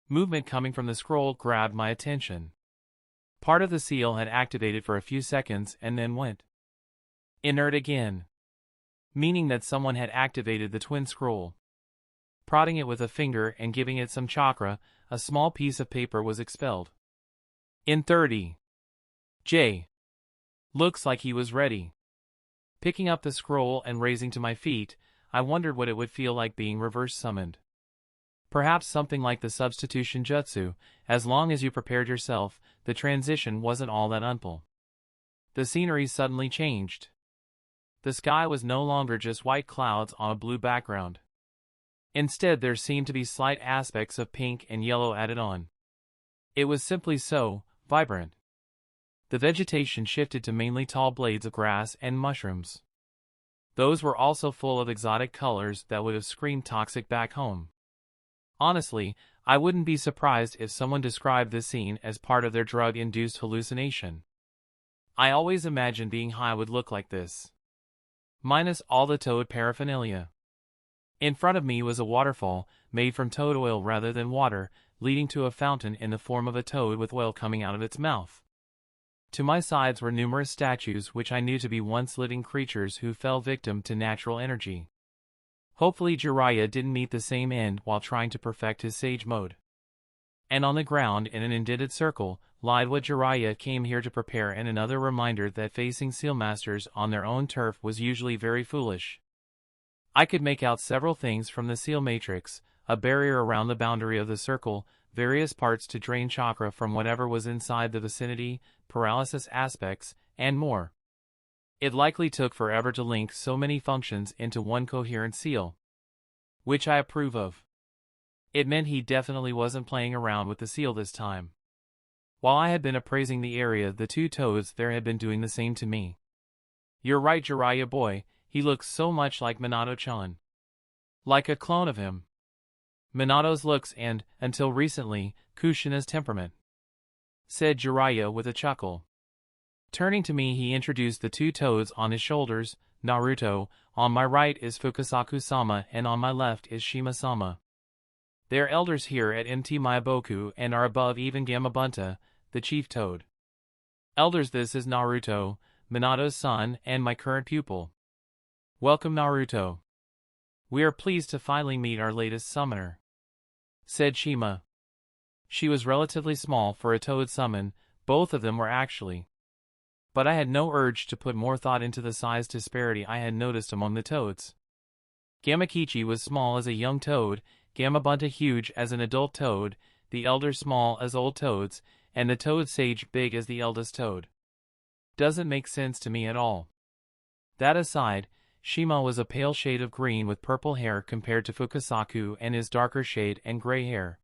Movement coming from the scroll grabbed my attention. Part of the seal had activated for a few seconds and then went inert again, meaning that someone had activated the twin scroll. Prodding it with a finger and giving it some chakra, a small piece of paper was expelled. In 30. J. Looks like he was ready. Picking up the scroll and raising to my feet, I wondered what it would feel like being reverse summoned. Perhaps something like the substitution jutsu. As long as you prepared yourself, the transition wasn't all that unpleasant. The scenery suddenly changed. The sky was no longer just white clouds on a blue background. Instead, there seemed to be slight aspects of pink and yellow added on. It was simply so vibrant. The vegetation shifted to mainly tall blades of grass and mushrooms. Those were also full of exotic colors that would have screamed toxic back home. Honestly, I wouldn't be surprised if someone described this scene as part of their drug-induced hallucination. I always imagined being high would look like this. Minus all the toad paraphernalia. In front of me was a waterfall, made from toad oil rather than water, leading to a fountain in the form of a toad with oil coming out of its mouth. To my sides were numerous statues which I knew to be once living creatures who fell victim to natural energy. Hopefully Jiraiya didn't meet the same end while trying to perfect his sage mode. And on the ground in an indented circle, lied what Jiraiya came here to prepare, and another reminder that facing sealmasters on their own turf was usually very foolish. I could make out several things from the seal matrix: a barrier around the boundary of the circle, various parts to drain chakra from whatever was inside the vicinity, paralysis aspects, and more. It likely took forever to link so many functions into one coherent seal. Which I approve of. It meant he definitely wasn't playing around with the seal this time. While I had been appraising the area, the two toads there had been doing the same to me. You're right, Jiraiya boy, he looks so much like Minato-chan. Like a clone of him. Minato's looks and, until recently, Kushina's temperament, said Jiraiya with a chuckle. Turning to me, he introduced the two toads on his shoulders. Naruto, on my right is Fukasaku-sama and on my left is Shima-sama. They are elders here at MT Myoboku and are above even Gamabunta, the chief toad. Elders, this is Naruto, Minato's son and my current pupil. Welcome, Naruto. We are pleased to finally meet our latest summoner, said Shima. She was relatively small for a toad summon, both of them were actually. But I had no urge to put more thought into the size disparity I had noticed among the toads. Gamakichi was small as a young toad, Gamabunta huge as an adult toad, the elders small as old toads, and the toad sage big as the eldest toad. Doesn't make sense to me at all. That aside, Shima was a pale shade of green with purple hair compared to Fukasaku and his darker shade and gray hair.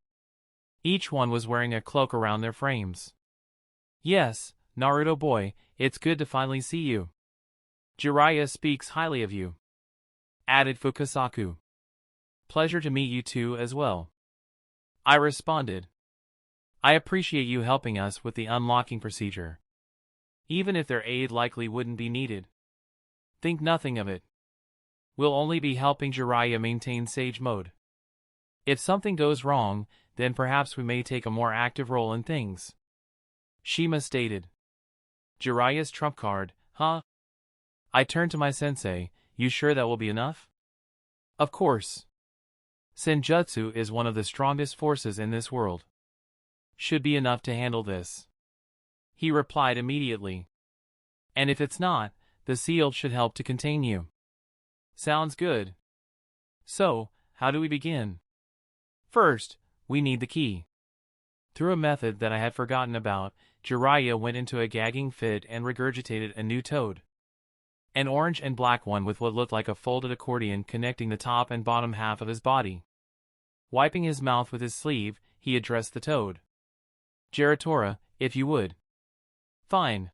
Each one was wearing a cloak around their frames. Yes, Naruto boy, it's good to finally see you. Jiraiya speaks highly of you, added Fukasaku. Pleasure to meet you too as well, I responded. I appreciate you helping us with the unlocking procedure. Even if their aid likely wouldn't be needed. Think nothing of it. We'll only be helping Jiraiya maintain sage mode. If something goes wrong, then perhaps we may take a more active role in things, Shima stated. Jiraiya's trump card, huh? I turned to my sensei. You sure that will be enough? Of course. Senjutsu is one of the strongest forces in this world. Should be enough to handle this, he replied immediately. And if it's not, the seal should help to contain you. Sounds good. So, how do we begin? First, we need the key. Through a method that I had forgotten about, Jiraiya went into a gagging fit and regurgitated a new toad. An orange and black one with what looked like a folded accordion connecting the top and bottom half of his body. Wiping his mouth with his sleeve, he addressed the toad. Giratora, if you would. Fine.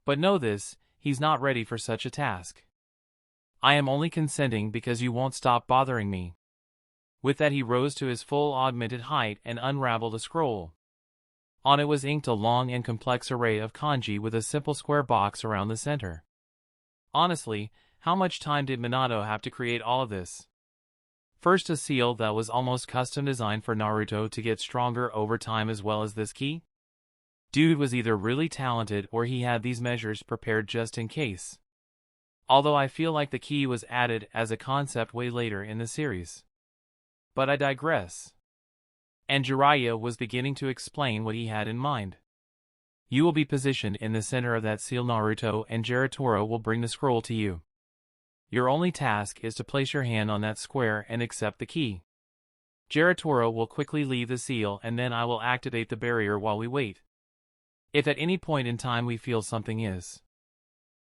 But know this, he's not ready for such a task. I am only consenting because you won't stop bothering me. With that he rose to his full augmented height and unraveled a scroll. On it was inked a long and complex array of kanji with a simple square box around the center. Honestly, how much time did Minato have to create all of this? First a seal that was almost custom designed for Naruto to get stronger over time as well as this key? Dude was either really talented or he had these measures prepared just in case. Although I feel like the key was added as a concept way later in the series. But I digress. And Jiraiya was beginning to explain what he had in mind. You will be positioned in the center of that seal, Naruto, and Giratora will bring the scroll to you. Your only task is to place your hand on that square and accept the key. Giratora will quickly leave the seal and then I will activate the barrier while we wait. If at any point in time we feel something is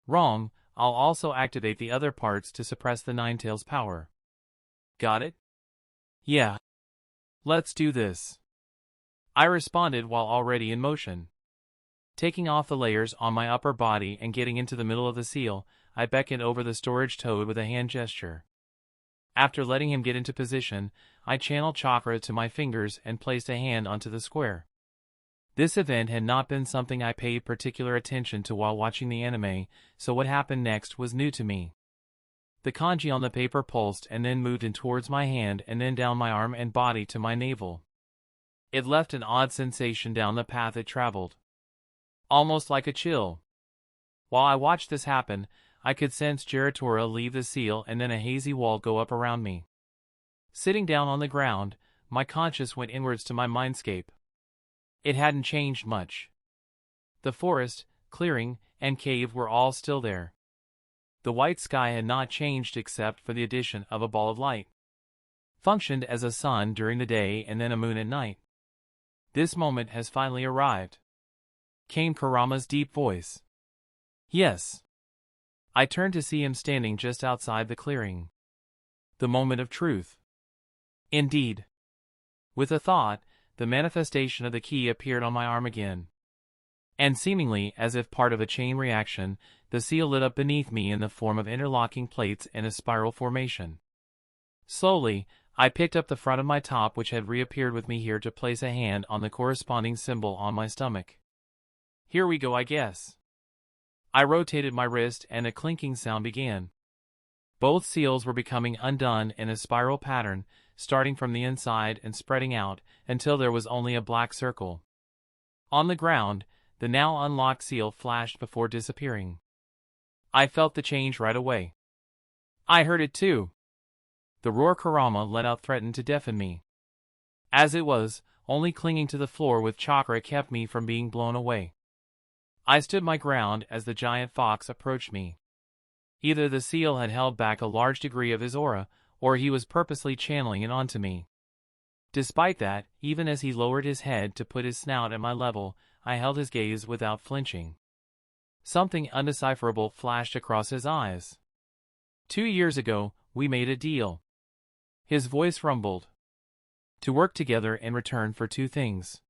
wrong, I'll also activate the other parts to suppress the Ninetales power. Got it? Yeah. Let's do this, I responded while already in motion. Taking off the layers on my upper body and getting into the middle of the seal, I beckoned over the storage toad with a hand gesture. After letting him get into position, I channeled chakra to my fingers and placed a hand onto the square. This event had not been something I paid particular attention to while watching the anime, so what happened next was new to me. The kanji on the paper pulsed and then moved in towards my hand and then down my arm and body to my navel. It left an odd sensation down the path it traveled. Almost like a chill. While I watched this happen, I could sense Giratora leave the seal and then a hazy wall go up around me. Sitting down on the ground, my conscience went inwards to my mindscape. It hadn't changed much. The forest, clearing, and cave were all still there. The white sky had not changed except for the addition of a ball of light. Functioned as a sun during the day and then a moon at night. This moment has finally arrived, came Kurama's deep voice. Yes. I turned to see him standing just outside the clearing. The moment of truth. Indeed. With a thought, the manifestation of the key appeared on my arm again. And seemingly as if part of a chain reaction, the seal lit up beneath me in the form of interlocking plates in a spiral formation. Slowly, I picked up the front of my top which had reappeared with me here to place a hand on the corresponding symbol on my stomach. Here we go, I guess. I rotated my wrist and a clinking sound began. Both seals were becoming undone in a spiral pattern, starting from the inside and spreading out until there was only a black circle. On the ground, the now unlocked seal flashed before disappearing. I felt the change right away. I heard it too. The roar Kurama let out threatened to deafen me. As it was, only clinging to the floor with chakra kept me from being blown away. I stood my ground as the giant fox approached me. Either the seal had held back a large degree of his aura, or he was purposely channeling it onto me. Despite that, even as he lowered his head to put his snout at my level, I held his gaze without flinching. Something undecipherable flashed across his eyes. 2 years ago, we made a deal. His voice rumbled. To work together in return for 2 things.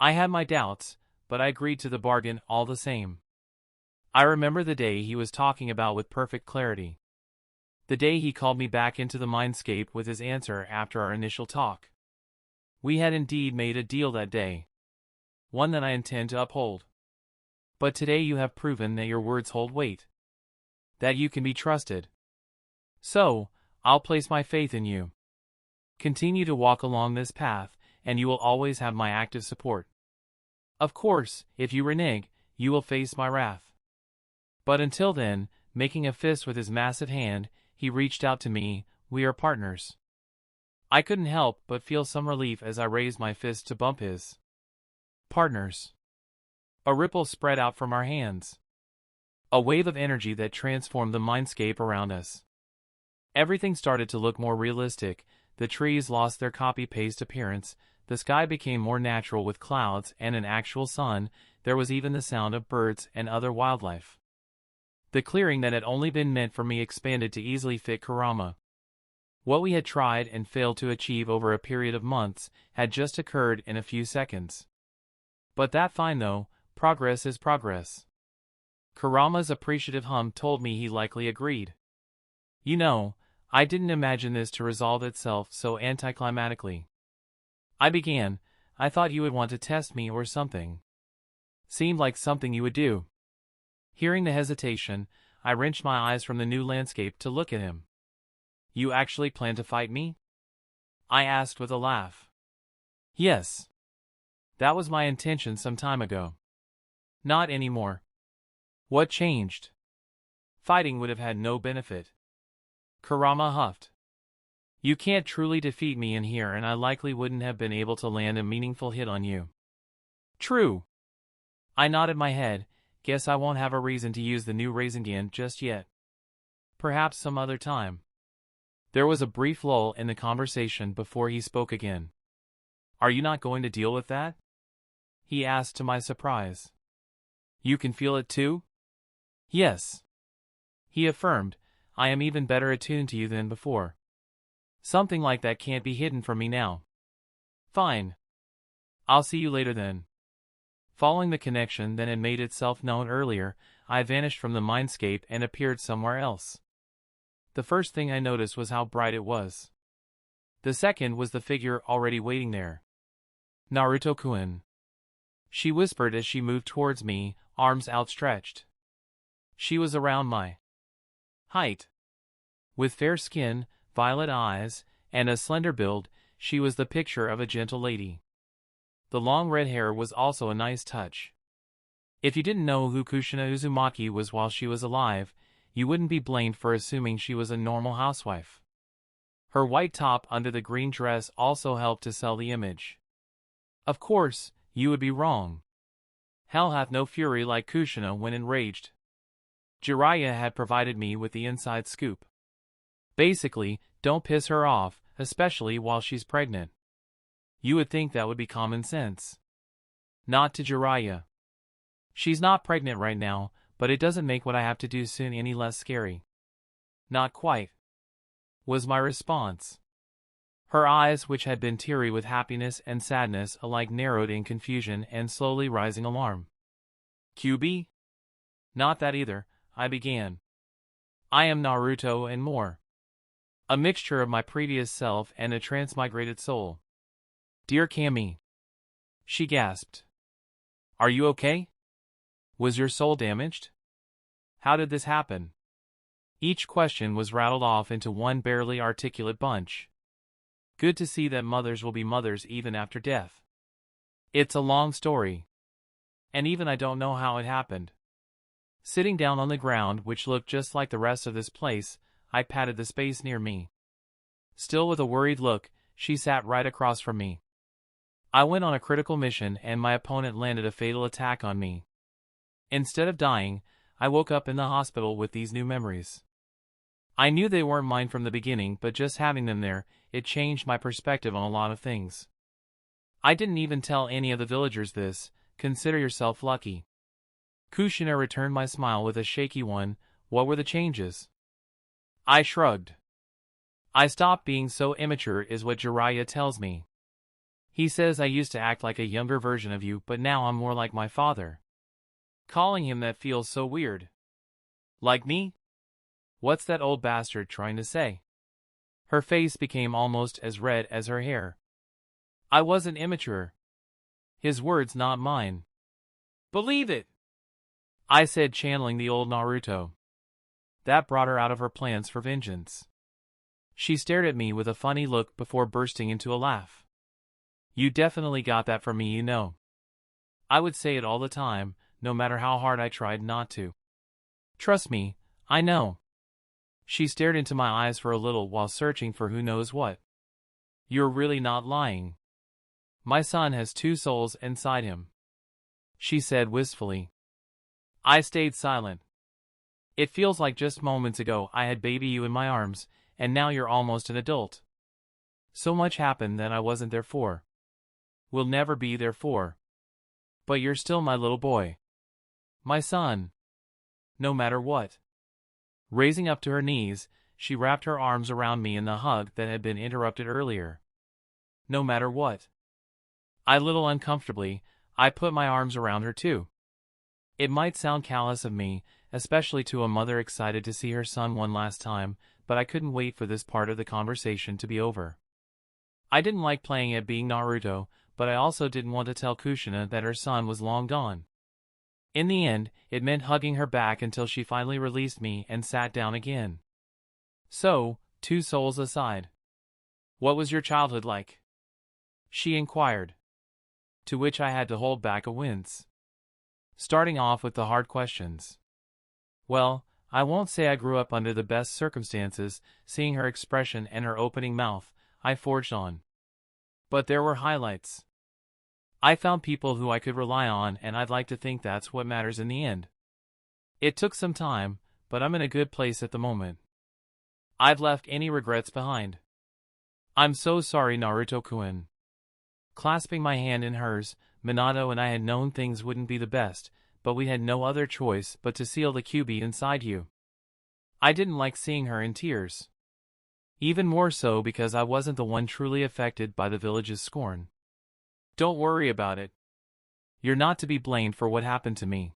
I had my doubts, but I agreed to the bargain all the same. I remember the day he was talking about with perfect clarity. The day he called me back into the mindscape with his answer after our initial talk. We had indeed made a deal that day. One that I intend to uphold. But today you have proven that your words hold weight. That you can be trusted. So, I'll place my faith in you. Continue to walk along this path, and you will always have my active support. Of course, if you renege, you will face my wrath. But until then, making a fist with his massive hand, he reached out to me. We are partners. I couldn't help but feel some relief as I raised my fist to bump his. Partners. A ripple spread out from our hands. A wave of energy that transformed the mindscape around us. Everything started to look more realistic. The trees lost their copy-paste appearance, the sky became more natural with clouds and an actual sun, there was even the sound of birds and other wildlife. The clearing that had only been meant for me expanded to easily fit Kurama. What we had tried and failed to achieve over a period of months had just occurred in a few seconds. But that's fine though, progress is progress. Kurama's appreciative hum told me he likely agreed. You know, I didn't imagine this to resolve itself so anticlimactically. I began, I thought you would want to test me or something. Seemed like something you would do. Hearing the hesitation, I wrenched my eyes from the new landscape to look at him. You actually plan to fight me? I asked with a laugh. Yes. That was my intention some time ago. Not anymore. What changed? Fighting would have had no benefit. Kurama huffed. You can't truly defeat me in here and I likely wouldn't have been able to land a meaningful hit on you. True. I nodded my head, guess I won't have a reason to use the new Rasengan just yet. Perhaps some other time. There was a brief lull in the conversation before he spoke again. Are you not going to deal with that? He asked to my surprise. You can feel it too? Yes. He affirmed, I am even better attuned to you than before. Something like that can't be hidden from me now. Fine. I'll see you later then. Following the connection that had made itself known earlier, I vanished from the mindscape and appeared somewhere else. The first thing I noticed was how bright it was. The second was the figure already waiting there. Naruto-kun. She whispered as she moved towards me, arms outstretched. She was around my height. With fair skin, violet eyes, and a slender build, she was the picture of a gentle lady. The long red hair was also a nice touch. If you didn't know who Kushina Uzumaki was while she was alive, you wouldn't be blamed for assuming she was a normal housewife. Her white top under the green dress also helped to sell the image. Of course, you would be wrong. Hell hath no fury like Kushina when enraged. Jiraiya had provided me with the inside scoop. Basically, don't piss her off, especially while she's pregnant. You would think that would be common sense. Not to Jiraiya. She's not pregnant right now, but it doesn't make what I have to do soon any less scary. Not quite, was my response. Her eyes, which had been teary with happiness and sadness alike, narrowed in confusion and slowly rising alarm. QB? Not that either, I began. I am Naruto and more. A mixture of my previous self and a transmigrated soul. Dear Cammy, she gasped. Are you okay? Was your soul damaged? How did this happen? Each question was rattled off into one barely articulate bunch. Good to see that mothers will be mothers even after death. It's a long story. And even I don't know how it happened. Sitting down on the ground, which looked just like the rest of this place, I patted the space near me. Still with a worried look, she sat right across from me. I went on a critical mission and my opponent landed a fatal attack on me. Instead of dying, I woke up in the hospital with these new memories. I knew they weren't mine from the beginning, but just having them there, it changed my perspective on a lot of things. I didn't even tell any of the villagers this. Consider yourself lucky. Kushina returned my smile with a shaky one. What were the changes? I shrugged. I stopped being so immature is what Jiraiya tells me. He says I used to act like a younger version of you, but now I'm more like my father. Calling him that feels so weird. Like me? What's that old bastard trying to say? Her face became almost as red as her hair. I wasn't immature. His words, not mine. Believe it! I said, channeling the old Naruto. That brought her out of her plans for vengeance. She stared at me with a funny look before bursting into a laugh. You definitely got that from me, you know. I would say it all the time, no matter how hard I tried not to. Trust me, I know. She stared into my eyes for a little while searching for who knows what. You're really not lying. My son has 2 souls inside him, she said wistfully. I stayed silent. It feels like just moments ago I had baby you in my arms, and now you're almost an adult. So much happened that I wasn't there for. Will never be there for. But you're still my little boy. My son. No matter what. Raising up to her knees, she wrapped her arms around me in the hug that had been interrupted earlier. No matter what. A little uncomfortably, I put my arms around her too. It might sound callous of me, especially to a mother excited to see her son one last time, but I couldn't wait for this part of the conversation to be over. I didn't like playing at being Naruto, but I also didn't want to tell Kushina that her son was long gone. In the end, it meant hugging her back until she finally released me and sat down again. So, 2 souls aside. What was your childhood like? She inquired. To which I had to hold back a wince. Starting off with the hard questions. Well, I won't say I grew up under the best circumstances. Seeing her expression and her opening mouth, I forged on. But there were highlights. I found people who I could rely on, and I'd like to think that's what matters in the end. It took some time, but I'm in a good place at the moment. I've left any regrets behind. I'm so sorry, Naruto-kun. Clasping my hand in hers, Minato and I had known things wouldn't be the best, but we had no other choice but to seal the QB inside you. I didn't like seeing her in tears. Even more so because I wasn't the one truly affected by the village's scorn. Don't worry about it. You're not to be blamed for what happened to me,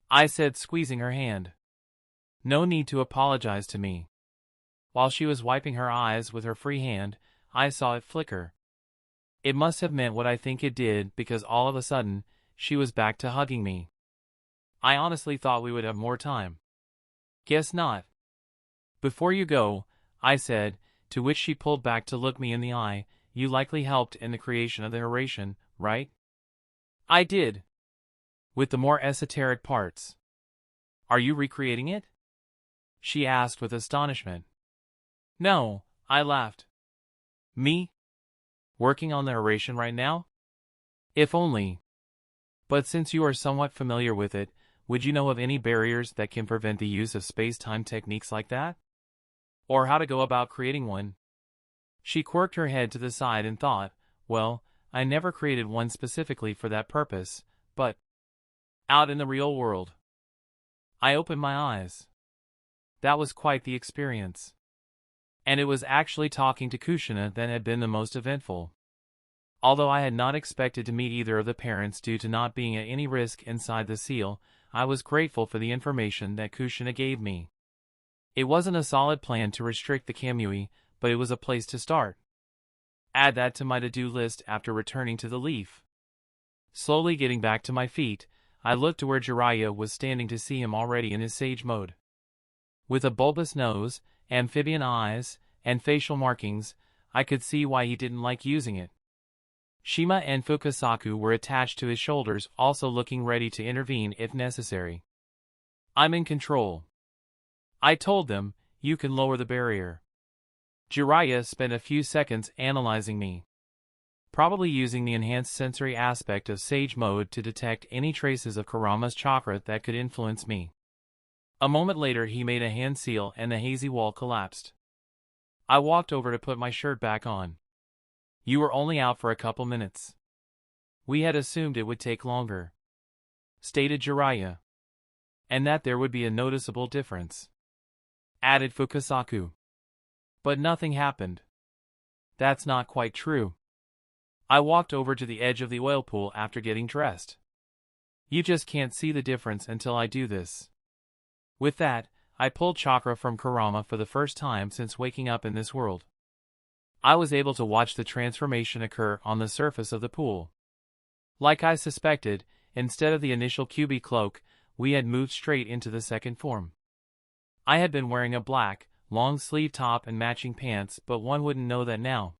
I said, squeezing her hand. No need to apologize to me. While she was wiping her eyes with her free hand, I saw it flicker. It must have meant what I think it did, because all of a sudden, she was back to hugging me. I honestly thought we would have more time. Guess not. Before you go, I said, to which she pulled back to look me in the eye, you likely helped in the creation of the narration, right? I did. With the more esoteric parts. Are you recreating it? She asked with astonishment. No, I laughed. Me? Working on the narration right now? If only. But since you are somewhat familiar with it, would you know of any barriers that can prevent the use of space-time techniques like that? Or how to go about creating one? She quirked her head to the side and thought, well, I never created one specifically for that purpose, but out in the real world. I opened my eyes. That was quite the experience. And it was actually talking to Kushina that had been the most eventful. Although I had not expected to meet either of the parents due to not being at any risk inside the seal, I was grateful for the information that Kushina gave me. It wasn't a solid plan to restrict the Kamui, but it was a place to start. Add that to my to-do list after returning to the leaf. Slowly getting back to my feet, I looked to where Jiraiya was standing to see him already in his sage mode. With a bulbous nose, amphibian eyes, and facial markings, I could see why he didn't like using it. Shima and Fukasaku were attached to his shoulders, also looking ready to intervene if necessary. I'm in control. I told them, you can lower the barrier. Jiraiya spent a few seconds analyzing me. Probably using the enhanced sensory aspect of Sage Mode to detect any traces of Kurama's chakra that could influence me. A moment later he made a hand seal and the hazy wall collapsed. I walked over to put my shirt back on. You were only out for a couple minutes. We had assumed it would take longer, stated Jiraiya. And that there would be a noticeable difference, added Fukasaku. But nothing happened. That's not quite true. I walked over to the edge of the oil pool after getting dressed. You just can't see the difference until I do this. With that, I pulled chakra from Kurama for the first time since waking up in this world. I was able to watch the transformation occur on the surface of the pool. Like I suspected, instead of the initial Kyuubi cloak, we had moved straight into the second form. I had been wearing a black, long-sleeve top and matching pants, but one wouldn't know that now.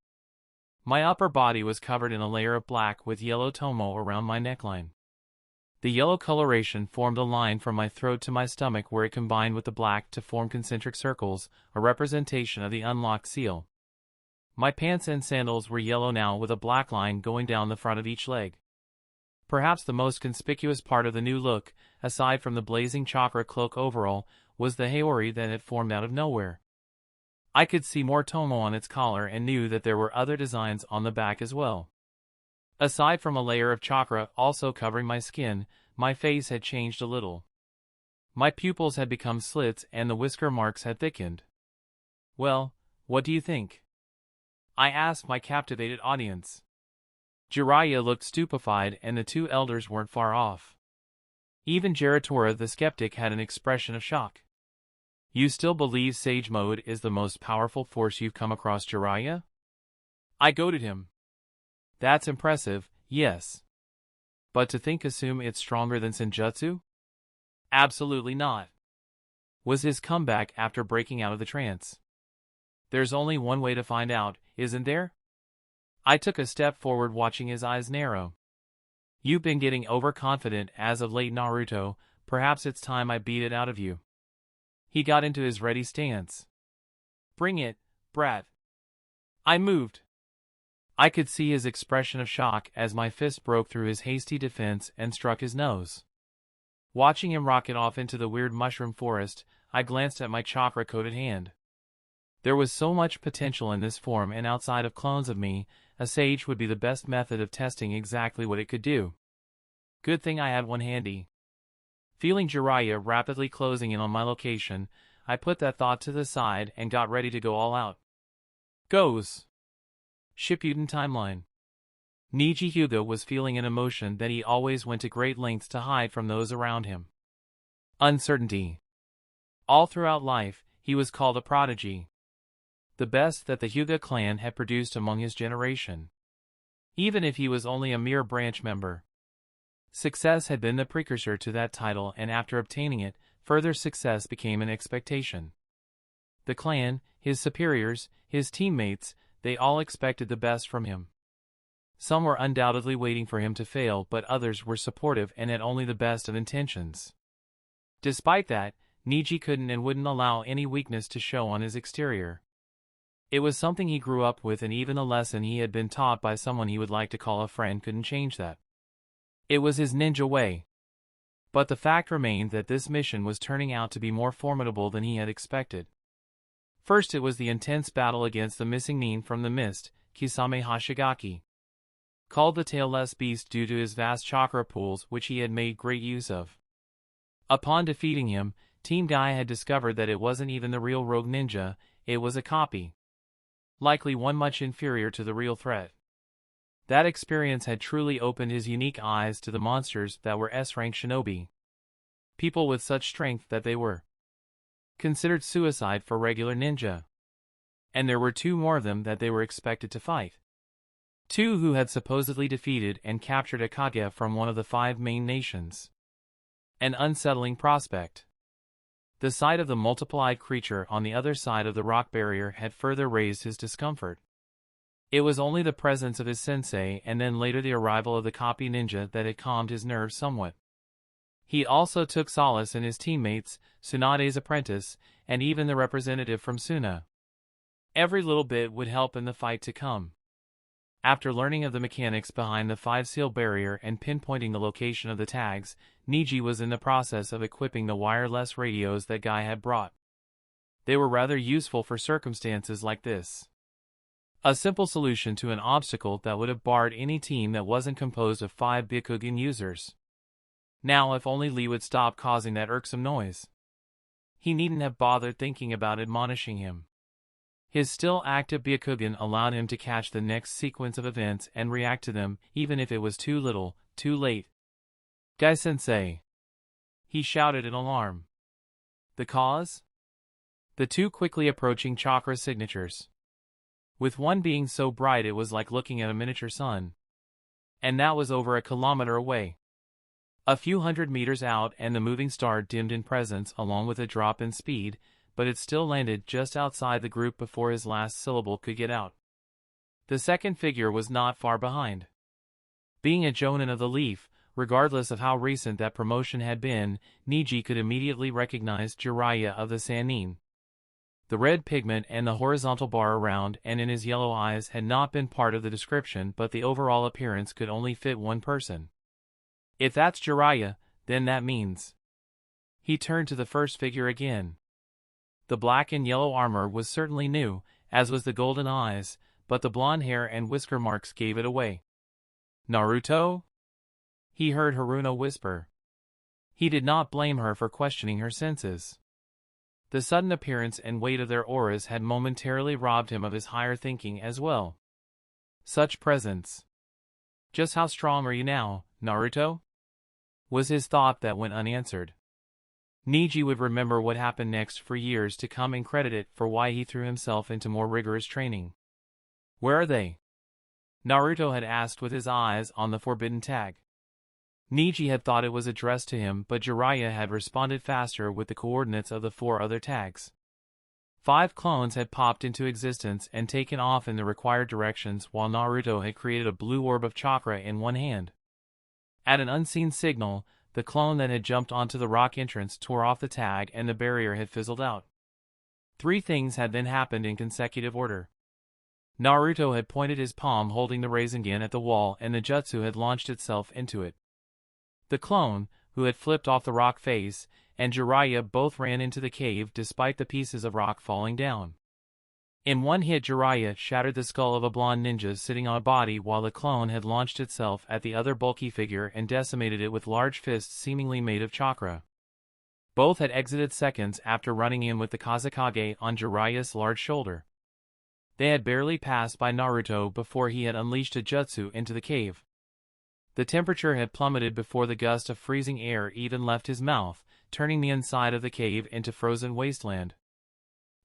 My upper body was covered in a layer of black with yellow tomo around my neckline. The yellow coloration formed a line from my throat to my stomach where it combined with the black to form concentric circles, a representation of the unlocked seal. My pants and sandals were yellow now with a black line going down the front of each leg. Perhaps the most conspicuous part of the new look, aside from the blazing chakra cloak overall, was the haori that had formed out of nowhere. I could see more tomo on its collar and knew that there were other designs on the back as well. Aside from a layer of chakra also covering my skin, my face had changed a little. My pupils had become slits and the whisker marks had thickened. Well, what do you think? I asked my captivated audience. Jiraiya looked stupefied and the two elders weren't far off. Even Geratora the skeptic had an expression of shock. You still believe Sage Mode is the most powerful force you've come across, Jiraiya? I goaded him. That's impressive, yes. But to assume it's stronger than Senjutsu? Absolutely not. Was his comeback after breaking out of the trance. There's only one way to find out, isn't there? I took a step forward, watching his eyes narrow. You've been getting overconfident as of late, Naruto. Perhaps it's time I beat it out of you. He got into his ready stance. Bring it, brat. I moved. I could see his expression of shock as my fist broke through his hasty defense and struck his nose. Watching him rocket off into the weird mushroom forest, I glanced at my chakra-coated hand. There was so much potential in this form, and outside of clones of me, a sage would be the best method of testing exactly what it could do. Good thing I had one handy. Feeling Jiraiya rapidly closing in on my location, I put that thought to the side and got ready to go all out. Goes. Shippuden timeline. Neji Hyuga was feeling an emotion that he always went to great lengths to hide from those around him. Uncertainty. All throughout life, he was called a prodigy. The best that the Hyuga clan had produced among his generation. Even if he was only a mere branch member. Success had been the precursor to that title, and after obtaining it, further success became an expectation. The clan, his superiors, his teammates, they all expected the best from him. Some were undoubtedly waiting for him to fail, but others were supportive and had only the best of intentions. Despite that, Neji couldn't and wouldn't allow any weakness to show on his exterior. It was something he grew up with, and even a lesson he had been taught by someone he would like to call a friend couldn't change that. It was his ninja way. But the fact remained that this mission was turning out to be more formidable than he had expected. First, it was the intense battle against the missing nin from the mist, Kisame Hashigaki. Called the Tailless Beast due to his vast chakra pools, which he had made great use of. Upon defeating him, Team Guy had discovered that it wasn't even the real rogue ninja, it was a copy. Likely one much inferior to the real threat. That experience had truly opened his unique eyes to the monsters that were S-rank shinobi. People with such strength that they were considered suicide for regular ninja. And there were 2 more of them that they were expected to fight. 2 who had supposedly defeated and captured a kage from one of the 5 main nations. An unsettling prospect. The sight of the multiple-eyed creature on the other side of the rock barrier had further raised his discomfort. It was only the presence of his sensei and then later the arrival of the copy ninja that had calmed his nerves somewhat. He also took solace in his teammates, Tsunade's apprentice, and even the representative from Suna. Every little bit would help in the fight to come. After learning of the mechanics behind the 5-seal barrier and pinpointing the location of the tags, Niji was in the process of equipping the wireless radios that Guy had brought. They were rather useful for circumstances like this. A simple solution to an obstacle that would have barred any team that wasn't composed of 5 Byakugan users. Now if only Lee would stop causing that irksome noise. He needn't have bothered thinking about admonishing him. His still active Byakugan allowed him to catch the next sequence of events and react to them, even if it was too little, too late. Guy-sensei! He shouted in alarm. The cause? The 2 quickly approaching chakra signatures. With one being so bright it was like looking at a miniature sun. And that was over a kilometer away. A few hundred meters out and the moving star dimmed in presence along with a drop in speed, but it still landed just outside the group before his last syllable could get out. The second figure was not far behind. Being a Jonin of the Leaf, regardless of how recent that promotion had been, Niji could immediately recognize Jiraiya of the Sanin. The red pigment and the horizontal bar around and in his yellow eyes had not been part of the description, but the overall appearance could only fit one person. If that's Jiraiya, then that means... He turned to the first figure again. The black and yellow armor was certainly new, as was the golden eyes, but the blonde hair and whisker marks gave it away. Naruto? He heard Haruna whisper. He did not blame her for questioning her senses. The sudden appearance and weight of their auras had momentarily robbed him of his higher thinking as well. Such presence. Just how strong are you now, Naruto? Was his thought that went unanswered. Niji would remember what happened next for years to come and credit it for why he threw himself into more rigorous training. Where are they? Naruto had asked with his eyes on the forbidden tag. Niji had thought it was addressed to him, but Jiraiya had responded faster with the coordinates of the 4 other tags. 5 clones had popped into existence and taken off in the required directions while Naruto had created a blue orb of chakra in one hand. At an unseen signal, the clone that had jumped onto the rock entrance tore off the tag and the barrier had fizzled out. 3 things had then happened in consecutive order. Naruto had pointed his palm holding the Rasengan at the wall and the jutsu had launched itself into it. The clone, who had flipped off the rock face, and Jiraiya both ran into the cave despite the pieces of rock falling down. In one hit Jiraiya shattered the skull of a blonde ninja sitting on a body while the clone had launched itself at the other bulky figure and decimated it with large fists seemingly made of chakra. Both had exited seconds after running in with the Kazekage on Jiraiya's large shoulder. They had barely passed by Naruto before he had unleashed a jutsu into the cave. The temperature had plummeted before the gust of freezing air even left his mouth, turning the inside of the cave into frozen wasteland.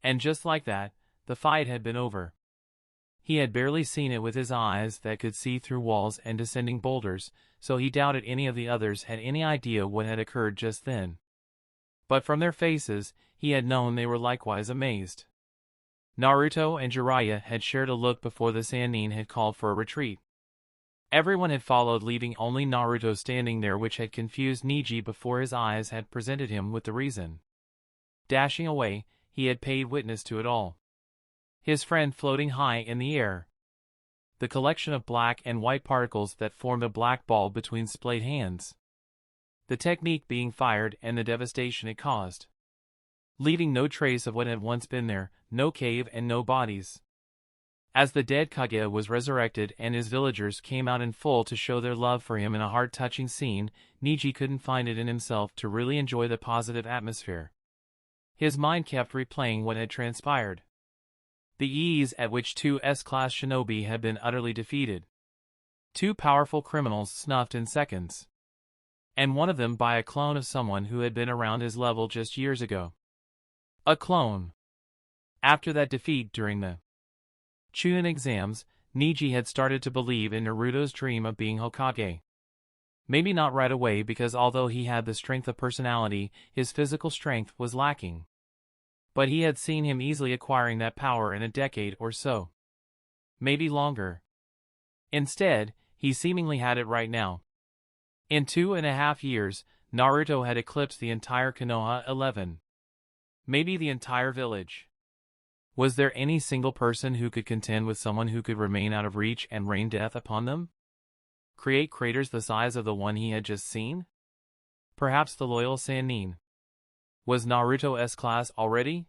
And just like that, the fight had been over. He had barely seen it with his eyes that could see through walls and descending boulders, so he doubted any of the others had any idea what had occurred just then. But from their faces, he had known they were likewise amazed. Naruto and Jiraiya had shared a look before the Sannin had called for a retreat. Everyone had followed, leaving only Naruto standing there, which had confused Niji before his eyes had presented him with the reason. Dashing away, he had paid witness to it all. His friend floating high in the air. The collection of black and white particles that formed a black ball between splayed hands. The technique being fired and the devastation it caused. Leaving no trace of what had once been there, no cave and no bodies. As the dead Kage was resurrected and his villagers came out in full to show their love for him in a heart-touching scene, Niji couldn't find it in himself to really enjoy the positive atmosphere. His mind kept replaying what had transpired. The ease at which two S-class shinobi had been utterly defeated. Two powerful criminals snuffed in seconds. And one of them by a clone of someone who had been around his level just years ago. A clone. After that defeat during the Chunin exams, Niji had started to believe in Naruto's dream of being Hokage. Maybe not right away because although he had the strength of personality, his physical strength was lacking. But he had seen him easily acquiring that power in a decade or so. Maybe longer. Instead, he seemingly had it right now. In 2.5 years, Naruto had eclipsed the entire Konoha 11. Maybe the entire village. Was there any single person who could contend with someone who could remain out of reach and rain death upon them? Create craters the size of the one he had just seen? Perhaps the loyal sanin. Was Naruto S-class already?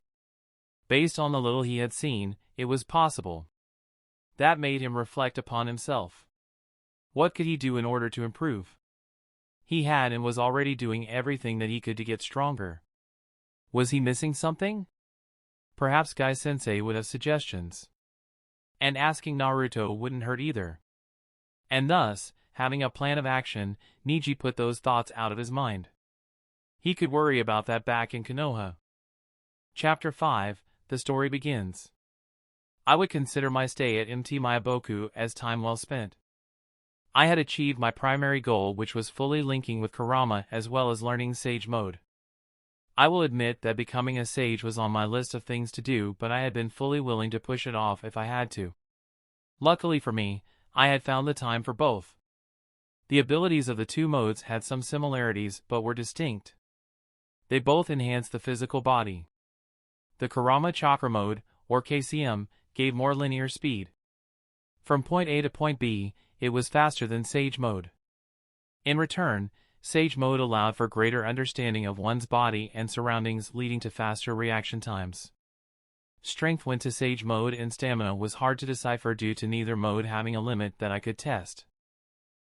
Based on the little he had seen, it was possible. That made him reflect upon himself. What could he do in order to improve? He had and was already doing everything that he could to get stronger. Was he missing something? Perhaps Guy-sensei would have suggestions. And asking Naruto wouldn't hurt either. And thus, having a plan of action, Niji put those thoughts out of his mind. He could worry about that back in Konoha. Chapter 5, the story begins. I would consider my stay at MT Myoboku as time well spent. I had achieved my primary goal, which was fully linking with Kurama as well as learning Sage Mode. I will admit that becoming a sage was on my list of things to do, but I had been fully willing to push it off if I had to. Luckily for me, I had found the time for both. The abilities of the two modes had some similarities but were distinct. They both enhanced the physical body. The Kurama chakra mode, or KCM, gave more linear speed. From point A to point B, it was faster than Sage Mode. In return, Sage Mode allowed for greater understanding of one's body and surroundings, leading to faster reaction times. Strength went to Sage Mode and stamina was hard to decipher due to neither mode having a limit that I could test.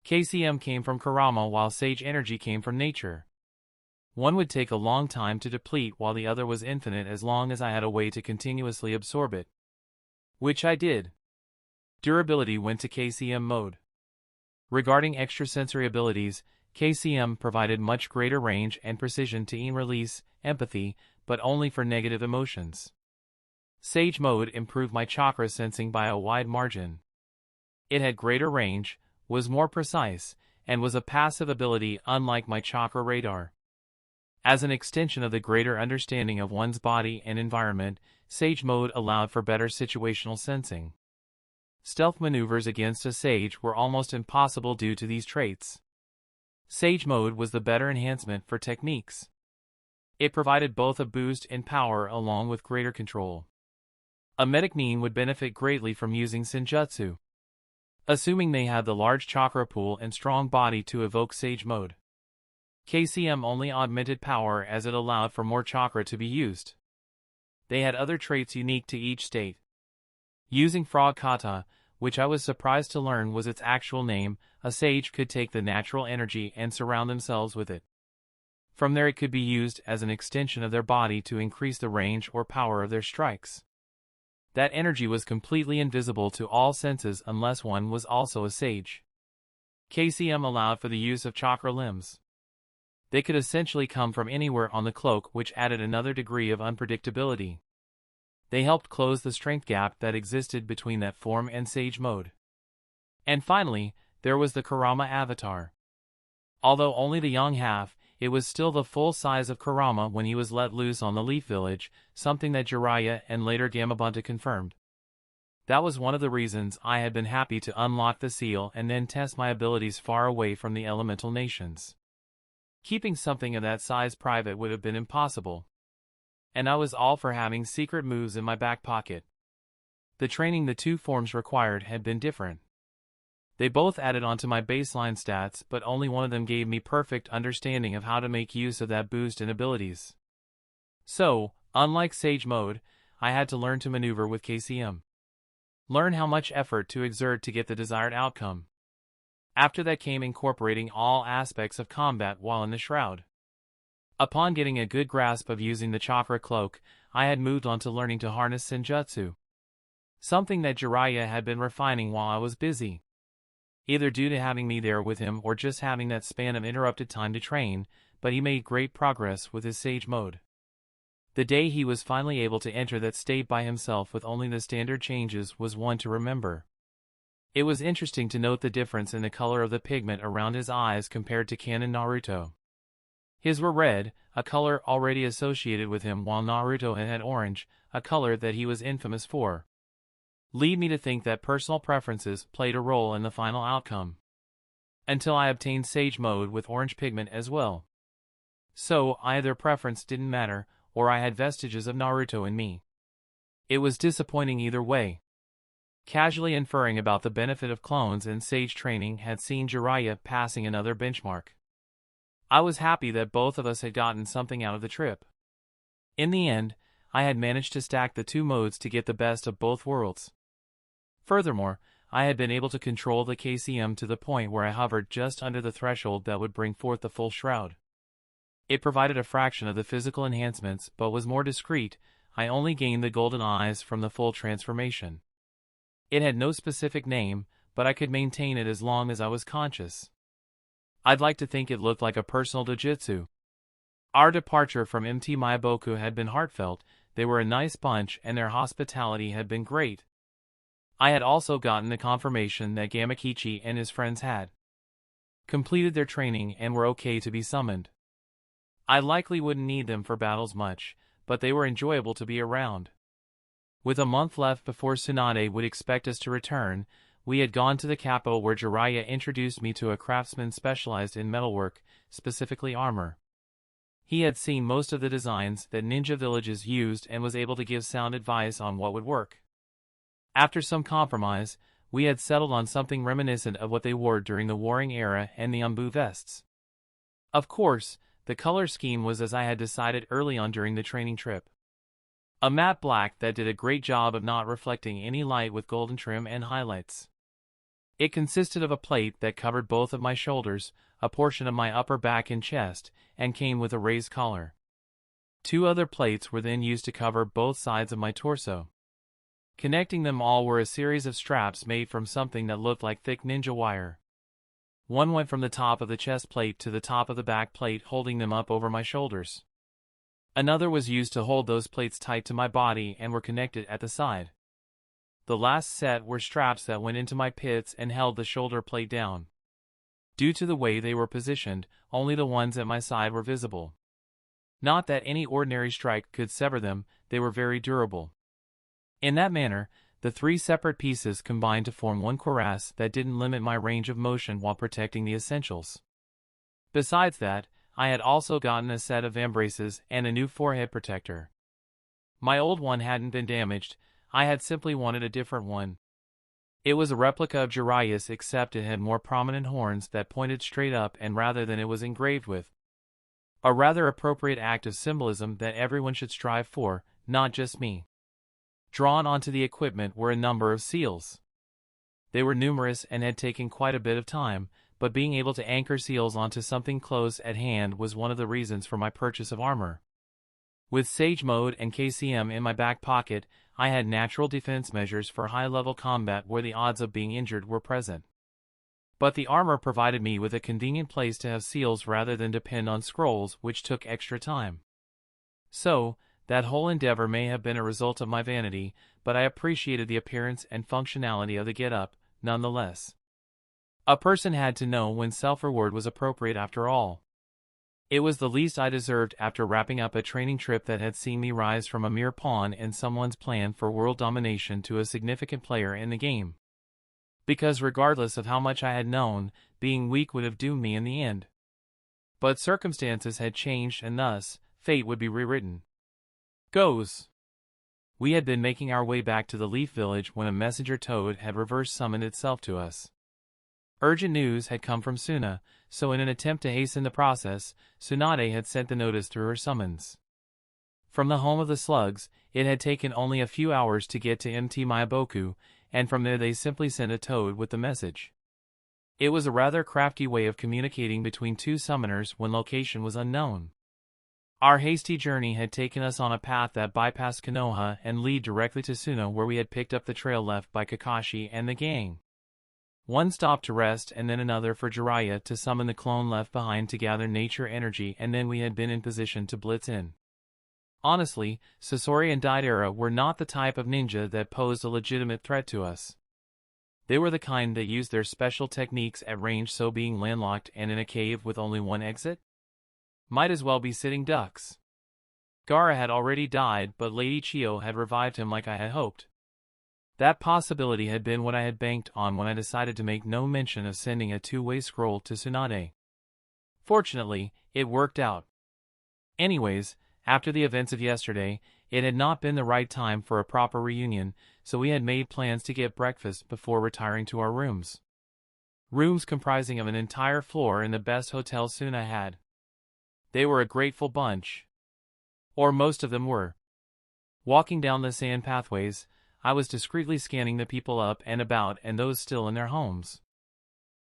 KCM came from Kurama while Sage Energy came from nature. One would take a long time to deplete while the other was infinite as long as I had a way to continuously absorb it. Which I did. Durability went to KCM mode. Regarding extrasensory abilities, KCM provided much greater range and precision to release, empathy, but only for negative emotions. Sage Mode improved my chakra sensing by a wide margin. It had greater range, was more precise, and was a passive ability unlike my chakra radar. As an extension of the greater understanding of one's body and environment, Sage Mode allowed for better situational sensing. Stealth maneuvers against a sage were almost impossible due to these traits. Sage Mode was the better enhancement for techniques. It provided both a boost in power along with greater control. A medic nin would benefit greatly from using Senjutsu, assuming they had the large chakra pool and strong body to evoke Sage Mode. KCM only augmented power as it allowed for more chakra to be used. They had other traits unique to each state. Using Frog Kata, which I was surprised to learn was its actual name, a sage could take the natural energy and surround themselves with it. From there it could be used as an extension of their body to increase the range or power of their strikes. That energy was completely invisible to all senses unless one was also a sage. KCM allowed for the use of chakra limbs. They could essentially come from anywhere on the cloak, which added another degree of unpredictability. They helped close the strength gap that existed between that form and Sage Mode. And finally, there was the Kurama avatar. Although only the young half, it was still the full size of Kurama when he was let loose on the Leaf Village, something that Jiraiya and later Gamabunta confirmed. That was one of the reasons I had been happy to unlock the seal and then test my abilities far away from the elemental nations. Keeping something of that size private would have been impossible. And I was all for having secret moves in my back pocket. The training the two forms required had been different. They both added onto my baseline stats, but only one of them gave me perfect understanding of how to make use of that boost in abilities. So, unlike Sage Mode, I had to learn to maneuver with KCM. Learn how much effort to exert to get the desired outcome. After that came incorporating all aspects of combat while in the shroud. Upon getting a good grasp of using the chakra cloak, I had moved on to learning to harness senjutsu. Something that Jiraiya had been refining while I was busy. Either due to having me there with him or just having that span of interrupted time to train, but he made great progress with his sage mode. The day he was finally able to enter that state by himself with only the standard changes was one to remember. It was interesting to note the difference in the color of the pigment around his eyes compared to canon Naruto. His were red, a color already associated with him, while Naruto had orange, a color that he was infamous for. Lead me to think that personal preferences played a role in the final outcome. Until I obtained sage mode with orange pigment as well. So, either preference didn't matter, or I had vestiges of Naruto in me. It was disappointing either way. Casually inferring about the benefit of clones and sage training had seen Jiraiya passing another benchmark. I was happy that both of us had gotten something out of the trip. In the end, I had managed to stack the two modes to get the best of both worlds. Furthermore, I had been able to control the KCM to the point where I hovered just under the threshold that would bring forth the full shroud. It provided a fraction of the physical enhancements but was more discreet. I only gained the golden eyes from the full transformation. It had no specific name, but I could maintain it as long as I was conscious. I'd like to think it looked like a personal dojutsu. Our departure from MT Myoboku had been heartfelt. They were a nice bunch and their hospitality had been great. I had also gotten the confirmation that Gamakichi and his friends had completed their training and were okay to be summoned. I likely wouldn't need them for battles much, but they were enjoyable to be around. With a month left before Tsunade would expect us to return, we had gone to the capital where Jiraiya introduced me to a craftsman specialized in metalwork, specifically armor. He had seen most of the designs that ninja villages used and was able to give sound advice on what would work. After some compromise, we had settled on something reminiscent of what they wore during the warring era and the umbu vests. Of course, the color scheme was as I had decided early on during the training trip. A matte black that did a great job of not reflecting any light with golden trim and highlights. It consisted of a plate that covered both of my shoulders, a portion of my upper back and chest, and came with a raised collar. Two other plates were then used to cover both sides of my torso. Connecting them all were a series of straps made from something that looked like thick ninja wire. One went from the top of the chest plate to the top of the back plate, holding them up over my shoulders. Another was used to hold those plates tight to my body and were connected at the side. The last set were straps that went into my pits and held the shoulder plate down. Due to the way they were positioned, only the ones at my side were visible. Not that any ordinary strike could sever them, they were very durable. In that manner, the three separate pieces combined to form one cuirass that didn't limit my range of motion while protecting the essentials. Besides that, I had also gotten a set of embraces and a new forehead protector. My old one hadn't been damaged, I had simply wanted a different one. It was a replica of Jiraiya's, except it had more prominent horns that pointed straight up and rather than it was engraved with. A rather appropriate act of symbolism that everyone should strive for, not just me. Drawn onto the equipment were a number of seals. They were numerous and had taken quite a bit of time, but being able to anchor seals onto something close at hand was one of the reasons for my purchase of armor. With Sage Mode and KCM in my back pocket, I had natural defense measures for high-level combat where the odds of being injured were present. But the armor provided me with a convenient place to have seals rather than depend on scrolls, which took extra time. So, that whole endeavor may have been a result of my vanity, but I appreciated the appearance and functionality of the get-up, nonetheless. A person had to know when self-reward was appropriate after all. It was the least I deserved after wrapping up a training trip that had seen me rise from a mere pawn in someone's plan for world domination to a significant player in the game. Because regardless of how much I had known, being weak would have doomed me in the end. But circumstances had changed and thus, fate would be rewritten. Goes. We had been making our way back to the Leaf Village when a messenger toad had reverse summoned itself to us. Urgent news had come from Suna, so in an attempt to hasten the process, Tsunade had sent the notice through her summons. From the home of the slugs, it had taken only a few hours to get to MT Myoboku, and from there they simply sent a toad with the message. It was a rather crafty way of communicating between two summoners when location was unknown. Our hasty journey had taken us on a path that bypassed Konoha and led directly to Suno, where we had picked up the trail left by Kakashi and the gang. One stop to rest and then another for Jiraiya to summon the clone left behind to gather nature energy, and then we had been in position to blitz in. Honestly, Sasori and Deidara were not the type of ninja that posed a legitimate threat to us. They were the kind that used their special techniques at range, so being landlocked and in a cave with only one exit? Might as well be sitting ducks. Gaara had already died, but Lady Chiyo had revived him like I had hoped. That possibility had been what I had banked on when I decided to make no mention of sending a two-way scroll to Tsunade. Fortunately, it worked out. Anyways, after the events of yesterday, it had not been the right time for a proper reunion, so we had made plans to get breakfast before retiring to our rooms. Rooms comprising of an entire floor in the best hotel Suna had. They were a grateful bunch. Or most of them were. Walking down the sand pathways, I was discreetly scanning the people up and about and those still in their homes.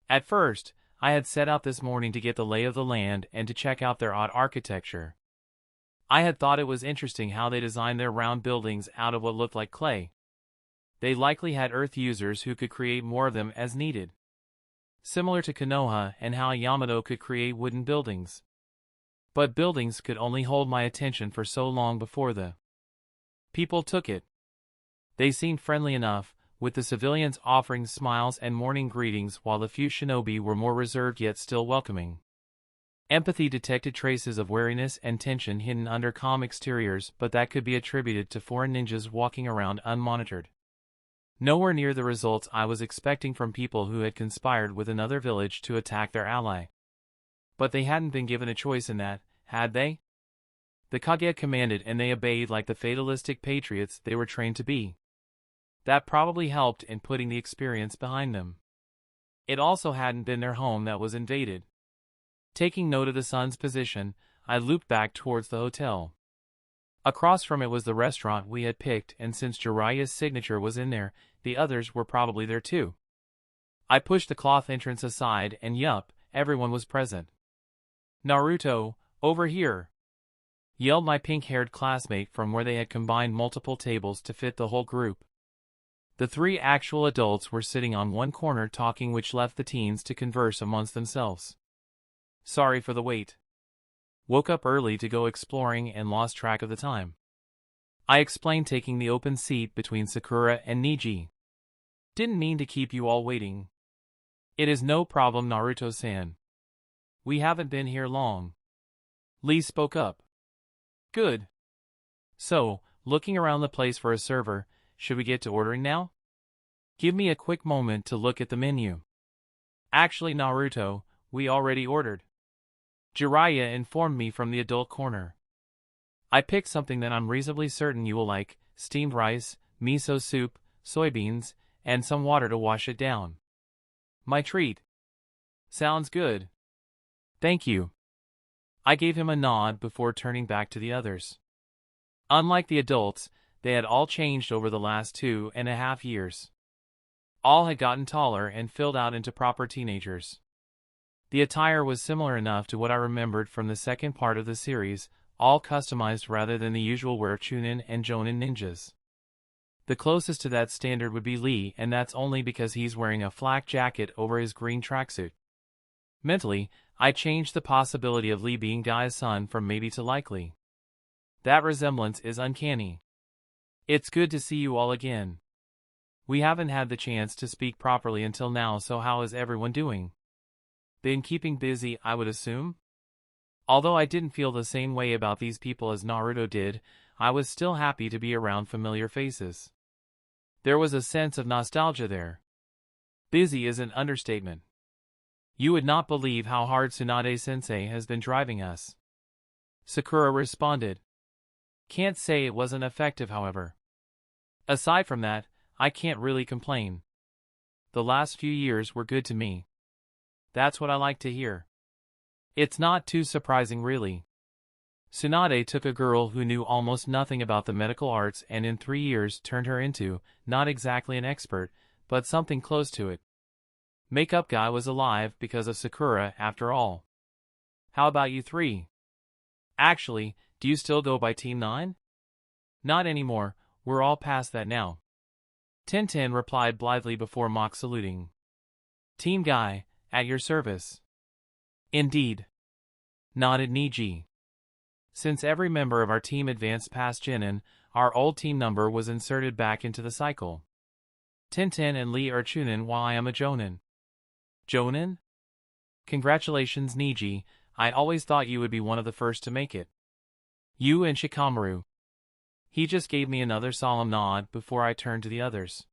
At first, I had set out this morning to get the lay of the land and to check out their odd architecture. I had thought it was interesting how they designed their round buildings out of what looked like clay. They likely had earth users who could create more of them as needed. Similar to Konoha and how Yamato could create wooden buildings. But buildings could only hold my attention for so long before the people took it. They seemed friendly enough, with the civilians offering smiles and morning greetings while the few shinobi were more reserved yet still welcoming. Empathy detected traces of wariness and tension hidden under calm exteriors, but that could be attributed to foreign ninjas walking around unmonitored. Nowhere near the results I was expecting from people who had conspired with another village to attack their ally. But they hadn't been given a choice in that, had they? The Kage commanded and they obeyed like the fatalistic patriots they were trained to be. That probably helped in putting the experience behind them. It also hadn't been their home that was invaded. Taking note of the sun's position, I looped back towards the hotel. Across from it was the restaurant we had picked, and since Jiraiya's signature was in there, the others were probably there too. I pushed the cloth entrance aside and yup, everyone was present. "Naruto, over here!" yelled my pink-haired classmate from where they had combined multiple tables to fit the whole group. The three actual adults were sitting on one corner talking, which left the teens to converse amongst themselves. "Sorry for the wait. Woke up early to go exploring and lost track of the time," I explained, taking the open seat between Sakura and Niji. "Didn't mean to keep you all waiting." "It is no problem, Naruto-san. We haven't been here long." Lee spoke up. "Good. So, looking around the place for a server, should we get to ordering now? Give me a quick moment to look at the menu." "Actually, Naruto, we already ordered," Jiraiya informed me from the adult corner. "I picked something that I'm reasonably certain you will like: steamed rice, miso soup, soybeans, and some water to wash it down." "My treat." "Sounds good. Thank you." I gave him a nod before turning back to the others. Unlike the adults, they had all changed over the last 2.5 years. All had gotten taller and filled out into proper teenagers. The attire was similar enough to what I remembered from the second part of the series, all customized rather than the usual wear of Chunin and Jonin ninjas. The closest to that standard would be Lee, and that's only because he's wearing a flak jacket over his green tracksuit. Mentally, I changed the possibility of Lee being Guy's son from maybe to likely. That resemblance is uncanny. "It's good to see you all again. We haven't had the chance to speak properly until now, so how is everyone doing? Been keeping busy, I would assume?" Although I didn't feel the same way about these people as Naruto did, I was still happy to be around familiar faces. There was a sense of nostalgia there. Busy is an understatement. "You would not believe how hard Tsunade-sensei has been driving us," Sakura responded. "Can't say it wasn't effective, however. Aside from that, I can't really complain. The last few years were good to me." "That's what I like to hear." "It's not too surprising, really." Tsunade took a girl who knew almost nothing about the medical arts and in 3 years turned her into, not exactly an expert, but something close to it. Makeup guy was alive because of Sakura after all. How about you three? Actually, do you still go by Team 9? Not anymore, we're all past that now. Tintin replied blithely before mock saluting. Team Guy, at your service. Indeed. Nodded Niji. Since every member of our team advanced past Jonin, our old team number was inserted back into the cycle. Tintin and Lee are Chunin while I am a Jonin. Jonin? Congratulations Niji, I always thought you would be one of the first to make it. You and Shikamaru. He just gave me another solemn nod before I turned to the others.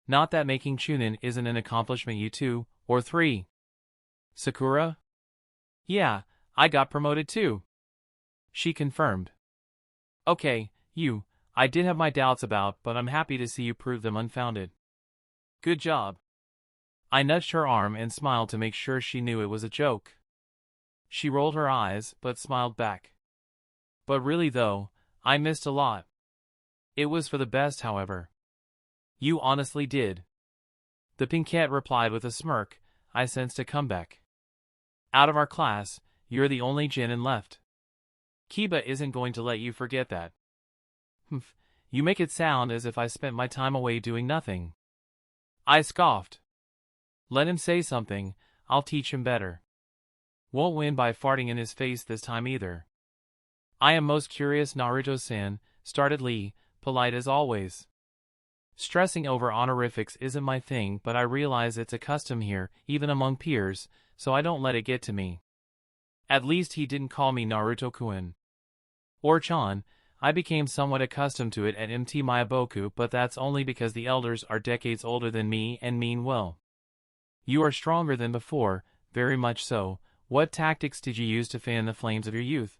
Not that making Chunin isn't an accomplishment you 2, or 3. Sakura? Yeah, I got promoted too. She confirmed. Okay, I did have my doubts about, but I'm happy to see you prove them unfounded. Good job. I nudged her arm and smiled to make sure she knew it was a joke. She rolled her eyes, but smiled back. But really though, I missed a lot. It was for the best, however. You honestly did. The Pinkette replied with a smirk. I sensed a comeback. Out of our class, you're the only Jonin left. Kiba isn't going to let you forget that. Humph, you make it sound as if I spent my time away doing nothing. I scoffed. Let him say something, I'll teach him better. Won't win by farting in his face this time either. I am most curious Naruto-san, started Lee, polite as always. Stressing over honorifics isn't my thing, but I realize it's a custom here, even among peers, so I don't let it get to me. At least he didn't call me Naruto-kun. Or Chan. I became somewhat accustomed to it at MT Myoboku, but that's only because the elders are decades older than me and mean well. You are stronger than before, very much so. What tactics did you use to fan the flames of your youth?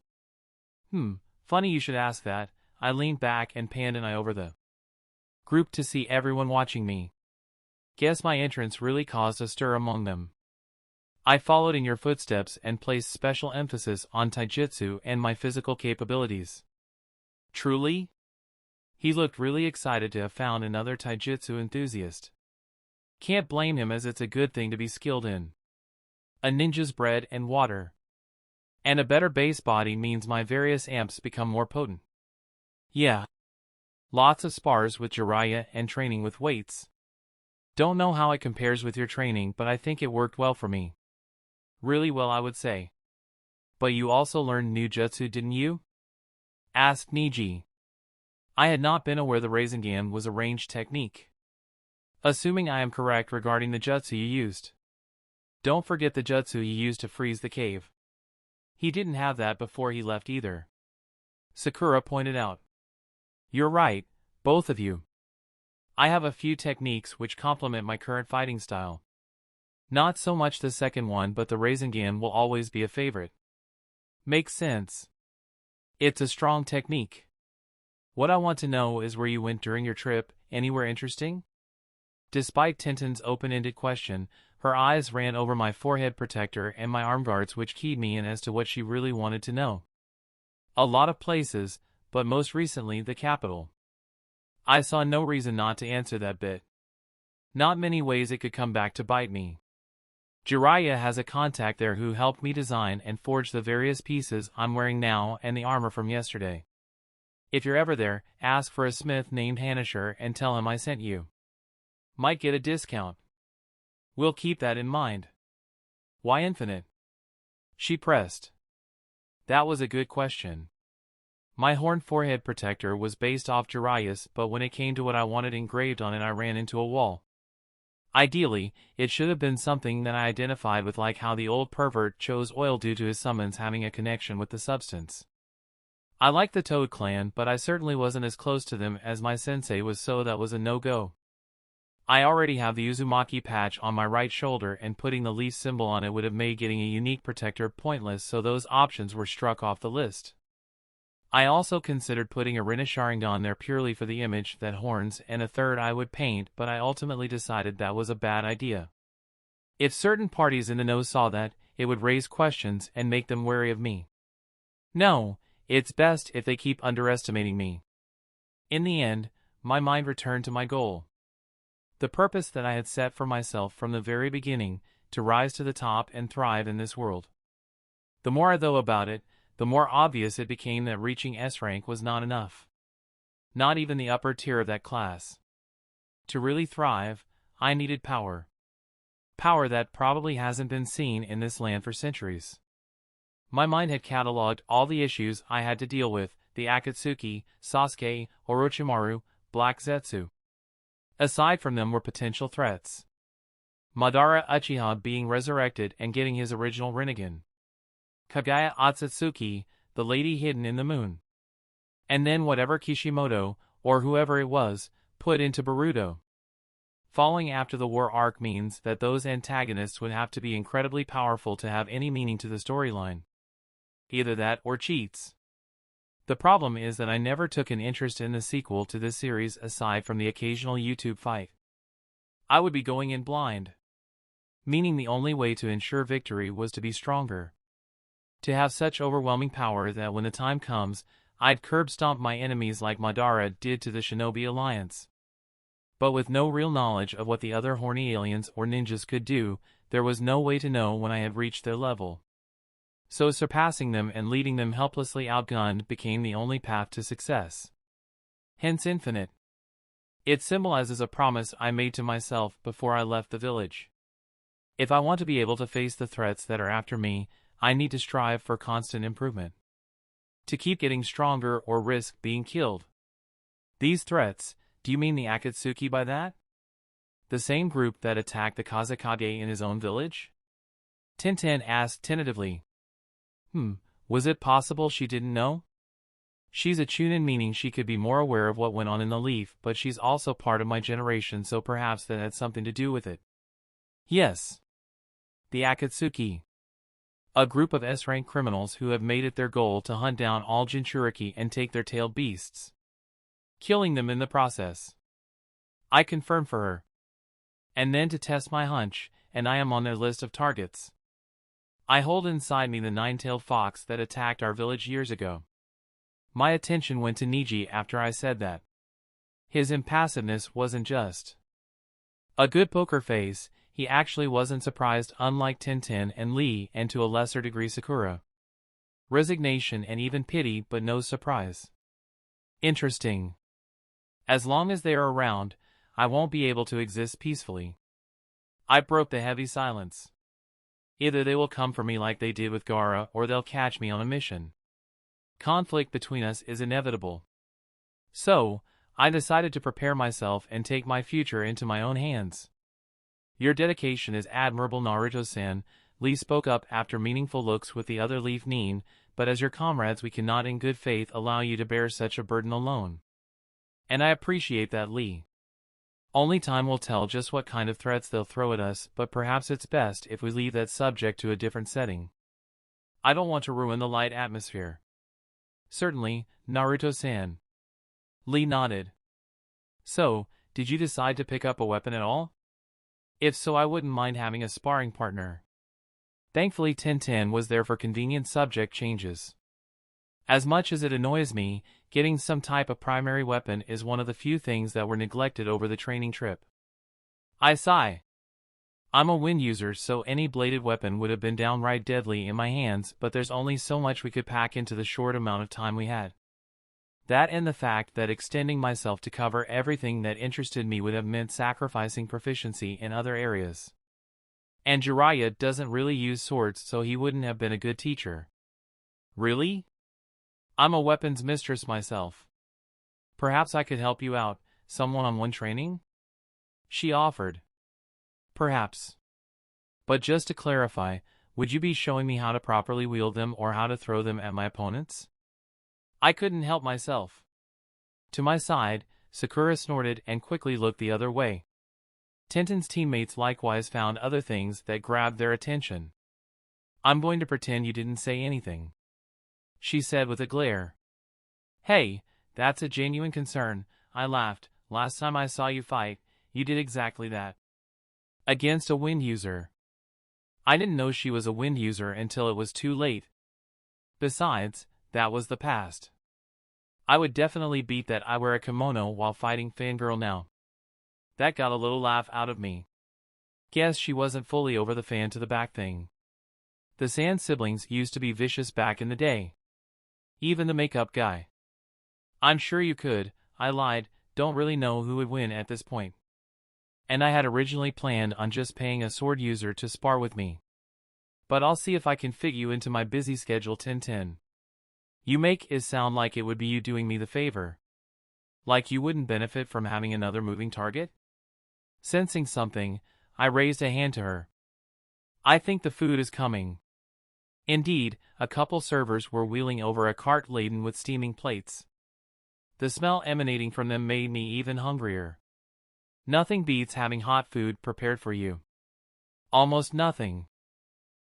Funny you should ask that. I leaned back and panned an eye over the group to see everyone watching me. Guess my entrance really caused a stir among them. I followed in your footsteps and placed special emphasis on taijutsu and my physical capabilities. Truly? He looked really excited to have found another taijutsu enthusiast. Can't blame him as it's a good thing to be skilled in. A ninja's bread and water. And a better base body means my various amps become more potent. Yeah. Lots of spars with Jiraiya and training with weights. Don't know how it compares with your training, but I think it worked well for me. Really well, I would say. But you also learned new jutsu, didn't you? Asked Niji. I had not been aware the Rasengan was a ranged technique. Assuming I am correct regarding the jutsu you used. Don't forget the jutsu you used to freeze the cave. He didn't have that before he left either. Sakura pointed out. You're right, both of you. I have a few techniques which complement my current fighting style. Not so much the second one, but the Rasengan will always be a favorite. Makes sense. It's a strong technique. What I want to know is where you went during your trip, anywhere interesting? Despite Tintin's open-ended question, her eyes ran over my forehead protector and my arm guards, which keyed me in as to what she really wanted to know. A lot of places, but most recently the capital. I saw no reason not to answer that bit. Not many ways it could come back to bite me. Jiraiya has a contact there who helped me design and forge the various pieces I'm wearing now and the armor from yesterday. If you're ever there, ask for a smith named Hanisher and tell him I sent you. Might get a discount. We'll keep that in mind. Why infinite? She pressed. That was a good question. My horn forehead protector was based off Jiraiya's, but when it came to what I wanted engraved on it, I ran into a wall. Ideally, it should have been something that I identified with, like how the old pervert chose oil due to his summons having a connection with the substance. I liked the Toad clan, but I certainly wasn't as close to them as my sensei was, so that was a no-go. I already have the Uzumaki patch on my right shoulder, and putting the leaf symbol on it would have made getting a unique protector pointless, so those options were struck off the list. I also considered putting a Rinasharingan there purely for the image, that horns, and a third I would paint, but I ultimately decided that was a bad idea. If certain parties in the know saw that, it would raise questions and make them wary of me. No, It's best if they keep underestimating me. In the end, my mind returned to my goal. The purpose that I had set for myself from the very beginning, to rise to the top and thrive in this world. The more I thought about it, the more obvious it became that reaching S rank was not enough. Not even the upper tier of that class. To really thrive, I needed power. Power that probably hasn't been seen in this land for centuries. My mind had catalogued all the issues I had to deal with: the Akatsuki, Sasuke, Orochimaru, Black Zetsu. Aside from them were potential threats. Madara Uchiha being resurrected and getting his original Rinnegan. Kagaya Akatsuki, the lady hidden in the moon. And then whatever Kishimoto, or whoever it was, put into Boruto. Following after the war arc means that those antagonists would have to be incredibly powerful to have any meaning to the storyline. Either that or cheats. The problem is that I never took an interest in the sequel to this series aside from the occasional YouTube fight. I would be going in blind. Meaning the only way to ensure victory was to be stronger. To have such overwhelming power that when the time comes, I'd curb stomp my enemies like Madara did to the Shinobi Alliance. But with no real knowledge of what the other horny aliens or ninjas could do, there was no way to know when I had reached their level. So surpassing them and leading them helplessly outgunned became the only path to success. Hence infinite. It symbolizes a promise I made to myself before I left the village. If I want to be able to face the threats that are after me, I need to strive for constant improvement. To keep getting stronger or risk being killed. These threats, do you mean the Akatsuki by that? The same group that attacked the Kazekage in his own village? Tintin asked tentatively. Was it possible she didn't know? She's a Chunin, meaning she could be more aware of what went on in the leaf, but she's also part of my generation, so perhaps that had something to do with it. Yes. The Akatsuki. A group of S-rank criminals who have made it their goal to hunt down all Jinchuriki and take their tailed beasts. Killing them in the process. I confirmed for her. And then to test my hunch, and I am on their list of targets. I hold inside me the nine-tailed fox that attacked our village years ago. My attention went to Niji after I said that. His impassiveness wasn't just a good poker face, he actually wasn't surprised, unlike Tintin and Lee and to a lesser degree Sakura. Resignation and even pity, but no surprise. Interesting. As long as they are around, I won't be able to exist peacefully. I broke the heavy silence. Either they will come for me like they did with Gaara, or they'll catch me on a mission. Conflict between us is inevitable. So, I decided to prepare myself and take my future into my own hands. Your dedication is admirable, Naruto-san, Lee spoke up after meaningful looks with the other Leaf Nin, but as your comrades we cannot in good faith allow you to bear such a burden alone. And I appreciate that, Lee. Only time will tell just what kind of threats they'll throw at us, but perhaps it's best if we leave that subject to a different setting. I don't want to ruin the light atmosphere. Certainly, Naruto-san. Lee nodded. So, did you decide to pick up a weapon at all? If so, I wouldn't mind having a sparring partner. Thankfully Tintin was there for convenient subject changes. As much as it annoys me, getting some type of primary weapon is one of the few things that were neglected over the training trip. I sigh. I'm a wind user, so any bladed weapon would have been downright deadly in my hands, but there's only so much we could pack into the short amount of time we had. That and the fact that extending myself to cover everything that interested me would have meant sacrificing proficiency in other areas. And Jiraiya doesn't really use swords, so he wouldn't have been a good teacher. Really? I'm a weapons mistress myself. Perhaps I could help you out, some one-on-one training? She offered. Perhaps. But just to clarify, would you be showing me how to properly wield them or how to throw them at my opponents? I couldn't help myself. To my side, Sakura snorted and quickly looked the other way. Tintin's teammates likewise found other things that grabbed their attention. I'm going to pretend you didn't say anything, she said with a glare. Hey, that's a genuine concern, I laughed. Last time I saw you fight, you did exactly that. Against a wind user. I didn't know she was a wind user until it was too late. Besides, that was the past. I would definitely beat that I wear a kimono while fighting fangirl now. That got a little laugh out of me. Guess she wasn't fully over the fan to the back thing. The Sand siblings used to be vicious back in the day. Even the makeup guy. I'm sure you could, I lied, don't really know who would win at this point. And I had originally planned on just paying a sword user to spar with me. But I'll see if I can fit you into my busy schedule 10-10. You make it sound like it would be you doing me the favor. Like you wouldn't benefit from having another moving target? Sensing something, I raised a hand to her. I think the food is coming. Indeed, a couple servers were wheeling over a cart laden with steaming plates. The smell emanating from them made me even hungrier. Nothing beats having hot food prepared for you. Almost nothing.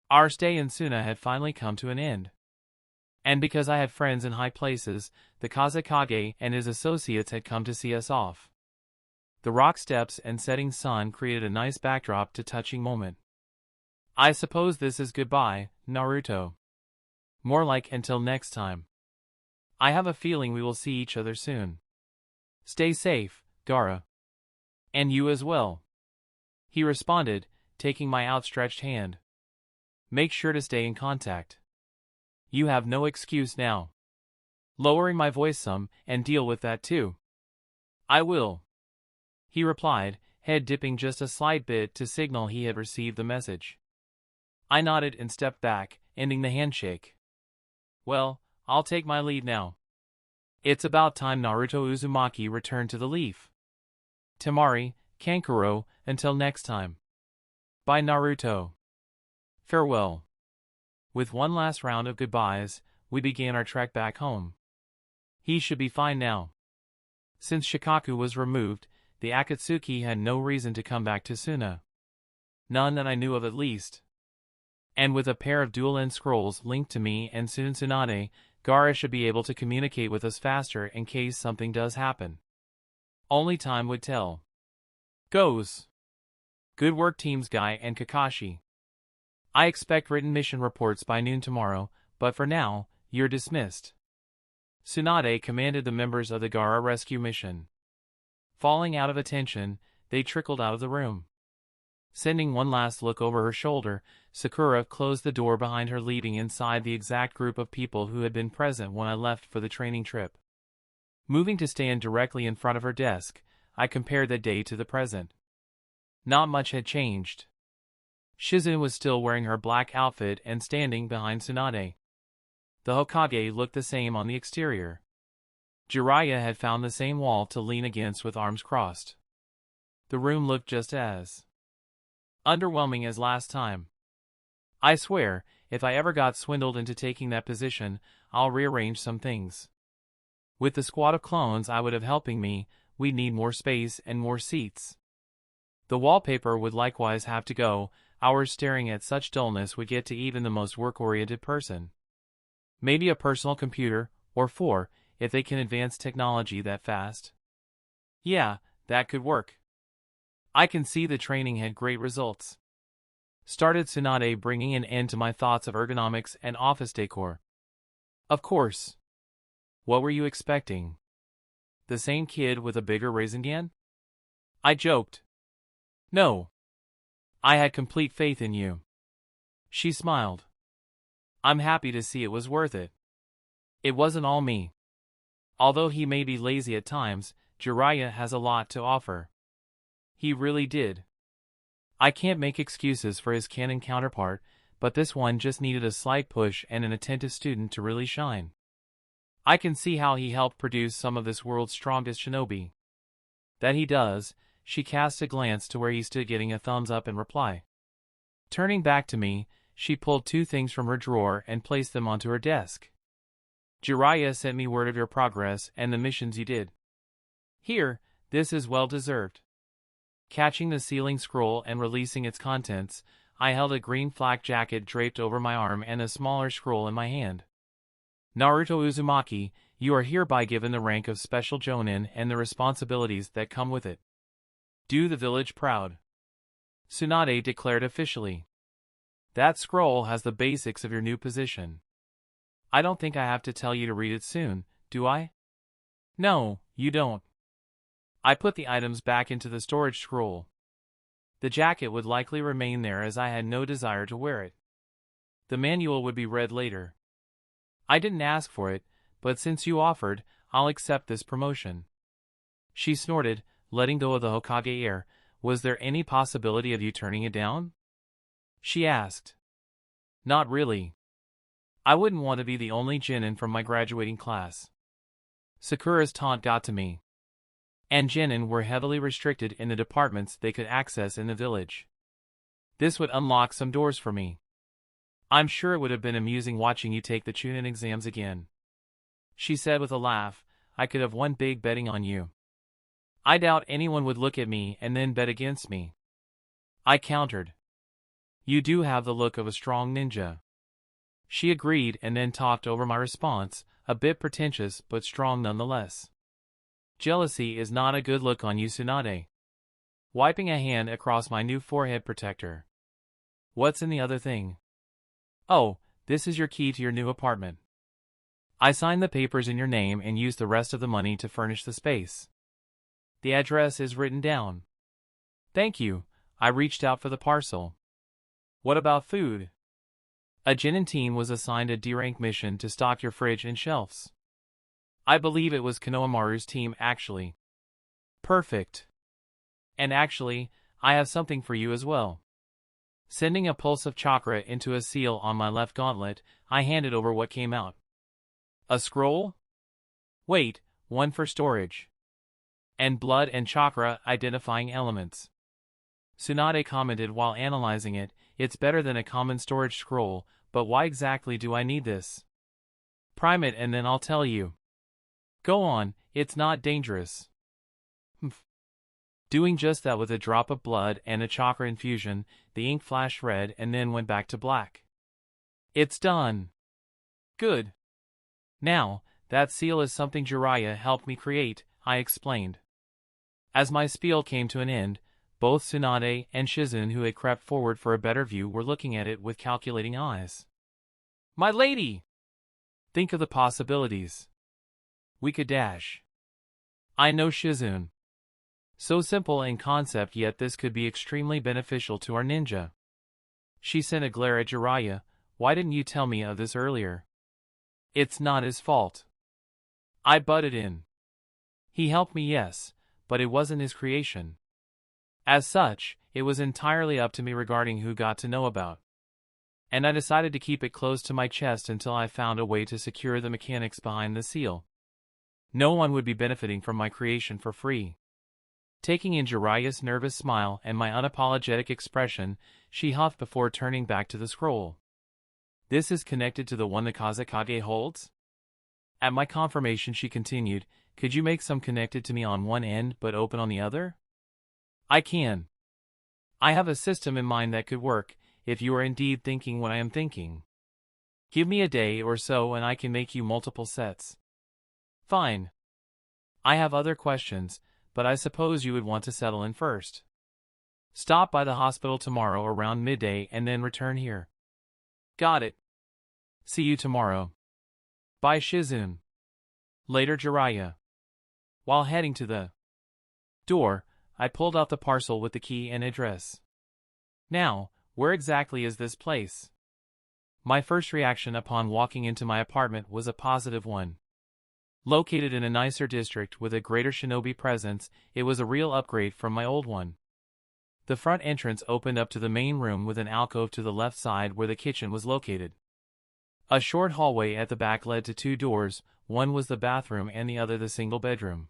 Our stay in Suna had finally come to an end. And because I had friends in high places, the Kazekage and his associates had come to see us off. The rock steps and setting sun created a nice backdrop to touching moment. I suppose this is goodbye, Naruto. More like until next time. I have a feeling we will see each other soon. Stay safe, Gaara. And you as well. He responded, taking my outstretched hand. Make sure to stay in contact. You have no excuse now. Lowering my voice some, and deal with that too. I will. He replied, head dipping just a slight bit to signal he had received the message. I nodded and stepped back, ending the handshake. Well, I'll take my leave now. It's about time Naruto Uzumaki returned to the leaf. Temari, Kankuro, until next time. Bye Naruto. Farewell. With one last round of goodbyes, we began our trek back home. He should be fine now. Since Shikaku was removed, the Akatsuki had no reason to come back to Suna. None that I knew of at least. And with a pair of dual-end scrolls linked to me and Tsunade, Gaara should be able to communicate with us faster in case something does happen. Only time would tell. Goes. Good work Teams Guy and Kakashi. I expect written mission reports by noon tomorrow, but for now, you're dismissed. Tsunade commanded the members of the Gaara rescue mission. Falling out of attention, they trickled out of the room. Sending one last look over her shoulder, Sakura closed the door behind her, leaving inside the exact group of people who had been present when I left for the training trip. Moving to stand directly in front of her desk, I compared the day to the present. Not much had changed. Shizune was still wearing her black outfit and standing behind Tsunade. The Hokage looked the same on the exterior. Jiraiya had found the same wall to lean against with arms crossed. The room looked just as underwhelming as last time. I swear, if I ever got swindled into taking that position, I'll rearrange some things. With the squad of clones I would have helping me, we'd need more space and more seats. The wallpaper would likewise have to go. Hours staring at such dullness would get to even the most work-oriented person. Maybe a personal computer, or 4, if they can advance technology that fast. Yeah, that could work. I can see the training had great results. Started Tsunade, bringing an end to my thoughts of ergonomics and office decor. Of course. What were you expecting? The same kid with a bigger Rasengan? I joked. No. I had complete faith in you. She smiled. I'm happy to see it was worth it. It wasn't all me. Although he may be lazy at times, Jiraiya has a lot to offer. He really did. I can't make excuses for his canon counterpart, but this one just needed a slight push and an attentive student to really shine. I can see how he helped produce some of this world's strongest shinobi. That he does. She cast a glance to where he stood, getting a thumbs up in reply. Turning back to me, she pulled 2 things from her drawer and placed them onto her desk. Jiraiya sent me word of your progress and the missions you did. Here, this is well deserved. Catching the sealing scroll and releasing its contents, I held a green flak jacket draped over my arm and a smaller scroll in my hand. Naruto Uzumaki, you are hereby given the rank of Special Jonin and the responsibilities that come with it. Do the village proud. Tsunade declared officially. That scroll has the basics of your new position. I don't think I have to tell you to read it soon, do I? No, you don't. I put the items back into the storage scroll. The jacket would likely remain there as I had no desire to wear it. The manual would be read later. I didn't ask for it, but since you offered, I'll accept this promotion. She snorted, letting go of the Hokage air. Was there any possibility of you turning it down? She asked. Not really. I wouldn't want to be the only genin from my graduating class. Sakura's taunt got to me. And genin were heavily restricted in the departments they could access in the village. This would unlock some doors for me. I'm sure it would have been amusing watching you take the Chunin exams again. She said with a laugh, I could have won big betting on you. I doubt anyone would look at me and then bet against me. I countered. You do have the look of a strong ninja. She agreed and then talked over my response, a bit pretentious but strong nonetheless. Jealousy is not a good look on you, Tsunade. Wiping a hand across my new forehead protector. What's in the other thing? Oh, this is your key to your new apartment. I signed the papers in your name and used the rest of the money to furnish the space. The address is written down. Thank you. I reached out for the parcel. What about food? A genin team was assigned a D-rank mission to stock your fridge and shelves. I believe it was Konohamaru's team actually. Perfect. And actually, I have something for you as well. Sending a pulse of chakra into a seal on my left gauntlet, I handed over what came out. A scroll? Wait, one for storage. And blood and chakra identifying elements. Tsunade commented while analyzing it, it's better than a common storage scroll, but why exactly do I need this? Prime it and then I'll tell you. Go on, it's not dangerous. Doing just that with a drop of blood and a chakra infusion, the ink flashed red and then went back to black. It's done. Good. Now, that seal is something Jiraiya helped me create, I explained. As my spiel came to an end, both Tsunade and Shizune, who had crept forward for a better view, were looking at it with calculating eyes. My lady! Think of the possibilities. We could dash. I know Shizune. So simple in concept, yet this could be extremely beneficial to our ninja. She sent a glare at Jiraiya. Why didn't you tell me of this earlier? It's not his fault. I butted in. He helped me, yes, but it wasn't his creation. As such, it was entirely up to me regarding who got to know about. And I decided to keep it close to my chest until I found a way to secure the mechanics behind the seal. No one would be benefiting from my creation for free. Taking in Jiraiya's nervous smile and my unapologetic expression, she huffed before turning back to the scroll. This is connected to the one the Kazekage holds? At my confirmation she continued, could you make some connected to me on one end but open on the other? I can. I have a system in mind that could work, if you are indeed thinking what I am thinking. Give me a day or so and I can make you multiple sets. Fine. I have other questions, but I suppose you would want to settle in first. Stop by the hospital tomorrow around midday and then return here. Got it. See you tomorrow. Bye, Shizune. Later, Jiraiya. While heading to the door, I pulled out the parcel with the key and address. Now, where exactly is this place? My first reaction upon walking into my apartment was a positive one. Located in a nicer district with a greater shinobi presence, it was a real upgrade from my old one. The front entrance opened up to the main room with an alcove to the left side where the kitchen was located. A short hallway at the back led to two doors, one was the bathroom and the other the single bedroom.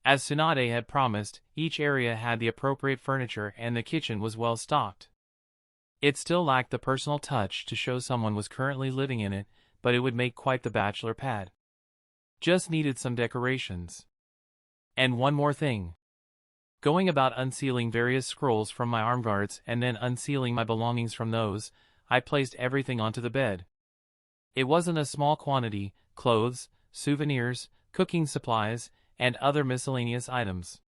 As Tsunade had promised, each area had the appropriate furniture and the kitchen was well stocked. It still lacked the personal touch to show someone was currently living in it, but it would make quite the bachelor pad. Just needed some decorations. And one more thing. Going about unsealing various scrolls from my armguards and then unsealing my belongings from those, I placed everything onto the bed. It wasn't a small quantity: clothes, souvenirs, cooking supplies, and other miscellaneous items.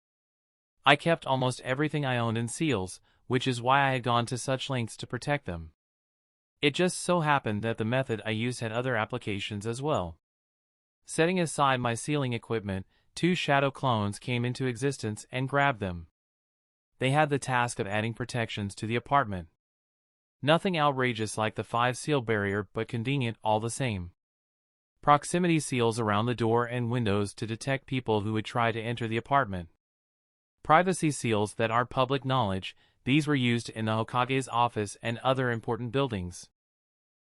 I kept almost everything I owned in seals, which is why I had gone to such lengths to protect them. It just so happened that the method I used had other applications as well. Setting aside my sealing equipment, 2 shadow clones came into existence and grabbed them. They had the task of adding protections to the apartment. Nothing outrageous like the 5-seal barrier, but convenient all the same. Proximity seals around the door and windows to detect people who would try to enter the apartment. Privacy seals that are public knowledge, these were used in the Hokage's office and other important buildings.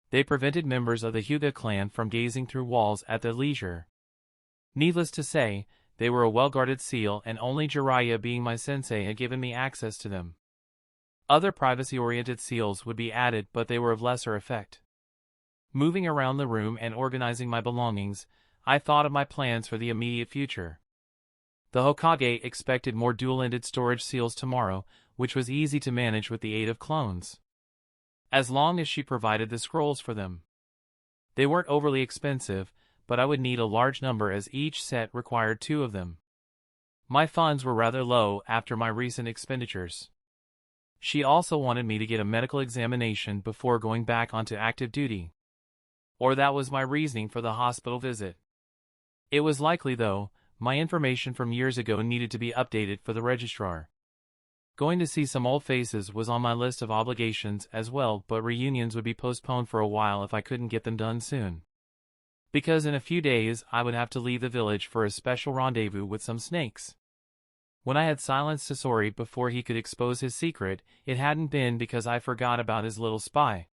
They prevented members of the Hyuga clan from gazing through walls at their leisure. Needless to say, they were a well-guarded seal, and only Jiraiya, being my sensei, had given me access to them. Other privacy-oriented seals would be added, but they were of lesser effect. Moving around the room and organizing my belongings, I thought of my plans for the immediate future. The Hokage expected more dual-ended storage seals tomorrow, which was easy to manage with the aid of clones. As long as she provided the scrolls for them. They weren't overly expensive, but I would need a large number as each set required 2 of them. My funds were rather low after my recent expenditures. She also wanted me to get a medical examination before going back onto active duty. Or that was my reasoning for the hospital visit. It was likely, though, my information from years ago needed to be updated for the registrar. Going to see some old faces was on my list of obligations as well, but reunions would be postponed for a while if I couldn't get them done soon. Because in a few days I would have to leave the village for a special rendezvous with some snakes. When I had silenced Sasori before he could expose his secret, it hadn't been because I forgot about his little spy.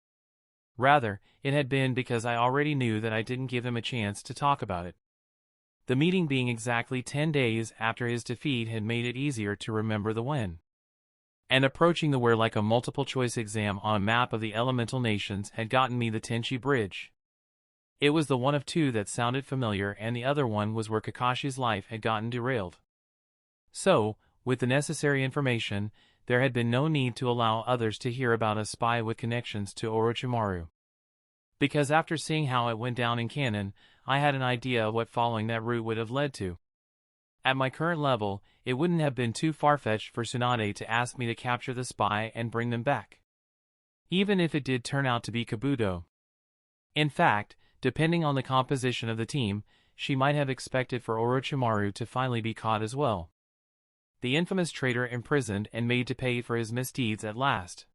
Rather, it had been because I already knew that I didn't give him a chance to talk about it. The meeting being exactly 10 days after his defeat had made it easier to remember the when. And approaching the where like a multiple-choice exam on a map of the elemental nations had gotten me the Tenchi Bridge. It was the one of 2 that sounded familiar, and the other one was where Kakashi's life had gotten derailed. So, with the necessary information, there had been no need to allow others to hear about a spy with connections to Orochimaru. Because after seeing how it went down in canon, I had an idea of what following that route would have led to. At my current level, it wouldn't have been too far-fetched for Tsunade to ask me to capture the spy and bring them back. Even if it did turn out to be Kabuto. In fact, depending on the composition of the team, she might have expected for Orochimaru to finally be caught as well. The infamous traitor imprisoned and made to pay for his misdeeds at last.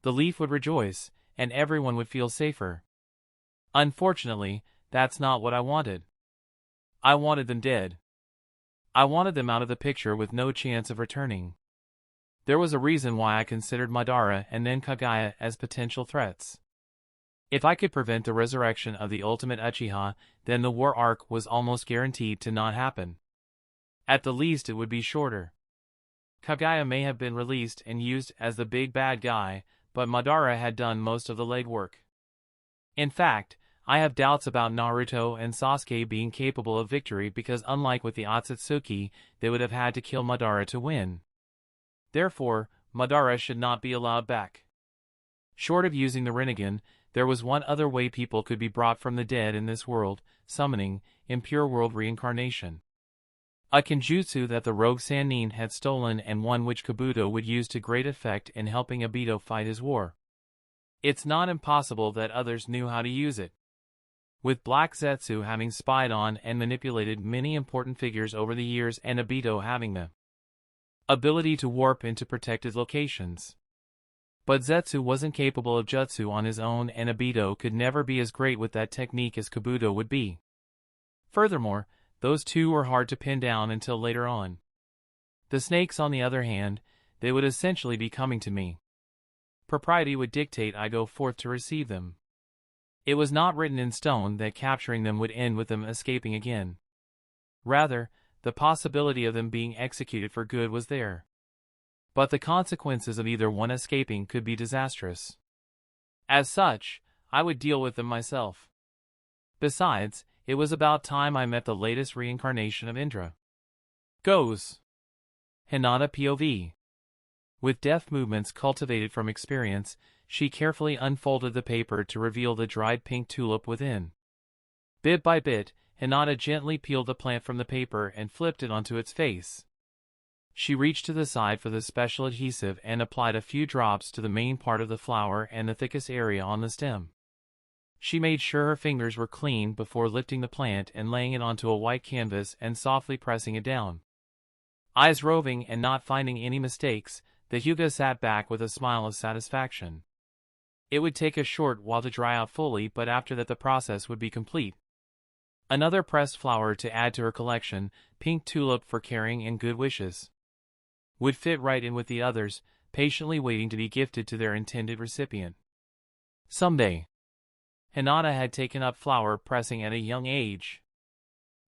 The Leaf would rejoice, and everyone would feel safer. Unfortunately, that's not what I wanted. I wanted them dead. I wanted them out of the picture with no chance of returning. There was a reason why I considered Madara and then Kagaya as potential threats. If I could prevent the resurrection of the ultimate Uchiha, then the war arc was almost guaranteed to not happen. At the least it would be shorter. Kagaya may have been released and used as the big bad guy, but Madara had done most of the legwork. In fact, I have doubts about Naruto and Sasuke being capable of victory because unlike with the Akatsuki, they would have had to kill Madara to win. Therefore, Madara should not be allowed back. Short of using the Rinnegan, there was one other way people could be brought from the dead in this world, summoning, impure world reincarnation. A kenjutsu that the rogue sanin had stolen and one which Kabuto would use to great effect in helping Obito fight his war. It's not impossible that others knew how to use it. With Black Zetsu having spied on and manipulated many important figures over the years and Obito having the ability to warp into protected locations. But Zetsu wasn't capable of jutsu on his own and Obito could never be as great with that technique as Kabuto would be. Furthermore, those two were hard to pin down until later on. The snakes, on the other hand, they would essentially be coming to me. Propriety would dictate I go forth to receive them. It was not written in stone that capturing them would end with them escaping again. Rather, the possibility of them being executed for good was there. But the consequences of either one escaping could be disastrous. As such, I would deal with them myself. Besides, it was about time I met the latest reincarnation of Indra. Goes. Hinata POV. With deft movements cultivated from experience, she carefully unfolded the paper to reveal the dried pink tulip within. Bit by bit, Hinata gently peeled the plant from the paper and flipped it onto its face. She reached to the side for the special adhesive and applied a few drops to the main part of the flower and the thickest area on the stem. She made sure her fingers were clean before lifting the plant and laying it onto a white canvas and softly pressing it down. Eyes roving and not finding any mistakes, the Hyuga sat back with a smile of satisfaction. It would take a short while to dry out fully, but after that the process would be complete. Another pressed flower to add to her collection, pink tulip for caring and good wishes. Would fit right in with the others, patiently waiting to be gifted to their intended recipient. Someday. Hinata had taken up flower pressing at a young age.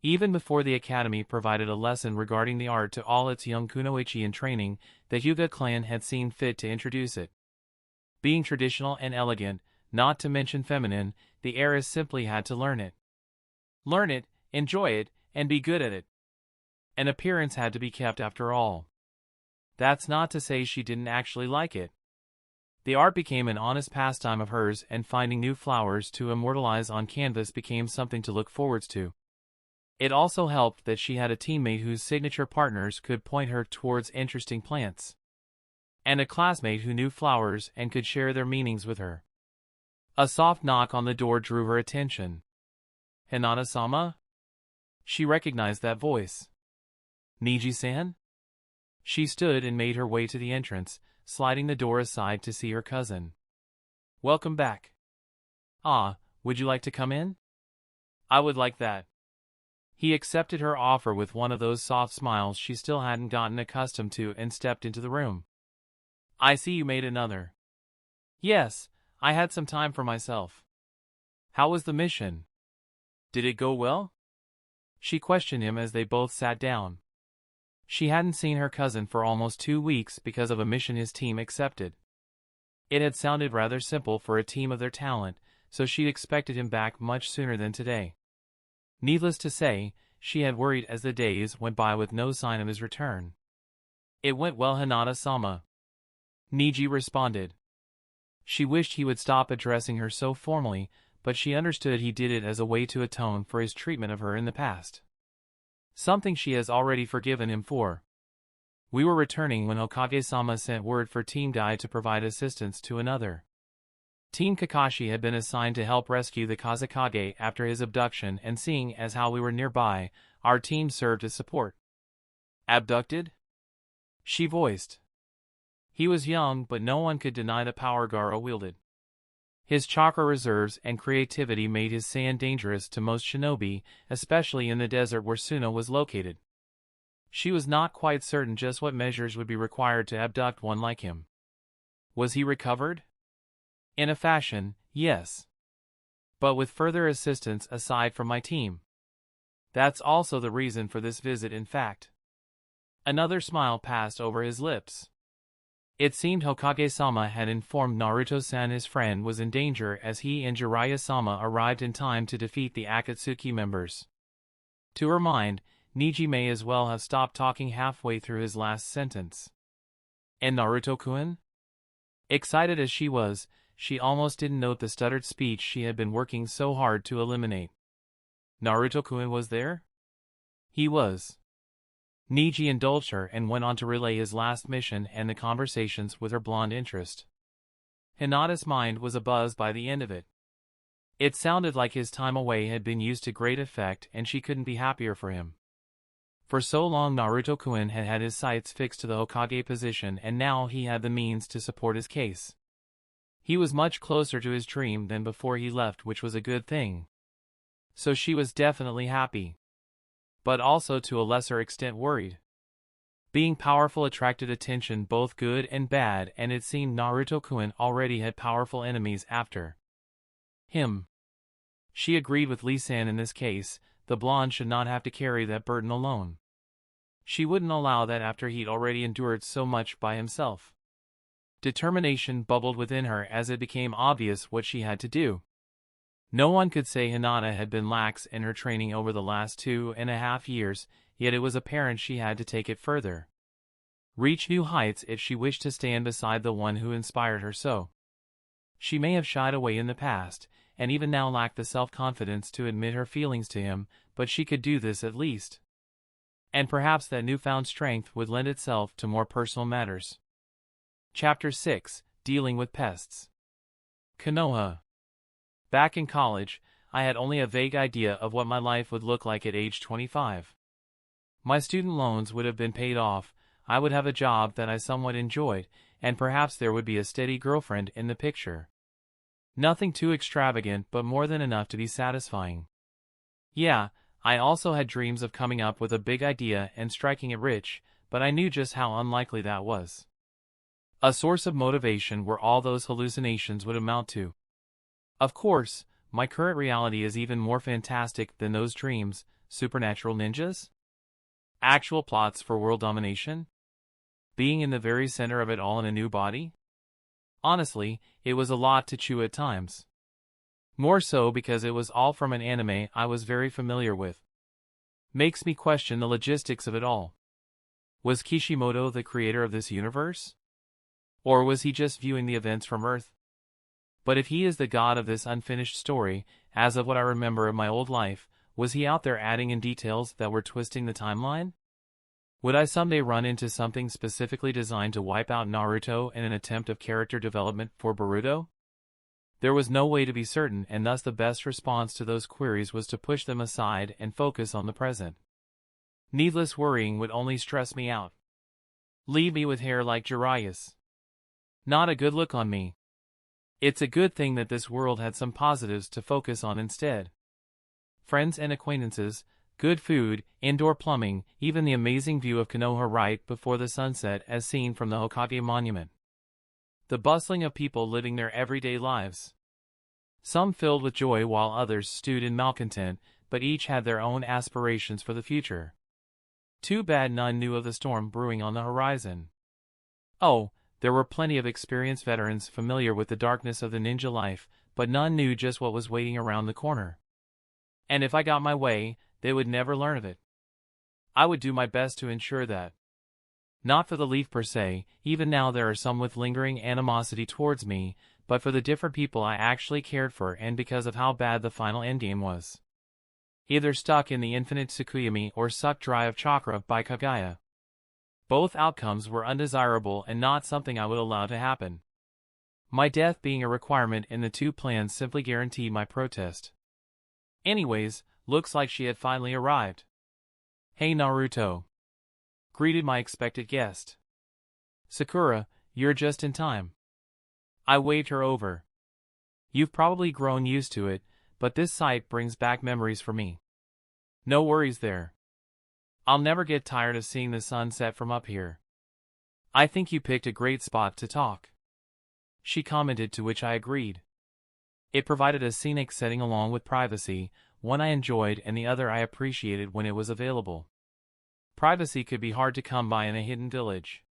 Even before the academy provided a lesson regarding the art to all its young kunoichi in training, the Hyuga clan had seen fit to introduce it. Being traditional and elegant, not to mention feminine, the heiress simply had to learn it. Learn it, enjoy it, and be good at it. An appearance had to be kept after all. That's not to say she didn't actually like it. The art became an honest pastime of hers, and finding new flowers to immortalize on canvas became something to look forward to. It also helped that she had a teammate whose signature partners could point her towards interesting plants. And a classmate who knew flowers and could share their meanings with her. A soft knock on the door drew her attention. Hinata-sama? She recognized that voice. Niji-san? She stood and made her way to the entrance, sliding the door aside to see her cousin. Welcome back. Ah, would you like to come in? I would like that. He accepted her offer with one of those soft smiles she still hadn't gotten accustomed to and stepped into the room. I see you made another. Yes, I had some time for myself. How was the mission? Did it go well? She questioned him as they both sat down. She hadn't seen her cousin for almost 2 weeks because of a mission his team accepted. It had sounded rather simple for a team of their talent, so she'd expected him back much sooner than today. Needless to say, she had worried as the days went by with no sign of his return. It went well, Hinata-sama. Niji responded. She wished he would stop addressing her so formally, but she understood he did it as a way to atone for his treatment of her in the past. Something she has already forgiven him for. We were returning when Hokage-sama sent word for Team Dai to provide assistance to another. Team Kakashi had been assigned to help rescue the Kazekage after his abduction, and seeing as how we were nearby, our team served as support. Abducted? She voiced. He was young, but no one could deny the power Garo wielded. His chakra reserves and creativity made his sand dangerous to most shinobi, especially in the desert where Suna was located. She was not quite certain just what measures would be required to abduct one like him. Was he recovered? In a fashion, yes. But with further assistance aside from my team. That's also the reason for this visit, in fact. Another smile passed over his lips. It seemed Hokage-sama had informed Naruto-san his friend was in danger, as he and Jiraiya-sama arrived in time to defeat the Akatsuki members. To her mind, Niji may as well have stopped talking halfway through his last sentence. And Naruto-kun? Excited as she was, she almost didn't note the stuttered speech she had been working so hard to eliminate. Naruto-kun was there? He was. Niji indulged her and went on to relay his last mission and the conversations with her blonde interest. Hinata's mind was abuzz by the end of it. It sounded like his time away had been used to great effect, and she couldn't be happier for him. For so long Naruto-kun had had his sights fixed to the Hokage position, and now he had the means to support his case. He was much closer to his dream than before he left, which was a good thing. So she was definitely happy. But also to a lesser extent worried. Being powerful attracted attention, both good and bad, and it seemed Naruto-kun already had powerful enemies after him. She agreed with Lee-san in this case, the blonde should not have to carry that burden alone. She wouldn't allow that after he'd already endured so much by himself. Determination bubbled within her as it became obvious what she had to do. No one could say Hinata had been lax in her training over the last 2.5 years, yet it was apparent she had to take it further. Reach new heights if she wished to stand beside the one who inspired her so. She may have shied away in the past, and even now lacked the self-confidence to admit her feelings to him, but she could do this at least. And perhaps that newfound strength would lend itself to more personal matters. Chapter 6: Dealing with Pests. Konoha. Back in college, I had only a vague idea of what my life would look like at age 25. My student loans would have been paid off, I would have a job that I somewhat enjoyed, and perhaps there would be a steady girlfriend in the picture. Nothing too extravagant, but more than enough to be satisfying. Yeah, I also had dreams of coming up with a big idea and striking it rich, but I knew just how unlikely that was. A source of motivation were all those hallucinations would amount to. Of course, my current reality is even more fantastic than those dreams. Supernatural ninjas? Actual plots for world domination? Being in the very center of it all in a new body? Honestly, it was a lot to chew at times. More so because it was all from an anime I was very familiar with. Makes me question the logistics of it all. Was Kishimoto the creator of this universe? Or was he just viewing the events from Earth? But if he is the god of this unfinished story, as of what I remember of my old life, was he out there adding in details that were twisting the timeline? Would I someday run into something specifically designed to wipe out Naruto in an attempt of character development for Boruto? There was no way to be certain, and thus the best response to those queries was to push them aside and focus on the present. Needless worrying would only stress me out. Leave me with hair like Jiraiya's. Not a good look on me. It's a good thing that this world had some positives to focus on instead. Friends and acquaintances, good food, indoor plumbing, even the amazing view of Konoha right before the sunset as seen from the Hokage Monument. The bustling of people living their everyday lives. Some filled with joy while others stewed in malcontent, but each had their own aspirations for the future. Too bad none knew of the storm brewing on the horizon. Oh, there were plenty of experienced veterans familiar with the darkness of the ninja life, but none knew just what was waiting around the corner. And if I got my way, they would never learn of it. I would do my best to ensure that. Not for the Leaf per se, even now there are some with lingering animosity towards me, but for the different people I actually cared for and because of how bad the final endgame was. Either stuck in the infinite Tsukuyomi or sucked dry of chakra by Kaguya. Both outcomes were undesirable and not something I would allow to happen. My death being a requirement in the two plans simply guaranteed my protest. Anyways, looks like she had finally arrived. Hey Naruto. Greeted my expected guest. Sakura, you're just in time. I waved her over. You've probably grown used to it, but this sight brings back memories for me. No worries there. I'll never get tired of seeing the sun set from up here. I think you picked a great spot to talk. She commented, to which I agreed. It provided a scenic setting along with privacy, one I enjoyed and the other I appreciated when it was available. Privacy could be hard to come by in a hidden village.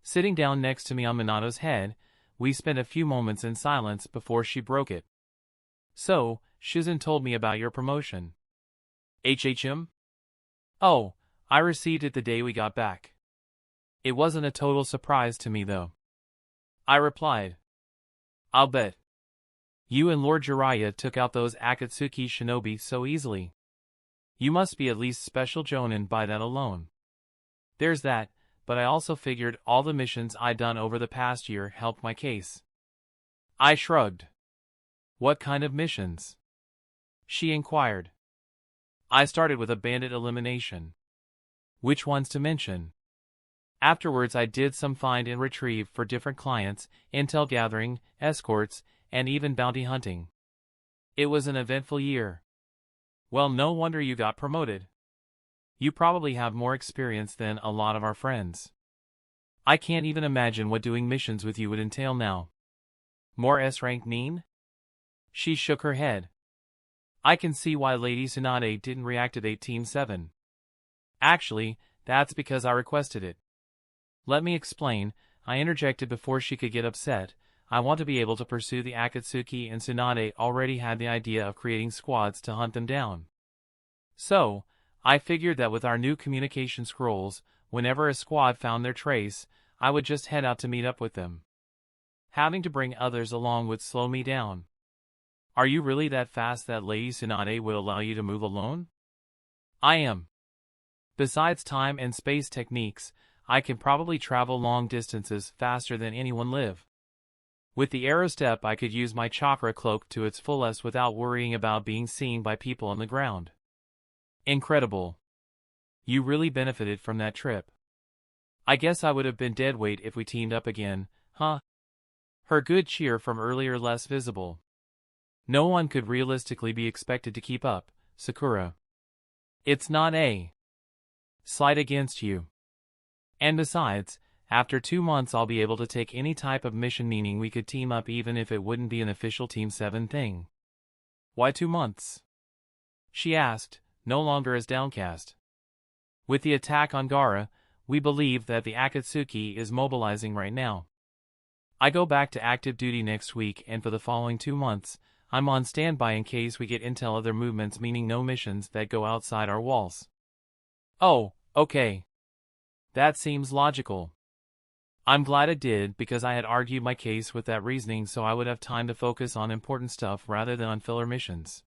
Sitting down next to me on Minato's head, we spent a few moments in silence before she broke it. So, Shizen told me about your promotion. HHM? Oh, I received it the day we got back. It wasn't a total surprise to me though. I replied. I'll bet. You and Lord Jiraiya took out those Akatsuki shinobi so easily. You must be at least special Jonin by that alone. There's that, but I also figured all the missions I'd done over the past year helped my case. I shrugged. What kind of missions? She inquired. I started with a bandit elimination. Which ones to mention? Afterwards I did some find and retrieve for different clients, intel gathering, escorts, and even bounty hunting. It was an eventful year. Well, no wonder you got promoted. You probably have more experience than a lot of our friends. I can't even imagine what doing missions with you would entail now. More S-rank Nin? She shook her head. I can see why Lady Tsunade didn't reactivate Team 7. Actually, that's because I requested it. Let me explain, I interjected before she could get upset. I want to be able to pursue the Akatsuki, and Tsunade already had the idea of creating squads to hunt them down. So, I figured that with our new communication scrolls, whenever a squad found their trace, I would just head out to meet up with them. Having to bring others along would slow me down. Are you really that fast that Lady Tsunade would allow you to move alone? I am. Besides time and space techniques, I can probably travel long distances faster than anyone live. With the arrow step I could use my chakra cloak to its fullest without worrying about being seen by people on the ground. Incredible. You really benefited from that trip. I guess I would have been dead weight if we teamed up again, huh? Her good cheer from earlier less visible. No one could realistically be expected to keep up, Sakura. It's not a slight against you. And besides, after 2 months I'll be able to take any type of mission, meaning we could team up even if it wouldn't be an official Team 7 thing. Why 2 months? She asked, no longer as downcast. With the attack on Gaara, we believe that the Akatsuki is mobilizing right now. I go back to active duty next week, and for the following 2 months, I'm on standby in case we get intel of their movements, meaning no missions that go outside our walls. Oh, okay. That seems logical. I'm glad it did, because I had argued my case with that reasoning so I would have time to focus on important stuff rather than on filler missions.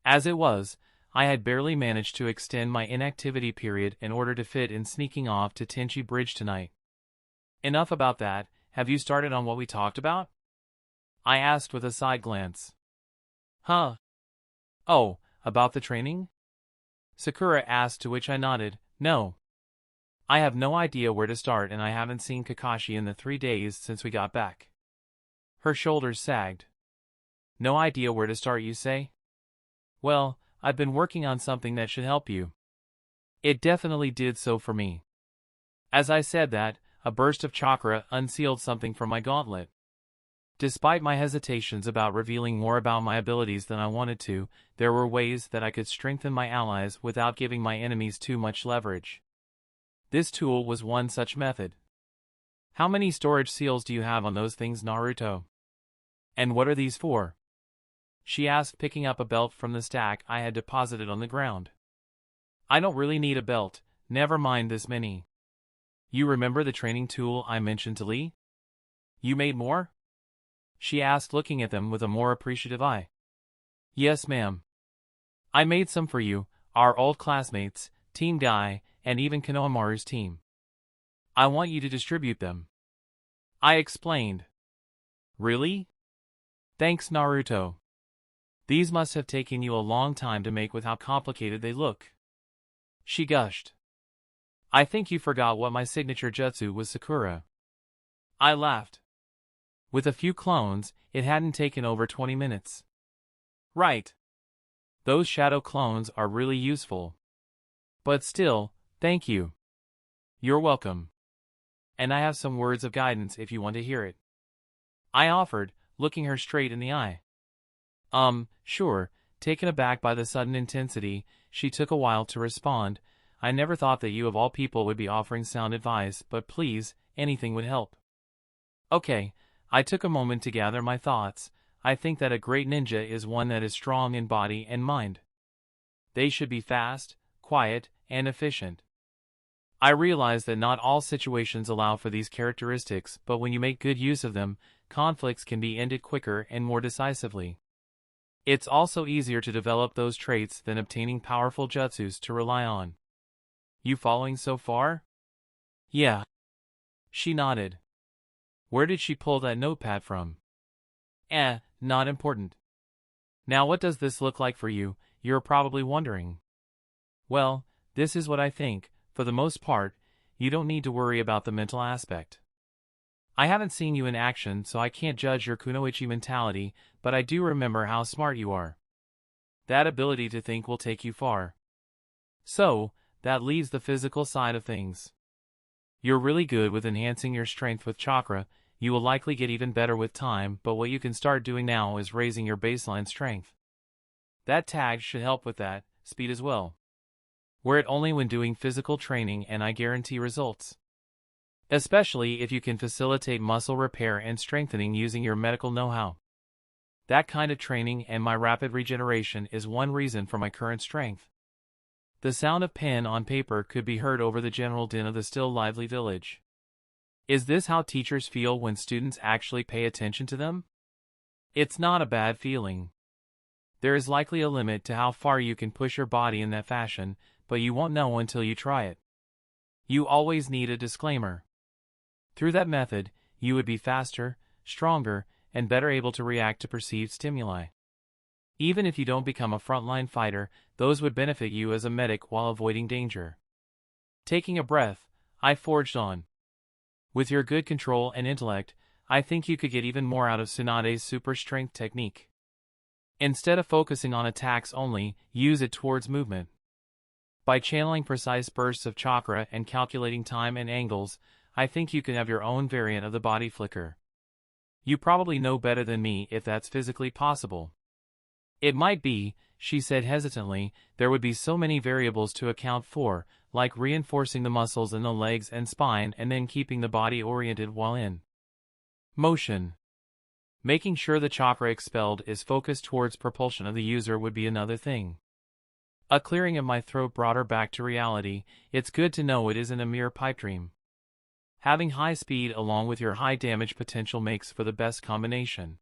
As it was, I had barely managed to extend my inactivity period in order to fit in sneaking off to Tenchi Bridge tonight. Enough about that, have you started on what we talked about? I asked with a side glance. Huh? Oh, about the training? Sakura asked, to which I nodded, no. I have no idea where to start, and I haven't seen Kakashi in the 3 days since we got back. Her shoulders sagged. No idea where to start, you say? Well, I've been working on something that should help you. It definitely did so for me. As I said that, a burst of chakra unsealed something from my gauntlet. Despite my hesitations about revealing more about my abilities than I wanted to, there were ways that I could strengthen my allies without giving my enemies too much leverage. This tool was one such method. How many storage seals do you have on those things, Naruto? And what are these for? She asked, picking up a belt from the stack I had deposited on the ground. I don't really need a belt, never mind this many. You remember the training tool I mentioned to Lee? You made more? She asked, looking at them with a more appreciative eye. Yes, ma'am. I made some for you, our old classmates, Team Guy, and even Konohamaru's team. I want you to distribute them. I explained. Really? Thanks, Naruto. These must have taken you a long time to make with how complicated they look. She gushed. I think you forgot what my signature jutsu was, Sakura. I laughed. With a few clones, it hadn't taken over 20 minutes. Right. Those shadow clones are really useful. But still, thank you. You're welcome. And I have some words of guidance if you want to hear it. I offered, looking her straight in the eye. Sure. Taken aback by the sudden intensity, she took a while to respond. I never thought that you of all people would be offering sound advice, but please, anything would help. Okay, I took a moment to gather my thoughts. I think that a great ninja is one that is strong in body and mind. They should be fast, quiet, and efficient. I realize that not all situations allow for these characteristics, but when you make good use of them, conflicts can be ended quicker and more decisively. It's also easier to develop those traits than obtaining powerful jutsus to rely on. You following so far? Yeah. She nodded. Where did she pull that notepad from? Not important. Now what does this look like for you, you're probably wondering. Well, this is what I think. For the most part, you don't need to worry about the mental aspect. I haven't seen you in action, so I can't judge your kunoichi mentality, but I do remember how smart you are. That ability to think will take you far. So, that leaves the physical side of things. You're really good with enhancing your strength with chakra. You will likely get even better with time, but what you can start doing now is raising your baseline strength. That tag should help with that, speed as well. Wear it only when doing physical training and I guarantee results. Especially if you can facilitate muscle repair and strengthening using your medical know-how. That kind of training and my rapid regeneration is one reason for my current strength. The sound of pen on paper could be heard over the general din of the still lively village. Is this how teachers feel when students actually pay attention to them? It's not a bad feeling. There is likely a limit to how far you can push your body in that fashion, but you won't know until you try it. You always need a disclaimer. Through that method, you would be faster, stronger, and better able to react to perceived stimuli. Even if you don't become a frontline fighter, those would benefit you as a medic while avoiding danger. Taking a breath, I forged on. With your good control and intellect, I think you could get even more out of Tsunade's super strength technique. Instead of focusing on attacks only, use it towards movement. By channeling precise bursts of chakra and calculating time and angles, I think you can have your own variant of the body flicker. You probably know better than me if that's physically possible. It might be, she said hesitantly, there would be so many variables to account for, like reinforcing the muscles in the legs and spine and then keeping the body oriented while in motion. Making sure the chakra expelled is focused towards propulsion of the user would be another thing. A clearing of my throat brought her back to reality. It's good to know it isn't a mere pipe dream. Having high speed along with your high damage potential makes for the best combination.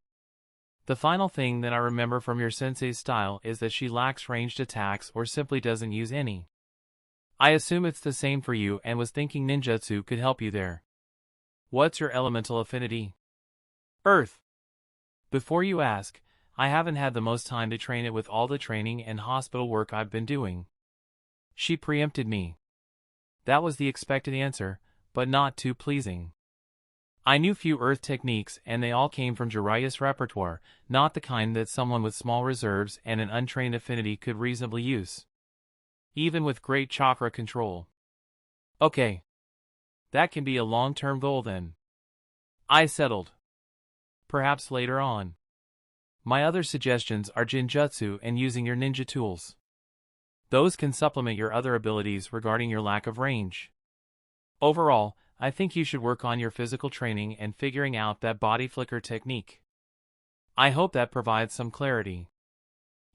The final thing that I remember from your sensei's style is that she lacks ranged attacks or simply doesn't use any. I assume it's the same for you and was thinking ninjutsu could help you there. What's your elemental affinity? Earth. Before you ask, I haven't had the most time to train it with all the training and hospital work I've been doing. She preempted me. That was the expected answer, but not too pleasing. I knew few earth techniques and they all came from Jiraiya's repertoire, not the kind that someone with small reserves and an untrained affinity could reasonably use. Even with great chakra control. Okay. That can be a long-term goal then. I settled. Perhaps later on. My other suggestions are Jinjutsu and using your ninja tools. Those can supplement your other abilities regarding your lack of range. Overall, I think you should work on your physical training and figuring out that body flicker technique. I hope that provides some clarity.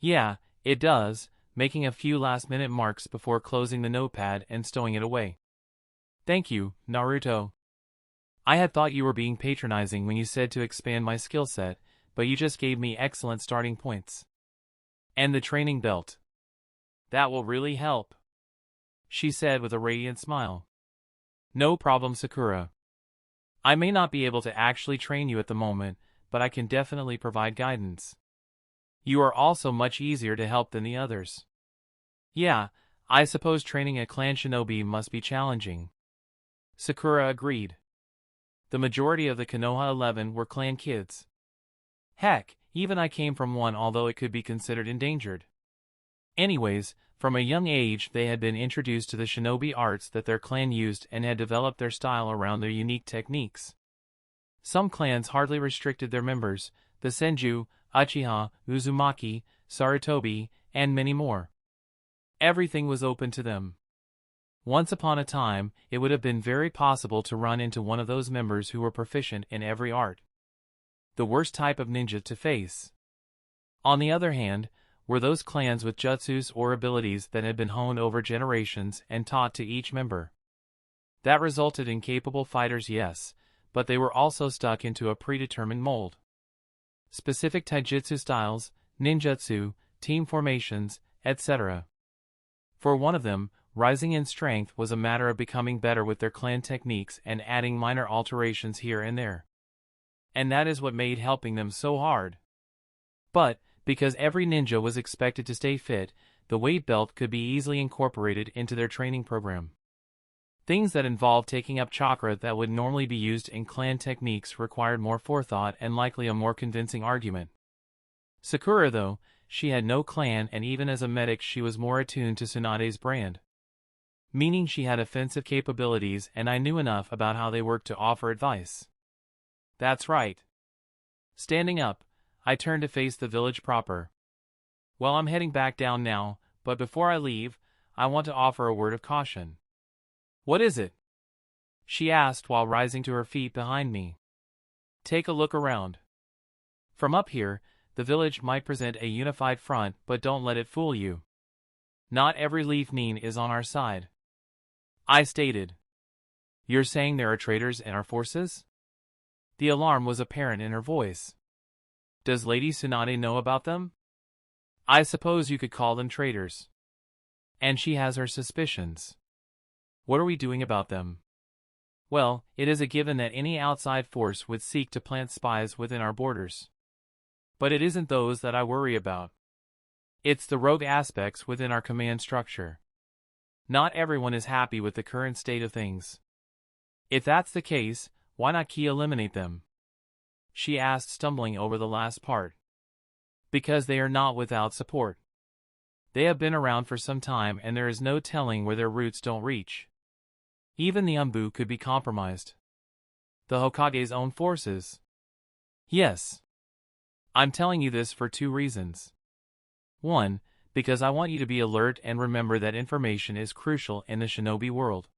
Yeah, it does, making a few last-minute marks before closing the notepad and stowing it away. Thank you, Naruto. I had thought you were being patronizing when you said to expand my skill set, but you just gave me excellent starting points. And the training belt. That will really help, she said with a radiant smile. No problem, Sakura. I may not be able to actually train you at the moment, but I can definitely provide guidance. You are also much easier to help than the others. Yeah, I suppose training a clan shinobi must be challenging. Sakura agreed. The majority of the Konoha 11 were clan kids. Heck, even I came from one, although it could be considered endangered. Anyways, from a young age they had been introduced to the shinobi arts that their clan used and had developed their style around their unique techniques. Some clans hardly restricted their members, the Senju, Uchiha, Uzumaki, Sarutobi, and many more. Everything was open to them. Once upon a time, it would have been very possible to run into one of those members who were proficient in every art. The worst type of ninja to face. On the other hand, were those clans with jutsus or abilities that had been honed over generations and taught to each member. That resulted in capable fighters, yes, but they were also stuck into a predetermined mold. Specific taijutsu styles, ninjutsu, team formations, etc. For one of them, rising in strength was a matter of becoming better with their clan techniques and adding minor alterations here and there. And that is what made helping them so hard. But, because every ninja was expected to stay fit, the weight belt could be easily incorporated into their training program. Things that involved taking up chakra that would normally be used in clan techniques required more forethought and likely a more convincing argument. Sakura, though, she had no clan, and even as a medic she was more attuned to Tsunade's brand. Meaning she had offensive capabilities and I knew enough about how they worked to offer advice. That's right. Standing up, I turned to face the village proper. Well, I'm heading back down now, but before I leave, I want to offer a word of caution. What is it? She asked while rising to her feet behind me. Take a look around. From up here, the village might present a unified front, but don't let it fool you. Not every leaf nin is on our side. I stated. You're saying there are traitors in our forces? The alarm was apparent in her voice. Does Lady Tsunade know about them? I suppose you could call them traitors. And she has her suspicions. What are we doing about them? Well, it is a given that any outside force would seek to plant spies within our borders. But it isn't those that I worry about. It's the rogue aspects within our command structure. Not everyone is happy with the current state of things. If that's the case, why not eliminate them? She asked, stumbling over the last part. Because they are not without support. They have been around for some time and there is no telling where their roots don't reach. Even the Umbu could be compromised. The Hokage's own forces. Yes. I'm telling you this for 2 reasons. 1, because I want you to be alert and remember that information is crucial in the shinobi world.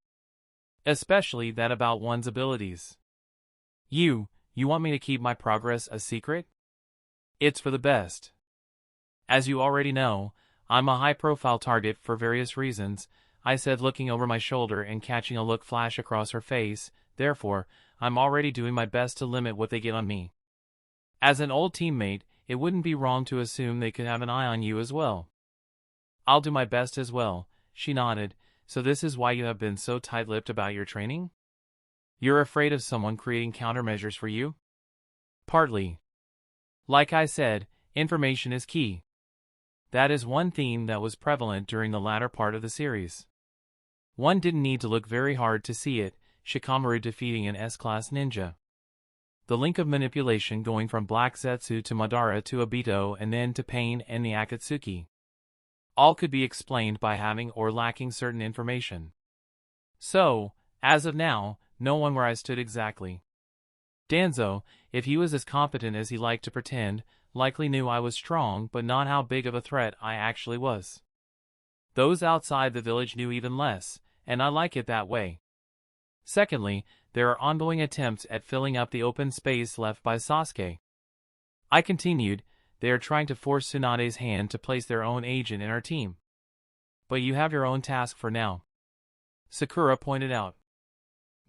Especially that about one's abilities. You want me to keep my progress a secret? It's for the best. As you already know, I'm a high-profile target for various reasons, I said, looking over my shoulder and catching a look flash across her face. Therefore, I'm already doing my best to limit what they get on me. As an old teammate, it wouldn't be wrong to assume they could have an eye on you as well. I'll do my best as well, she nodded. So this is why you have been so tight-lipped about your training? You're afraid of someone creating countermeasures for you? Partly. Like I said, information is key. That is one theme that was prevalent during the latter part of the series. One didn't need to look very hard to see it, Shikamaru defeating an S-class ninja. The link of manipulation going from Black Zetsu to Madara to Obito and then to Pain and the Akatsuki. All could be explained by having or lacking certain information. So, as of now, no one where I stood exactly. Danzo, if he was as competent as he liked to pretend, likely knew I was strong but not how big of a threat I actually was. Those outside the village knew even less, and I like it that way. Secondly, there are ongoing attempts at filling up the open space left by Sasuke. I continued, they are trying to force Tsunade's hand to place their own agent in our team. But you have your own task for now. Sakura pointed out.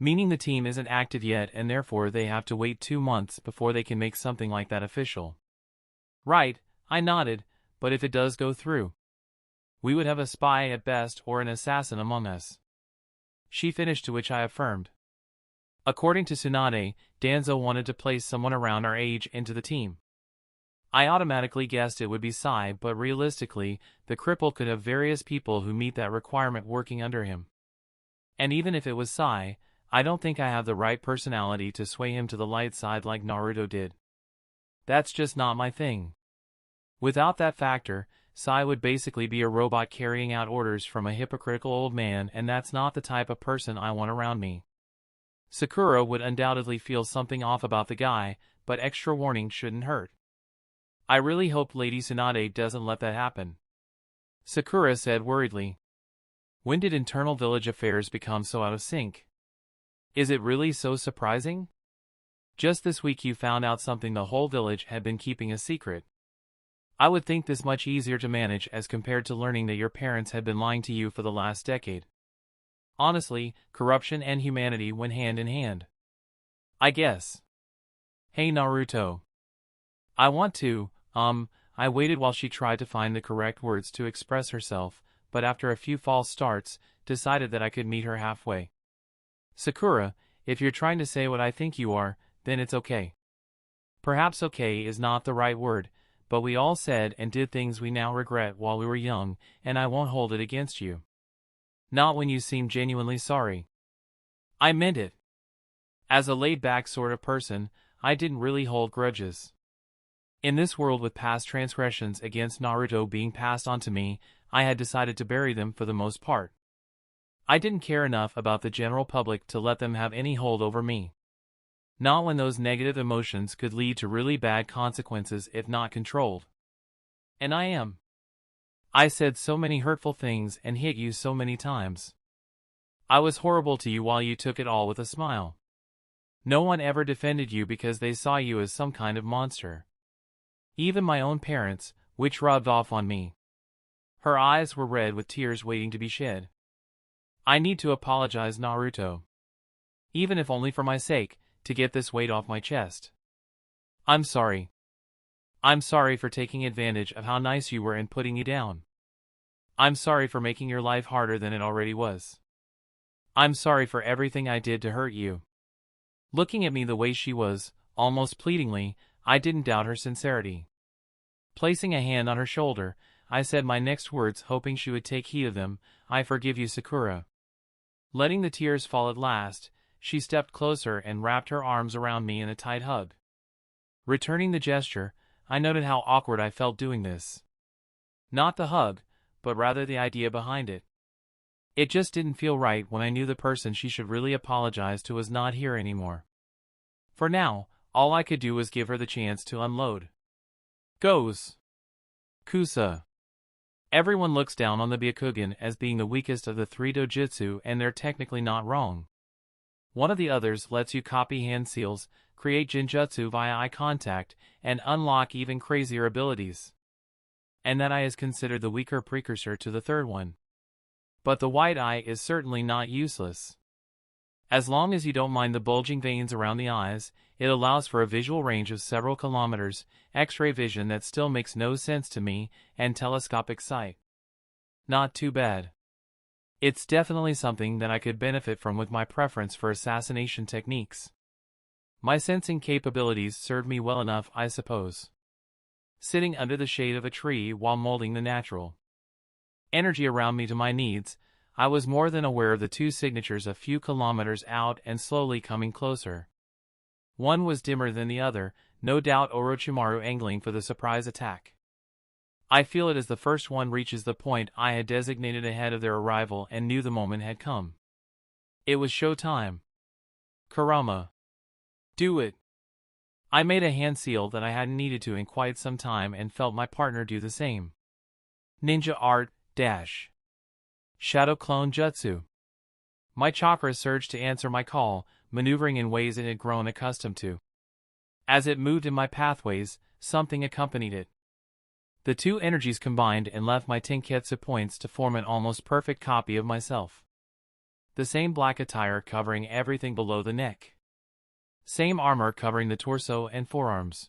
Meaning the team isn't active yet and therefore they have to wait 2 months before they can make something like that official. Right, I nodded, but if it does go through, we would have a spy at best or an assassin among us. She finished, to which I affirmed. According to Tsunade, Danzo wanted to place someone around our age into the team. I automatically guessed it would be Sai, but realistically, the cripple could have various people who meet that requirement working under him. And even if it was Sai, I don't think I have the right personality to sway him to the light side like Naruto did. That's just not my thing. Without that factor, Sai would basically be a robot carrying out orders from a hypocritical old man, and that's not the type of person I want around me. Sakura would undoubtedly feel something off about the guy, but extra warning shouldn't hurt. I really hope Lady Tsunade doesn't let that happen. Sakura said worriedly. When did internal village affairs become so out of sync? Is it really so surprising? Just this week you found out something the whole village had been keeping a secret. I would think this much easier to manage as compared to learning that your parents had been lying to you for the last decade. Honestly, corruption and humanity went hand in hand. I guess. Hey Naruto. I want to, I waited while she tried to find the correct words to express herself, but after a few false starts, decided that I could meet her halfway. Sakura, if you're trying to say what I think you are, then it's okay. Perhaps okay is not the right word, but we all said and did things we now regret while we were young, and I won't hold it against you. Not when you seem genuinely sorry. I meant it. As a laid-back sort of person, I didn't really hold grudges. In this world with past transgressions against Naruto being passed on to me, I had decided to bury them for the most part. I didn't care enough about the general public to let them have any hold over me. Not when those negative emotions could lead to really bad consequences if not controlled. And I am. I said so many hurtful things and hit you so many times. I was horrible to you while you took it all with a smile. No one ever defended you because they saw you as some kind of monster. Even my own parents, which rubbed off on me. Her eyes were red with tears waiting to be shed. I need to apologize, Naruto. Even if only for my sake, to get this weight off my chest. I'm sorry. I'm sorry for taking advantage of how nice you were and putting you down. I'm sorry for making your life harder than it already was. I'm sorry for everything I did to hurt you. Looking at me the way she was, almost pleadingly, I didn't doubt her sincerity. Placing a hand on her shoulder, I said my next words hoping she would take heed of them. I forgive you, Sakura. Letting the tears fall at last, she stepped closer and wrapped her arms around me in a tight hug. Returning the gesture, I noted how awkward I felt doing this. Not the hug, but rather the idea behind it. It just didn't feel right when I knew the person she should really apologize to was not here anymore. For now, all I could do was give her the chance to unload. Goes. Kusa. Everyone looks down on the Byakugan as being the weakest of the three dojutsu, and they're technically not wrong. One of the others lets you copy hand seals, create genjutsu via eye contact, and unlock even crazier abilities. And that eye is considered the weaker precursor to the third one. But the white eye is certainly not useless. As long as you don't mind the bulging veins around the eyes, it allows for a visual range of several kilometers, X-ray vision that still makes no sense to me, and telescopic sight. Not too bad. It's definitely something that I could benefit from with my preference for assassination techniques. My sensing capabilities serve me well enough, I suppose. Sitting under the shade of a tree while molding the natural energy around me to my needs, I was more than aware of the two signatures a few kilometers out and slowly coming closer. One was dimmer than the other, no doubt Orochimaru angling for the surprise attack. I feel it as the first one reaches the point I had designated ahead of their arrival and knew the moment had come. It was showtime. Kurama. Do it. I made a hand seal that I hadn't needed to in quite some time and felt my partner do the same. Ninja art, dash. Shadow clone jutsu. My chakra surged to answer my call, maneuvering in ways it had grown accustomed to. As it moved in my pathways, something accompanied it. The two energies combined and left my Tenketsu points to form an almost perfect copy of myself. The same black attire covering everything below the neck. Same armor covering the torso and forearms.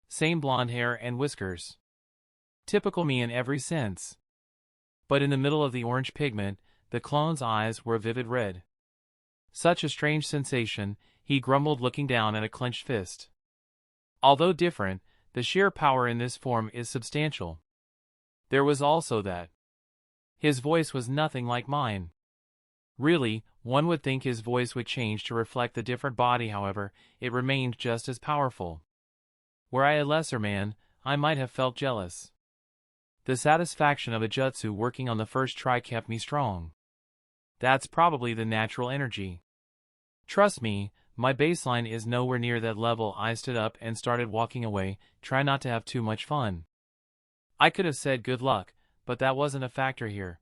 Same blonde hair and whiskers. Typical me in every sense. But in the middle of the orange pigment, the clone's eyes were a vivid red. Such a strange sensation, he grumbled looking down at a clenched fist. Although different, the sheer power in this form is substantial. There was also that. His voice was nothing like mine. Really, one would think his voice would change to reflect the different body, however, it remained just as powerful. Were I a lesser man, I might have felt jealous. The satisfaction of a jutsu working on the first try kept me strong. That's probably the natural energy. Trust me, my baseline is nowhere near that level. I stood up and started walking away, try not to have too much fun. I could have said good luck, but that wasn't a factor here.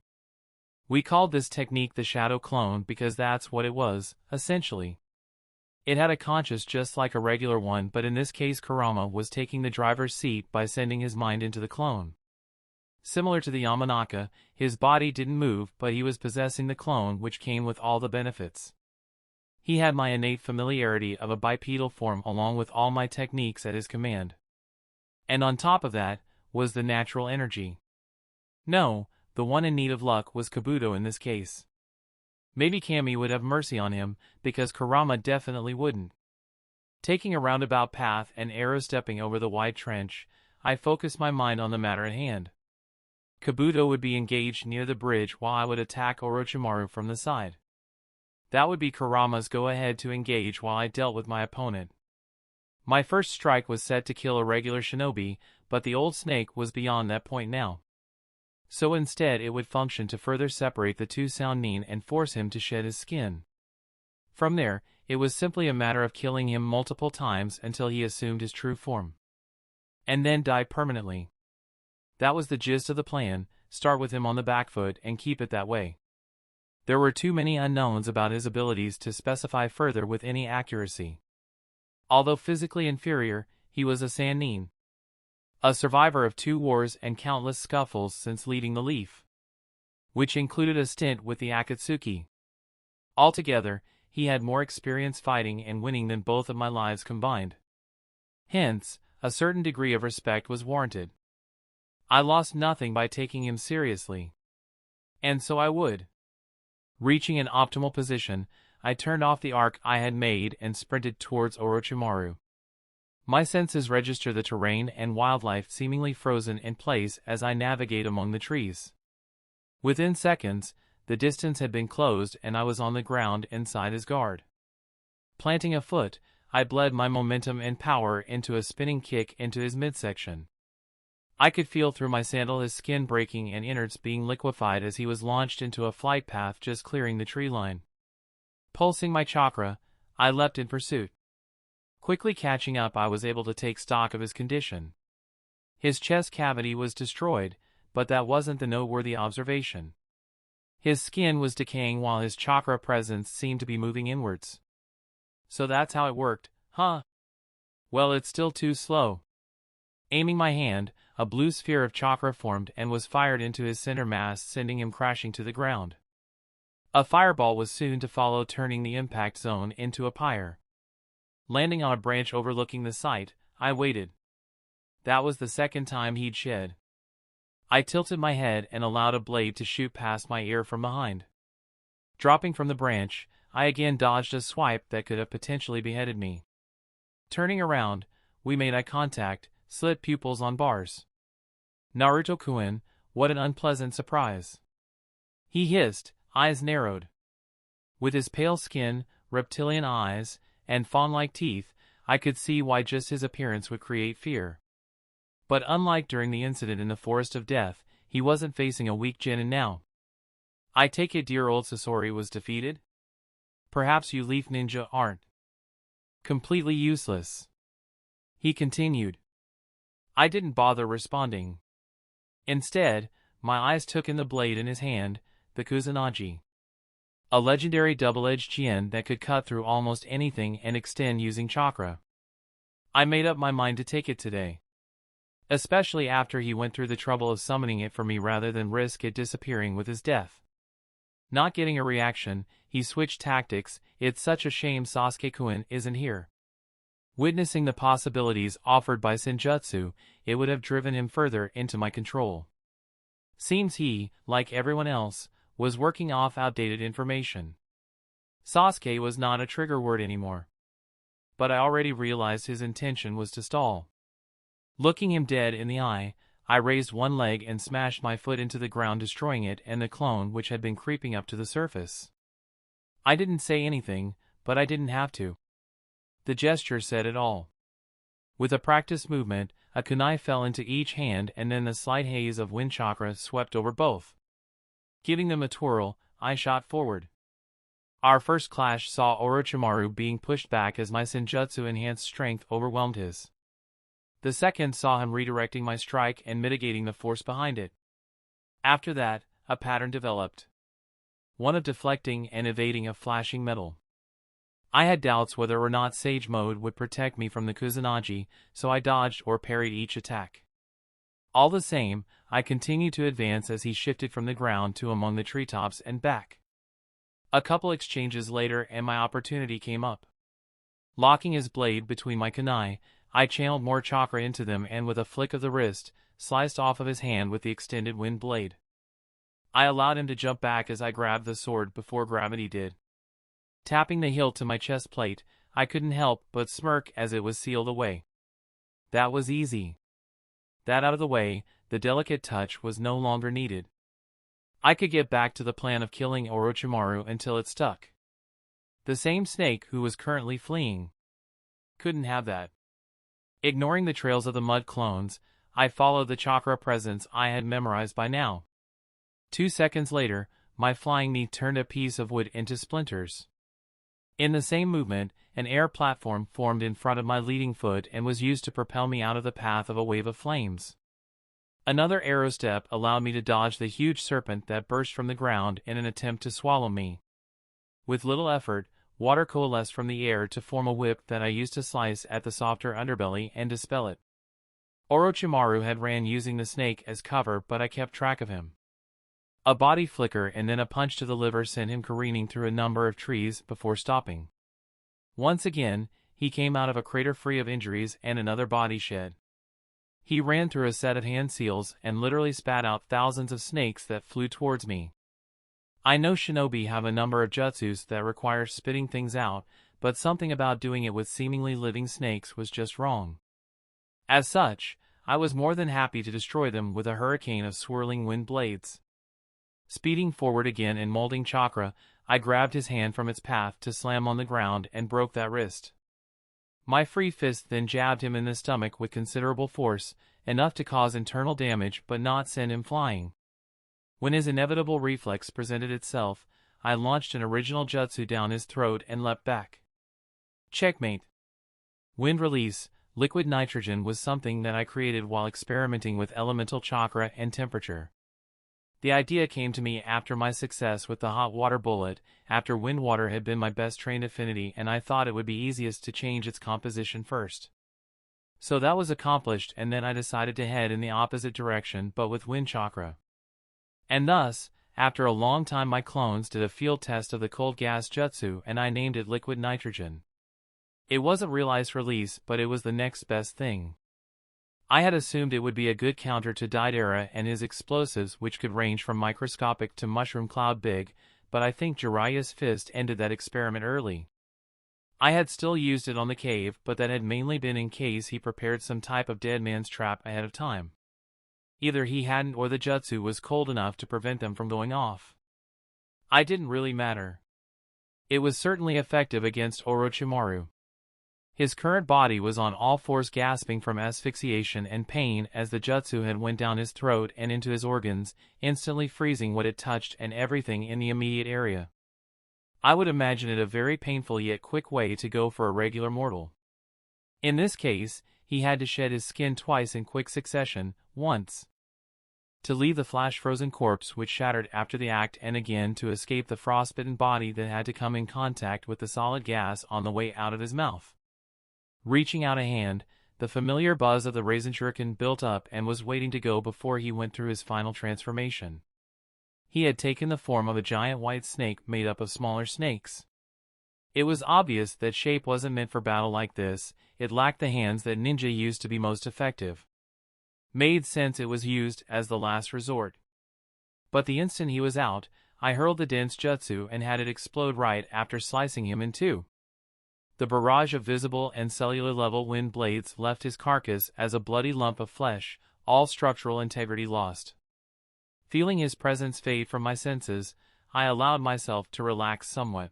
We called this technique the shadow clone because that's what it was, essentially. It had a conscience just like a regular one, but in this case Kurama was taking the driver's seat by sending his mind into the clone. Similar to the Yamanaka, his body didn't move, but he was possessing the clone, which came with all the benefits. He had my innate familiarity of a bipedal form along with all my techniques at his command. And on top of that, was the natural energy. No, the one in need of luck was Kabuto in this case. Maybe Kami would have mercy on him, because Kurama definitely wouldn't. Taking a roundabout path and arrow-stepping over the wide trench, I focused my mind on the matter at hand. Kabuto would be engaged near the bridge while I would attack Orochimaru from the side. That would be Kurama's go-ahead to engage while I dealt with my opponent. My first strike was set to kill a regular shinobi, but the old snake was beyond that point now. So instead it would function to further separate the two Sannin and force him to shed his skin. From there, it was simply a matter of killing him multiple times until he assumed his true form. And then died permanently. That was the gist of the plan, start with him on the back foot and keep it that way. There were too many unknowns about his abilities to specify further with any accuracy. Although physically inferior, he was a Sannin. A survivor of 2 wars and countless scuffles since leading the Leaf, which included a stint with the Akatsuki. Altogether, he had more experience fighting and winning than both of my lives combined. Hence, a certain degree of respect was warranted. I lost nothing by taking him seriously. And so I would. Reaching an optimal position, I turned off the arc I had made and sprinted towards Orochimaru. My senses register the terrain and wildlife seemingly frozen in place as I navigate among the trees. Within seconds, the distance had been closed and I was on the ground inside his guard. Planting a foot, I bled my momentum and power into a spinning kick into his midsection. I could feel through my sandal his skin breaking and innards being liquefied as he was launched into a flight path just clearing the tree line. Pulsing my chakra, I leapt in pursuit. Quickly catching up, I was able to take stock of his condition. His chest cavity was destroyed, but that wasn't the noteworthy observation. His skin was decaying while his chakra presence seemed to be moving inwards. So that's how it worked, huh? Well, it's still too slow. Aiming my hand, a blue sphere of chakra formed and was fired into his center mass, sending him crashing to the ground. A fireball was soon to follow, turning the impact zone into a pyre. Landing on a branch overlooking the site, I waited. That was the second time he'd shed. I tilted my head and allowed a blade to shoot past my ear from behind. Dropping from the branch, I again dodged a swipe that could have potentially beheaded me. Turning around, we made eye contact, slit pupils on bars. Naruto-kun, what an unpleasant surprise. He hissed, eyes narrowed. With his pale skin, reptilian eyes, and fawn-like teeth, I could see why just his appearance would create fear. But unlike during the incident in the Forest of Death, he wasn't facing a weak Jonin now. I take it dear old Sasori was defeated? Perhaps you leaf ninja aren't. Completely useless. He continued. I didn't bother responding. Instead, my eyes took in the blade in his hand, the Kusanagi. A legendary double-edged chien that could cut through almost anything and extend using chakra. I made up my mind to take it today. Especially after he went through the trouble of summoning it for me rather than risk it disappearing with his death. Not getting a reaction, he switched tactics. It's such a shame Sasuke-kun isn't here. Witnessing the possibilities offered by Senjutsu, it would have driven him further into my control. Seems he, like everyone else, was working off outdated information. Sasuke was not a trigger word anymore. But I already realized his intention was to stall. Looking him dead in the eye, I raised one leg and smashed my foot into the ground, destroying it and the clone which had been creeping up to the surface. I didn't say anything, but I didn't have to. The gesture said it all. With a practiced movement, a kunai fell into each hand and then the slight haze of wind chakra swept over both. Giving them a twirl, I shot forward. Our first clash saw Orochimaru being pushed back as my senjutsu-enhanced strength overwhelmed his. The second saw him redirecting my strike and mitigating the force behind it. After that, a pattern developed. One of deflecting and evading a flashing metal. I had doubts whether or not Sage Mode would protect me from the Kusanagi, so I dodged or parried each attack. All the same, I continued to advance as he shifted from the ground to among the treetops and back. A couple exchanges later and my opportunity came up. Locking his blade between my kunai, I channeled more chakra into them and with a flick of the wrist, sliced off of his hand with the extended wind blade. I allowed him to jump back as I grabbed the sword before gravity did. Tapping the hilt to my chest plate, I couldn't help but smirk as it was sealed away. That was easy. That out of the way, the delicate touch was no longer needed. I could get back to the plan of killing Orochimaru until it stuck. The same snake who was currently fleeing. Couldn't have that. Ignoring the trails of the mud clones, I followed the chakra presence I had memorized by now. 2 seconds later, my flying knee turned a piece of wood into splinters. In the same movement, an air platform formed in front of my leading foot and was used to propel me out of the path of a wave of flames. Another arrow step allowed me to dodge the huge serpent that burst from the ground in an attempt to swallow me. With little effort, water coalesced from the air to form a whip that I used to slice at the softer underbelly and dispel it. Orochimaru had ran using the snake as cover, but I kept track of him. A body flicker and then a punch to the liver sent him careening through a number of trees before stopping. Once again, he came out of a crater free of injuries and another body shed. He ran through a set of hand seals and literally spat out thousands of snakes that flew towards me. I know shinobi have a number of jutsus that require spitting things out, but something about doing it with seemingly living snakes was just wrong. As such, I was more than happy to destroy them with a hurricane of swirling wind blades. Speeding forward again and molding chakra, I grabbed his hand from its path to slam on the ground and broke that wrist. My free fist then jabbed him in the stomach with considerable force, enough to cause internal damage but not send him flying. When his inevitable reflex presented itself, I launched an original jutsu down his throat and leapt back. Checkmate. Wind release, liquid nitrogen was something that I created while experimenting with elemental chakra and temperature. The idea came to me after my success with the hot water bullet, after wind water had been my best trained affinity, and I thought it would be easiest to change its composition first. So that was accomplished, and then I decided to head in the opposite direction but with wind chakra. And thus, after a long time my clones did a field test of the cold gas jutsu and I named it liquid nitrogen. It wasn't real ice release, but it was the next best thing. I had assumed it would be a good counter to Deidara and his explosives, which could range from microscopic to mushroom cloud big, but I think Jiraiya's fist ended that experiment early. I had still used it on the cave, but that had mainly been in case he prepared some type of dead man's trap ahead of time. Either he hadn't or the jutsu was cold enough to prevent them from going off. It didn't really matter. It was certainly effective against Orochimaru. His current body was on all fours, gasping from asphyxiation and pain as the jutsu had went down his throat and into his organs, instantly freezing what it touched and everything in the immediate area. I would imagine it a very painful yet quick way to go for a regular mortal. In this case, he had to shed his skin twice in quick succession, once to leave the flash-frozen corpse which shattered after the act, and again to escape the frostbitten body that had to come in contact with the solid gas on the way out of his mouth. Reaching out a hand, the familiar buzz of the Raisin Shuriken built up and was waiting to go before he went through his final transformation. He had taken the form of a giant white snake made up of smaller snakes. It was obvious that shape wasn't meant for battle like this. It lacked the hands that ninja used to be most effective. Made sense it was used as the last resort. But the instant he was out, I hurled the dense jutsu and had it explode right after slicing him in two. The barrage of visible and cellular level wind blades left his carcass as a bloody lump of flesh, all structural integrity lost. Feeling his presence fade from my senses, I allowed myself to relax somewhat.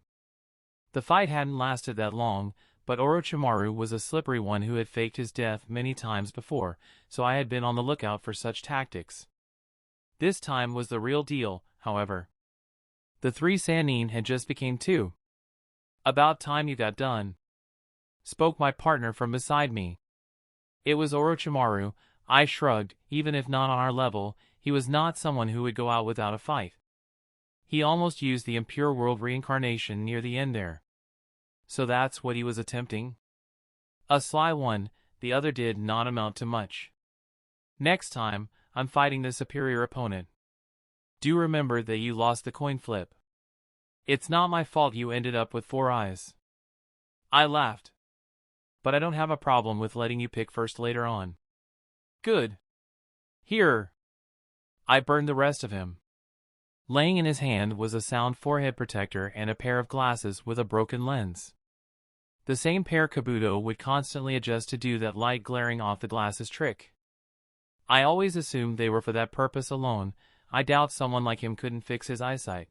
The fight hadn't lasted that long, but Orochimaru was a slippery one who had faked his death many times before, so I had been on the lookout for such tactics. This time was the real deal, however. The three sanin had just become two. "About time you got done," spoke my partner from beside me. It was Orochimaru. I shrugged. Even if not on our level, he was not someone who would go out without a fight. He almost used the impure world reincarnation near the end there. So that's what he was attempting? A sly one. The other did not amount to much. Next time, I'm fighting the superior opponent. Do remember that you lost the coin flip. It's not my fault you ended up with 4 eyes. I laughed. But I don't have a problem with letting you pick first later on. Good. Here. I burned the rest of him. Laying in his hand was a sound forehead protector and a pair of glasses with a broken lens. The same pair Kabuto would constantly adjust to do that light glaring off the glasses trick. I always assumed they were for that purpose alone. I doubt someone like him couldn't fix his eyesight.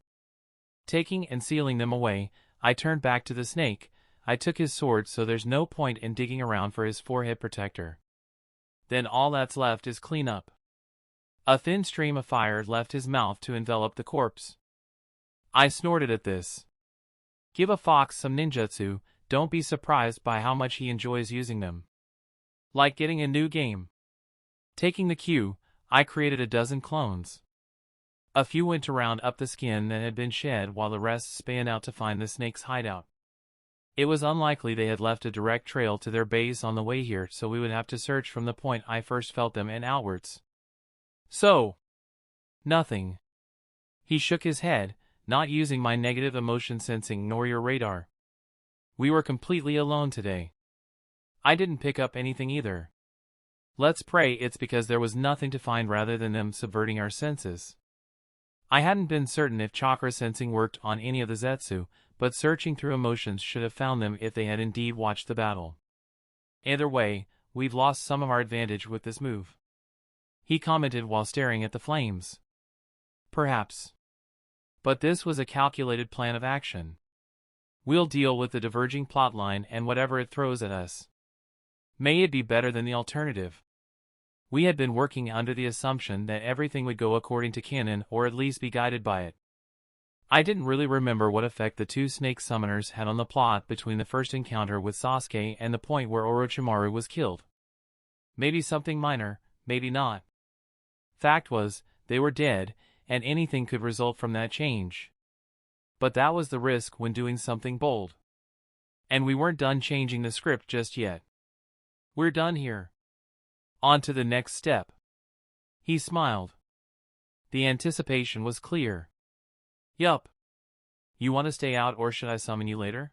Taking and sealing them away, I turned back to the snake. I took his sword, so there's no point in digging around for his forehead protector. Then all that's left is clean up. A thin stream of fire left his mouth to envelop the corpse. I snorted at this. Give a fox some ninjutsu, don't be surprised by how much he enjoys using them. Like getting a new game. Taking the cue, I created a dozen clones. A few went around up the skin that had been shed while the rest spanned out to find the snake's hideout. It was unlikely they had left a direct trail to their base on the way here, so we would have to search from the point I first felt them and outwards. So, nothing. He shook his head, not using my negative emotion sensing nor your radar. We were completely alone today. I didn't pick up anything either. Let's pray it's because there was nothing to find rather than them subverting our senses. I hadn't been certain if chakra sensing worked on any of the Zetsu, but searching through emotions should have found them if they had indeed watched the battle. Either way, we've lost some of our advantage with this move, he commented while staring at the flames. Perhaps. But this was a calculated plan of action. We'll deal with the diverging plotline and whatever it throws at us. May it be better than the alternative. We had been working under the assumption that everything would go according to canon or at least be guided by it. I didn't really remember what effect the two snake summoners had on the plot between the first encounter with Sasuke and the point where Orochimaru was killed. Maybe something minor, maybe not. Fact was, they were dead, and anything could result from that change. But that was the risk when doing something bold. And we weren't done changing the script just yet. We're done here. On to the next step. He smiled. The anticipation was clear. Yup. You want to stay out or should I summon you later?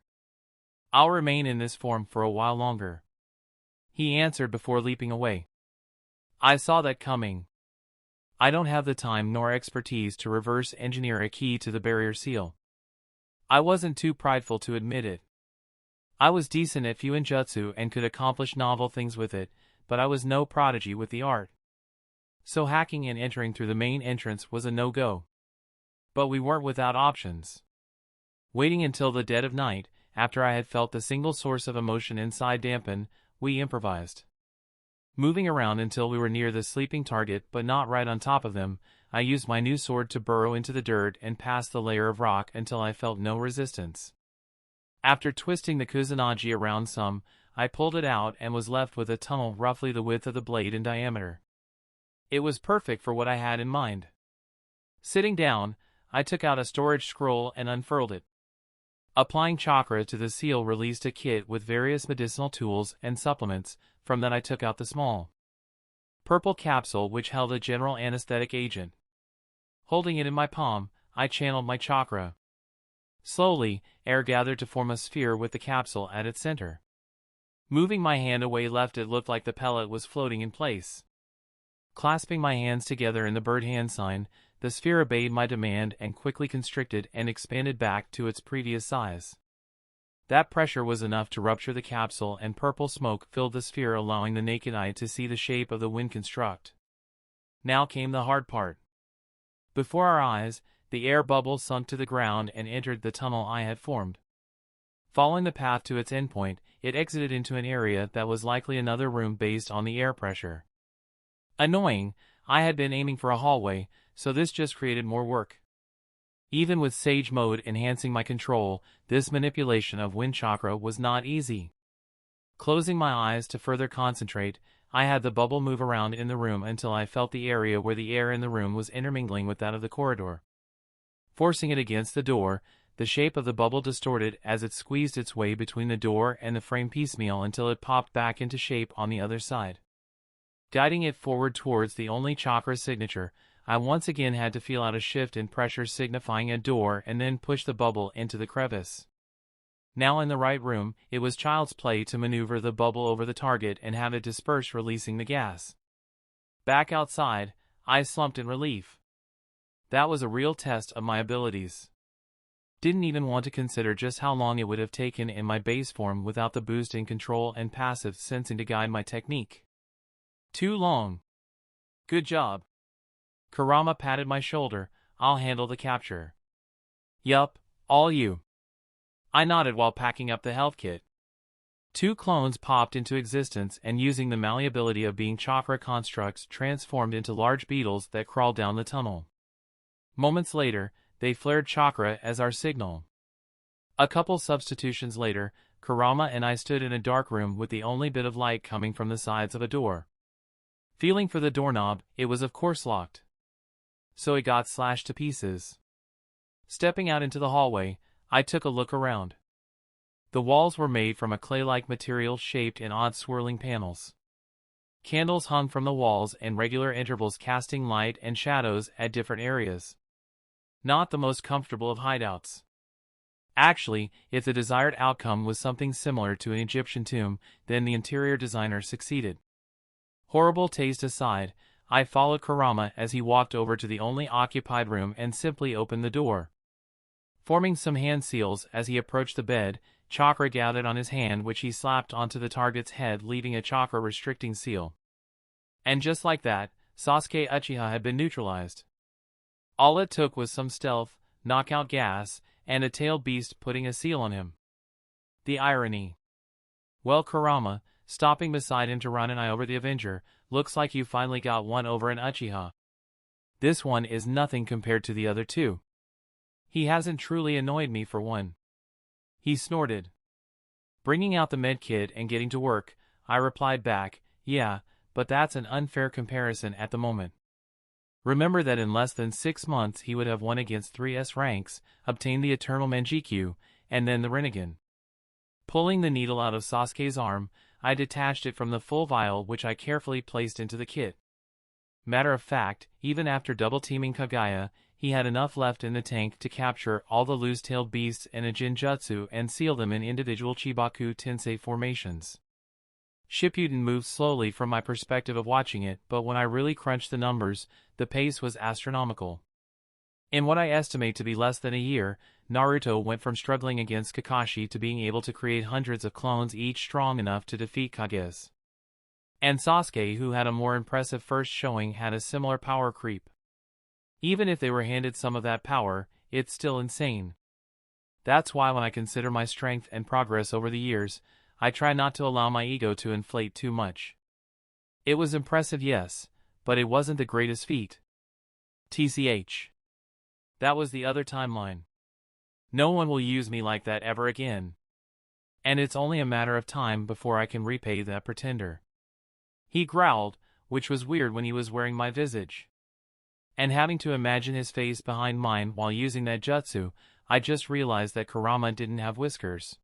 I'll remain in this form for a while longer, he answered before leaping away. I saw that coming. I don't have the time nor expertise to reverse engineer a key to the barrier seal. I wasn't too prideful to admit it. I was decent at Fuinjutsu and could accomplish novel things with it, but I was no prodigy with the art. So hacking and entering through the main entrance was a no-go. But we weren't without options. Waiting until the dead of night, after I had felt the single source of emotion inside dampen, we improvised. Moving around until we were near the sleeping target but not right on top of them, I used my new sword to burrow into the dirt and past the layer of rock until I felt no resistance. After twisting the Kusanagi around some, I pulled it out and was left with a tunnel roughly the width of the blade in diameter. It was perfect for what I had in mind. Sitting down, I took out a storage scroll and unfurled it. Applying chakra to the seal released a kit with various medicinal tools and supplements. From that I took out the small purple capsule which held a general anesthetic agent. Holding it in my palm, I channeled my chakra. Slowly, air gathered to form a sphere with the capsule at its center. Moving my hand away left it looked like the pellet was floating in place. Clasping my hands together in the bird hand sign, the sphere obeyed my demand and quickly constricted and expanded back to its previous size. That pressure was enough to rupture the capsule and purple smoke filled the sphere allowing the naked eye to see the shape of the wind construct. Now came the hard part. Before our eyes, the air bubble sunk to the ground and entered the tunnel I had formed. Following the path to its endpoint, it exited into an area that was likely another room based on the air pressure. Annoying, I had been aiming for a hallway, so this just created more work. Even with Sage Mode enhancing my control, this manipulation of wind chakra was not easy. Closing my eyes to further concentrate, I had the bubble move around in the room until I felt the area where the air in the room was intermingling with that of the corridor. Forcing it against the door, the shape of the bubble distorted as it squeezed its way between the door and the frame piecemeal until it popped back into shape on the other side. Guiding it forward towards the only chakra signature, I once again had to feel out a shift in pressure signifying a door and then push the bubble into the crevice. Now in the right room, it was child's play to maneuver the bubble over the target and have it disperse releasing the gas. Back outside, I slumped in relief. That was a real test of my abilities. Didn't even want to consider just how long it would have taken in my base form without the boost in control and passive sensing to guide my technique. Too long. Good job. Kurama patted my shoulder. I'll handle the capture. Yup, all you. I nodded while packing up the health kit. 2 clones popped into existence and using the malleability of being chakra constructs transformed into large beetles that crawled down the tunnel. Moments later, they flared chakra as our signal. A couple substitutions later, Kurama and I stood in a dark room with the only bit of light coming from the sides of a door. Feeling for the doorknob, it was of course locked. So it got slashed to pieces. Stepping out into the hallway, I took a look around. The walls were made from a clay-like material shaped in odd swirling panels. Candles hung from the walls in regular intervals casting light and shadows at different areas. Not the most comfortable of hideouts. Actually, if the desired outcome was something similar to an Egyptian tomb, then the interior designer succeeded. Horrible taste aside, I followed Kurama as he walked over to the only occupied room and simply opened the door. Forming some hand seals as he approached the bed, chakra gathered on his hand which he slapped onto the target's head, leaving a chakra restricting seal. And just like that, Sasuke Uchiha had been neutralized. All it took was some stealth, knockout gas, and a tailed beast putting a seal on him. The irony. Well, Kurama, stopping beside him to run an eye over the Avenger, looks like you finally got one over an Uchiha. This one is nothing compared to the other two. He hasn't truly annoyed me for one. He snorted. Bringing out the medkit and getting to work, I replied back, yeah, but that's an unfair comparison at the moment. Remember that in less than 6 months he would have won against 3S ranks, obtained the Eternal Manjikyu, and then the Rinnegan. Pulling the needle out of Sasuke's arm, I detached it from the full vial which I carefully placed into the kit. Matter of fact, even after double-teaming Kagaya, he had enough left in the tank to capture all the loose-tailed beasts in a Jinjutsu and seal them in individual Chibaku Tensei formations. Shippuden moved slowly from my perspective of watching it, but when I really crunched the numbers, the pace was astronomical. In what I estimate to be less than a year, Naruto went from struggling against Kakashi to being able to create hundreds of clones each strong enough to defeat Kage. And Sasuke, who had a more impressive first showing, had a similar power creep. Even if they were handed some of that power, it's still insane. That's why when I consider my strength and progress over the years, I try not to allow my ego to inflate too much. It was impressive, yes, but it wasn't the greatest feat. TCH. That was the other timeline. No one will use me like that ever again. And it's only a matter of time before I can repay that pretender. He growled, which was weird when he was wearing my visage. And having to imagine his face behind mine while using that jutsu, I just realized that Kurama didn't have whiskers.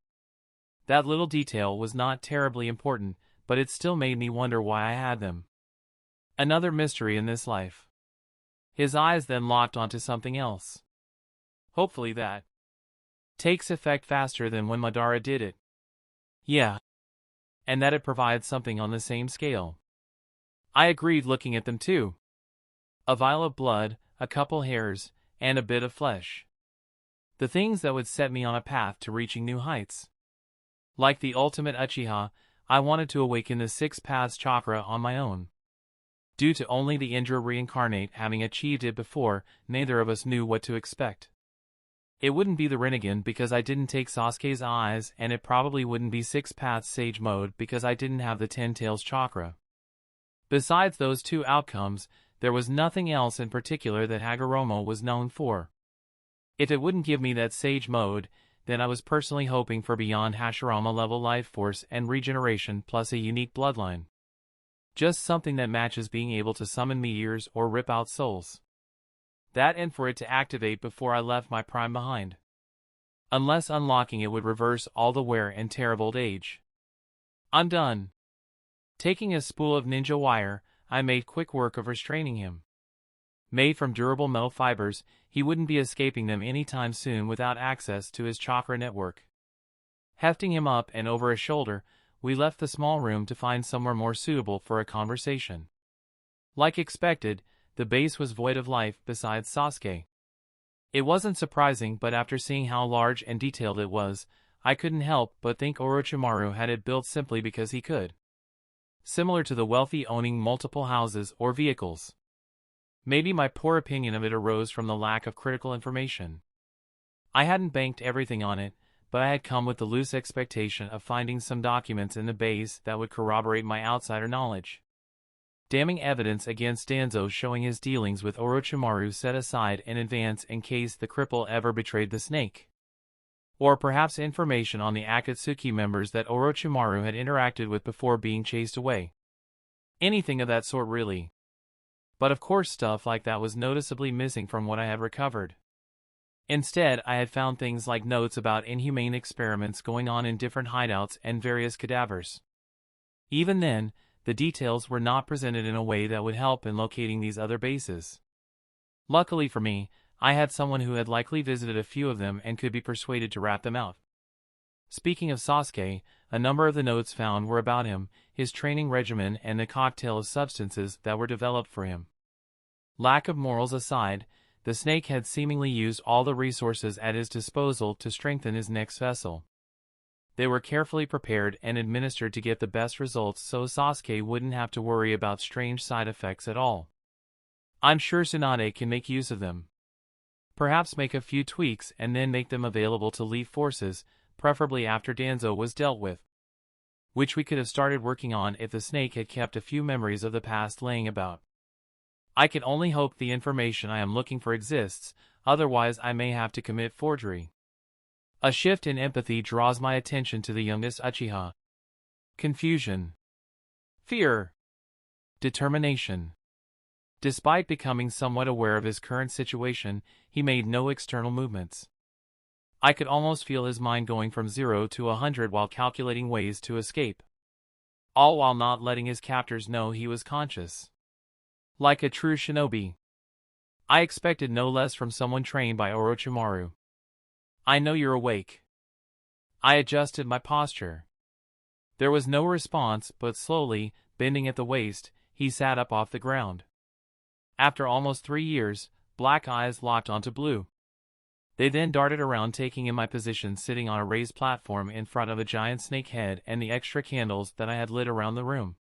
That little detail was not terribly important, but it still made me wonder why I had them. Another mystery in this life. His eyes then locked onto something else. Hopefully that takes effect faster than when Madara did it. Yeah. And that it provides something on the same scale. I agreed, looking at them too. A vial of blood, a couple hairs, and a bit of flesh. The things that would set me on a path to reaching new heights. Like the ultimate Uchiha, I wanted to awaken the 6 paths chakra on my own. Due to only the Indra reincarnate having achieved it before, neither of us knew what to expect. It wouldn't be the Rinnegan because I didn't take Sasuke's eyes, and it probably wouldn't be 6 paths sage mode because I didn't have the 10 tails chakra. Besides those two outcomes, there was nothing else in particular that Hagoromo was known for. If it wouldn't give me that sage mode, then I was personally hoping for beyond Hashirama level life force and regeneration plus a unique bloodline. Just something that matches being able to summon meteors or rip out souls. That, and for it to activate before I left my prime behind. Unless unlocking it would reverse all the wear and tear of old age. I'm done. Taking a spool of ninja wire, I made quick work of restraining him. Made from durable metal fibers, he wouldn't be escaping them anytime soon without access to his chakra network. Hefting him up and over a shoulder, we left the small room to find somewhere more suitable for a conversation. Like expected, the base was void of life besides Sasuke. It wasn't surprising, but after seeing how large and detailed it was, I couldn't help but think Orochimaru had it built simply because he could. Similar to the wealthy owning multiple houses or vehicles. Maybe my poor opinion of it arose from the lack of critical information. I hadn't banked everything on it, but I had come with the loose expectation of finding some documents in the base that would corroborate my outsider knowledge. Damning evidence against Danzo showing his dealings with Orochimaru set aside in advance in case the cripple ever betrayed the snake. Or perhaps information on the Akatsuki members that Orochimaru had interacted with before being chased away. Anything of that sort, really. But of course stuff like that was noticeably missing from what I had recovered. Instead, I had found things like notes about inhumane experiments going on in different hideouts and various cadavers. Even then, the details were not presented in a way that would help in locating these other bases. Luckily for me, I had someone who had likely visited a few of them and could be persuaded to rat them out. Speaking of Sasuke, a number of the notes found were about him, his training regimen and the cocktail of substances that were developed for him. Lack of morals aside, the snake had seemingly used all the resources at his disposal to strengthen his next vessel. They were carefully prepared and administered to get the best results so Sasuke wouldn't have to worry about strange side effects at all. I'm sure Tsunade can make use of them. Perhaps make a few tweaks and then make them available to Leaf forces, preferably after Danzo was dealt with. Which we could have started working on if the snake had kept a few memories of the past laying about. I can only hope the information I am looking for exists, otherwise I may have to commit forgery. A shift in empathy draws my attention to the youngest Uchiha. Confusion. Fear. Determination. Despite becoming somewhat aware of his current situation, he made no external movements. I could almost feel his mind going from 0 to 100 while calculating ways to escape. All while not letting his captors know he was conscious. Like a true shinobi. I expected no less from someone trained by Orochimaru. I know you're awake. I adjusted my posture. There was no response, but slowly, bending at the waist, he sat up off the ground. After almost 3 years, black eyes locked onto blue. They then darted around, taking in my position sitting on a raised platform in front of a giant snake head and the extra candles that I had lit around the room.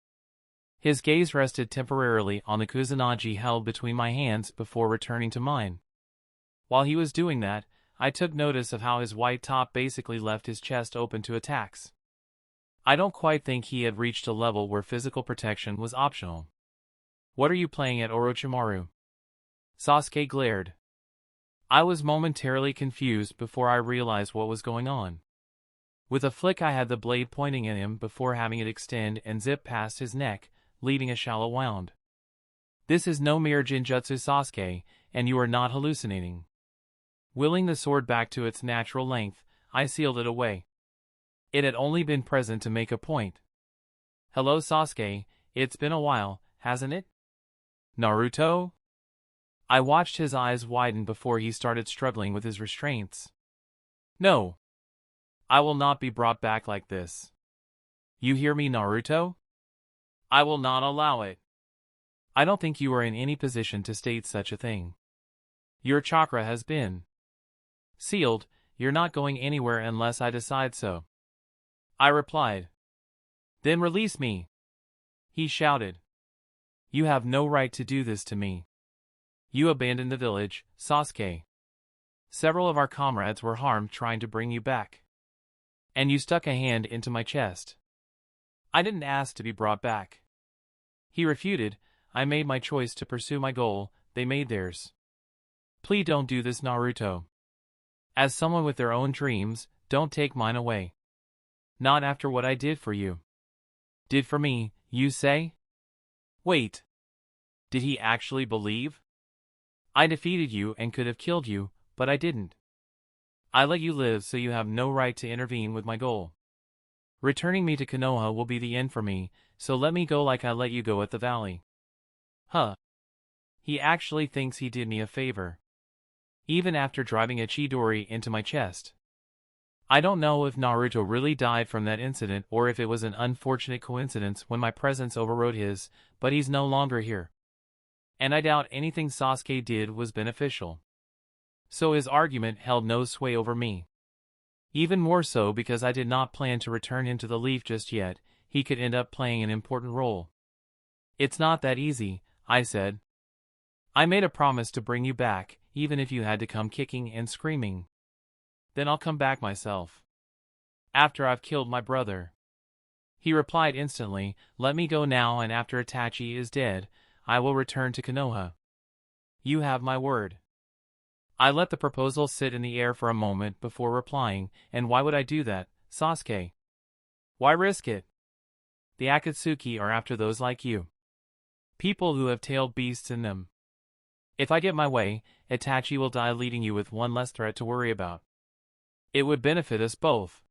His gaze rested temporarily on the kusanagi held between my hands before returning to mine. While he was doing that, I took notice of how his white top basically left his chest open to attacks. I don't quite think he had reached a level where physical protection was optional. What are you playing at, Orochimaru? Sasuke glared. I was momentarily confused before I realized what was going on. With a flick I had the blade pointing at him before having it extend and zip past his neck, leaving a shallow wound. This is no mere Jinjutsu, Sasuke, and you are not hallucinating. Willing the sword back to its natural length, I sealed it away. It had only been present to make a point. Hello, Sasuke, it's been a while, hasn't it? Naruto? I watched his eyes widen before he started struggling with his restraints. No. I will not be brought back like this. You hear me, Naruto? I will not allow it. I don't think you are in any position to state such a thing. Your chakra has been sealed. You're not going anywhere unless I decide so. I replied. Then release me. He shouted. You have no right to do this to me. You abandoned the village, Sasuke. Several of our comrades were harmed trying to bring you back. And you stuck a hand into my chest. I didn't ask to be brought back. He refuted. I made my choice to pursue my goal, they made theirs. Please don't do this, Naruto. As someone with their own dreams, don't take mine away. Not after what I did for you. Did for me, you say? Wait. Did he actually believe? I defeated you and could have killed you, but I didn't. I let you live, so you have no right to intervene with my goal. Returning me to Konoha will be the end for me, so let me go like I let you go at the valley. Huh. He actually thinks he did me a favor. Even after driving a Chidori into my chest. I don't know if Naruto really died from that incident or if it was an unfortunate coincidence when my presence overrode his, but he's no longer here. And I doubt anything Sasuke did was beneficial. So his argument held no sway over me. Even more so because I did not plan to return him to the Leaf just yet. He could end up playing an important role. It's not that easy, I said. I made a promise to bring you back, even if you had to come kicking and screaming. Then I'll come back myself. After I've killed my brother. He replied instantly, let me go now, and after Itachi is dead, I will return to Konoha. You have my word. I let the proposal sit in the air for a moment before replying, and why would I do that, Sasuke? Why risk it? The Akatsuki are after those like you. People who have tailed beasts in them. If I get my way, Itachi will die, leaving you with one less threat to worry about. It would benefit us both.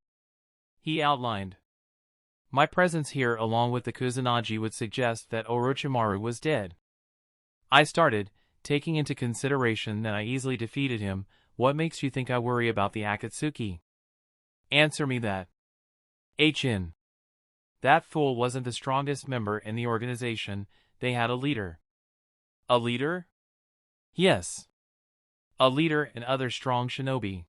He outlined. My presence here along with the Kusanagi would suggest that Orochimaru was dead. I started, taking into consideration that I easily defeated him. What makes you think I worry about the Akatsuki? Answer me that. HN. That fool wasn't the strongest member in the organization, they had a leader. A leader? Yes. A leader and other strong shinobi.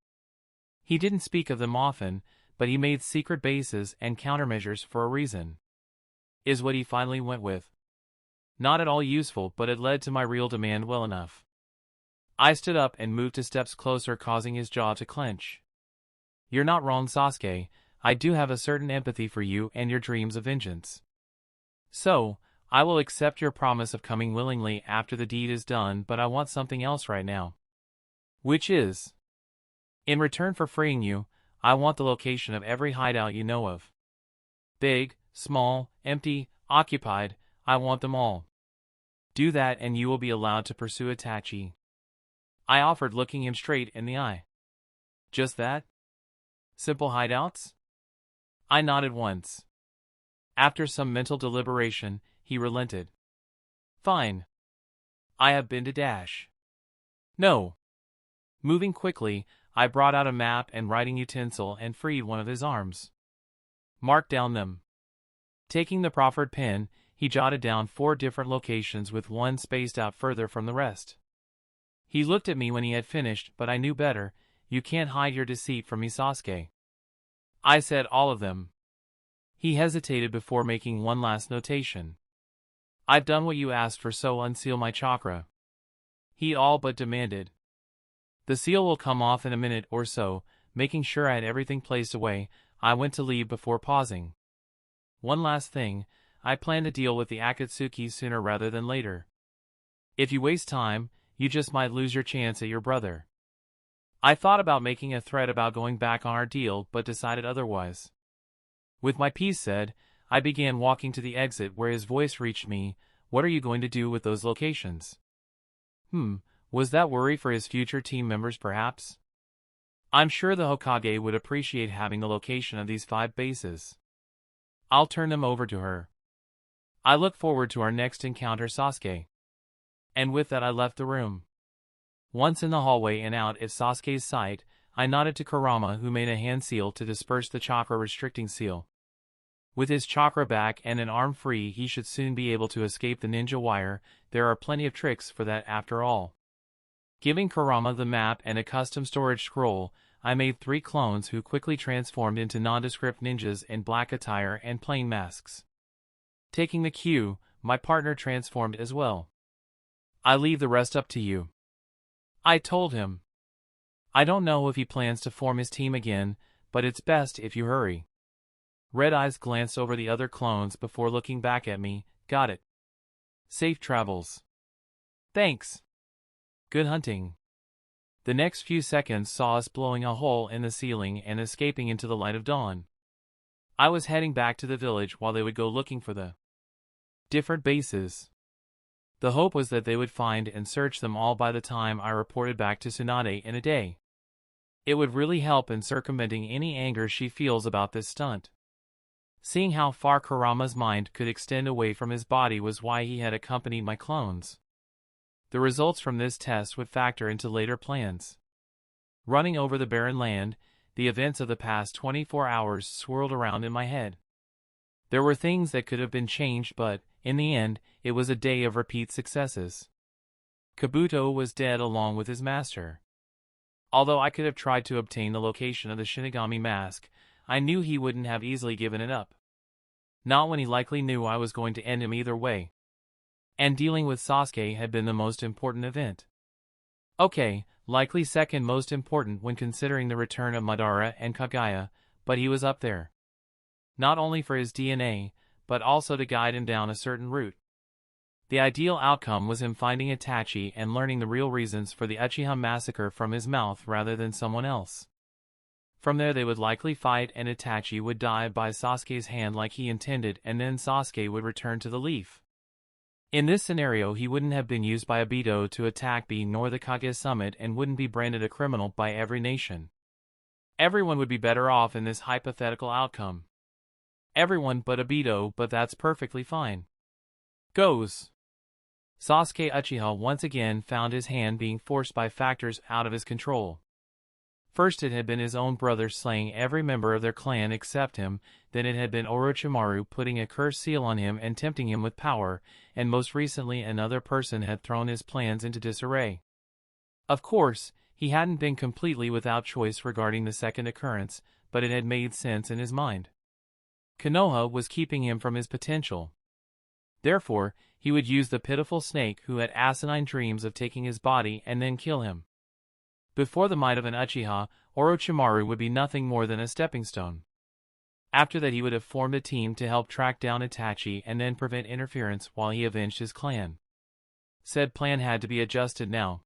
He didn't speak of them often, but he made secret bases and countermeasures for a reason. Is what he finally went with. Not at all useful, but it led to my real demand well enough. I stood up and moved 2 steps closer, causing his jaw to clench. You're not wrong, Sasuke. I do have a certain empathy for you and your dreams of vengeance. So, I will accept your promise of coming willingly after the deed is done, but I want something else right now. Which is? In return for freeing you, I want the location of every hideout you know of. Big, small, empty, occupied, I want them all. Do that and you will be allowed to pursue Itachi. I offered, looking him straight in the eye. Just that? Simple hideouts? I nodded once. After some mental deliberation, he relented. Fine. I have been to Dash. No. Moving quickly, I brought out a map and writing utensil and freed one of his arms. Marked down them. Taking the proffered pen, he jotted down 4 different locations with one spaced out further from the rest. He looked at me when he had finished, but I knew better. You can't hide your deceit from me, Sasuke. I said all of them. He hesitated before making one last notation. I've done what you asked for, so unseal my chakra. He all but demanded. The seal will come off in a minute or so. Making sure I had everything placed away, I went to leave before pausing. One last thing, I plan to deal with the Akatsuki sooner rather than later. If you waste time, you just might lose your chance at your brother. I thought about making a threat about going back on our deal, but decided otherwise. With my piece said, I began walking to the exit where his voice reached me. What are you going to do with those locations? Was that worry for his future team members perhaps? I'm sure the Hokage would appreciate having the location of these 5 bases. I'll turn them over to her. I look forward to our next encounter, Sasuke. And with that I left the room. Once in the hallway and out of Sasuke's sight, I nodded to Kurama, who made a hand seal to disperse the chakra restricting seal. With his chakra back and an arm free, he should soon be able to escape the ninja wire. There are plenty of tricks for that after all. Giving Kurama the map and a custom storage scroll, I made 3 clones who quickly transformed into nondescript ninjas in black attire and plain masks. Taking the cue, my partner transformed as well. I leave the rest up to you. I told him. I don't know if he plans to form his team again, but it's best if you hurry. Red Eyes glanced over the other clones before looking back at me. Got it. Safe travels. Thanks. Good hunting. The next few seconds saw us blowing a hole in the ceiling and escaping into the light of dawn. I was heading back to the village while they would go looking for the different bases. The hope was that they would find and search them all by the time I reported back to Tsunade in a day. It would really help in circumventing any anger she feels about this stunt. Seeing how far Kurama's mind could extend away from his body was why he had accompanied my clones. The results from this test would factor into later plans. Running over the barren land, the events of the past 24 hours swirled around in my head. There were things that could have been changed, but, in the end, it was a day of repeat successes. Kabuto was dead along with his master. Although I could have tried to obtain the location of the Shinigami mask, I knew he wouldn't have easily given it up. Not when he likely knew I was going to end him either way. And dealing with Sasuke had been the most important event. Okay, likely second most important when considering the return of Madara and Kagaya, but he was up there. Not only for his DNA, but also to guide him down a certain route. The ideal outcome was him finding Itachi and learning the real reasons for the Uchiha massacre from his mouth rather than someone else. From there they would likely fight and Itachi would die by Sasuke's hand like he intended, and then Sasuke would return to the Leaf. In this scenario he wouldn't have been used by Obito to attack B nor the Kage Summit and wouldn't be branded a criminal by every nation. Everyone would be better off in this hypothetical outcome. Everyone but Obito, but that's perfectly fine. Goes. Sasuke Uchiha once again found his hand being forced by factors out of his control. First it had been his own brother slaying every member of their clan except him, then it had been Orochimaru putting a cursed seal on him and tempting him with power, and most recently another person had thrown his plans into disarray. Of course, he hadn't been completely without choice regarding the second occurrence, but it had made sense in his mind. Konoha was keeping him from his potential. Therefore, he would use the pitiful snake who had asinine dreams of taking his body and then kill him. Before the might of an Uchiha, Orochimaru would be nothing more than a stepping stone. After that he would have formed a team to help track down Itachi and then prevent interference while he avenged his clan. Said plan had to be adjusted now.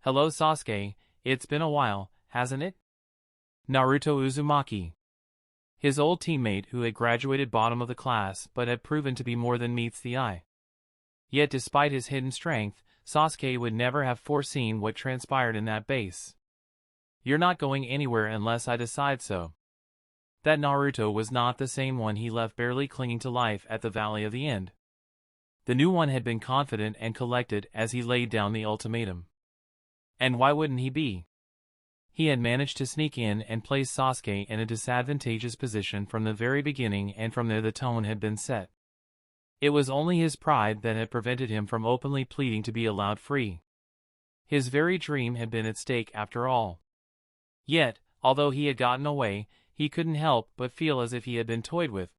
Hello Sasuke, it's been a while, hasn't it? Naruto Uzumaki. His old teammate who had graduated bottom of the class but had proven to be more than meets the eye. Yet despite his hidden strength, Sasuke would never have foreseen what transpired in that base. You're not going anywhere unless I decide so. That Naruto was not the same one he left barely clinging to life at the Valley of the End. The new one had been confident and collected as he laid down the ultimatum. And why wouldn't he be? He had managed to sneak in and place Sasuke in a disadvantageous position from the very beginning, and from there the tone had been set. It was only his pride that had prevented him from openly pleading to be allowed free. His very dream had been at stake after all. Yet, although he had gotten away, he couldn't help but feel as if he had been toyed with.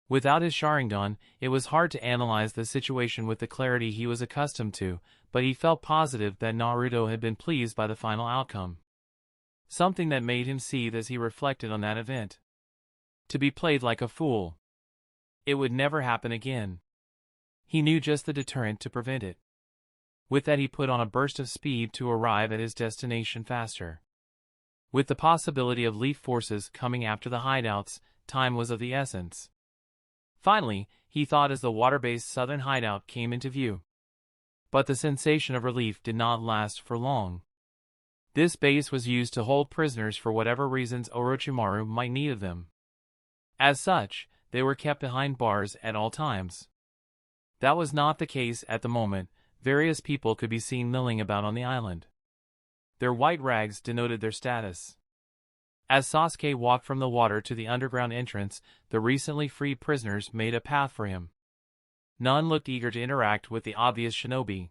Without his Sharingan, it was hard to analyze the situation with the clarity he was accustomed to, but he felt positive that Naruto had been pleased by the final outcome. Something that made him seethe as he reflected on that event. To be played like a fool. It would never happen again. He knew just the deterrent to prevent it. With that he put on a burst of speed to arrive at his destination faster. With the possibility of leaf forces coming after the hideouts, time was of the essence. Finally, he thought as the water-based southern hideout came into view. But the sensation of relief did not last for long. This base was used to hold prisoners for whatever reasons Orochimaru might need of them. As such, they were kept behind bars at all times. That was not the case at the moment. Various people could be seen milling about on the island. Their white rags denoted their status. As Sasuke walked from the water to the underground entrance, the recently freed prisoners made a path for him. None looked eager to interact with the obvious shinobi.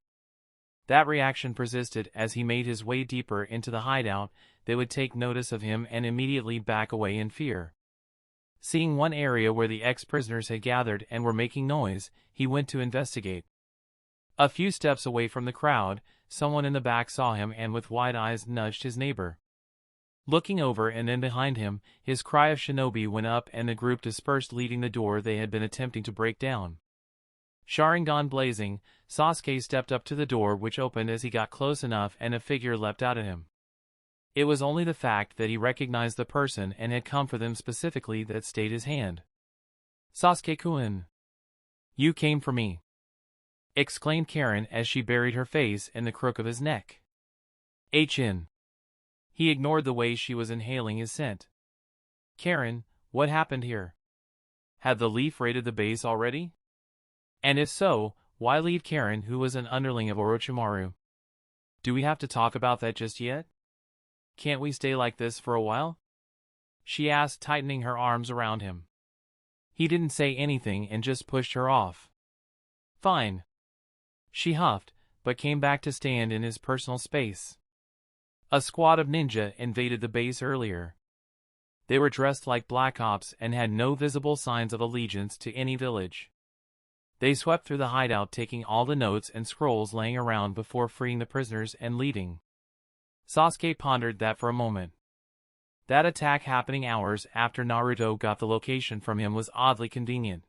That reaction persisted as he made his way deeper into the hideout. They would take notice of him and immediately back away in fear. Seeing one area where the ex-prisoners had gathered and were making noise, he went to investigate. A few steps away from the crowd, someone in the back saw him and with wide eyes nudged his neighbor. Looking over and then behind him, his cry of shinobi went up and the group dispersed, leaving the door they had been attempting to break down. Sharingan blazing, Sasuke stepped up to the door, which opened as he got close enough and a figure leapt out at him. It was only the fact that he recognized the person and had come for them specifically that stayed his hand. "Sasuke-kun! You came for me!" exclaimed Karen as she buried her face in the crook of his neck. "Hin." He ignored the way she was inhaling his scent. "Karen, what happened here? Had the leaf raided the base already? And if so, why leave Karen, who was an underling of Orochimaru? Do we have to talk about that just yet? Can't we stay like this for a while?" she asked, tightening her arms around him. He didn't say anything and just pushed her off. "Fine." She huffed, but came back to stand in his personal space. A squad of ninja invaded the base earlier. They were dressed like black ops and had no visible signs of allegiance to any village. They swept through the hideout, taking all the notes and scrolls laying around before freeing the prisoners and leaving. Sasuke pondered that for a moment. That attack happening hours after Naruto got the location from him was oddly convenient.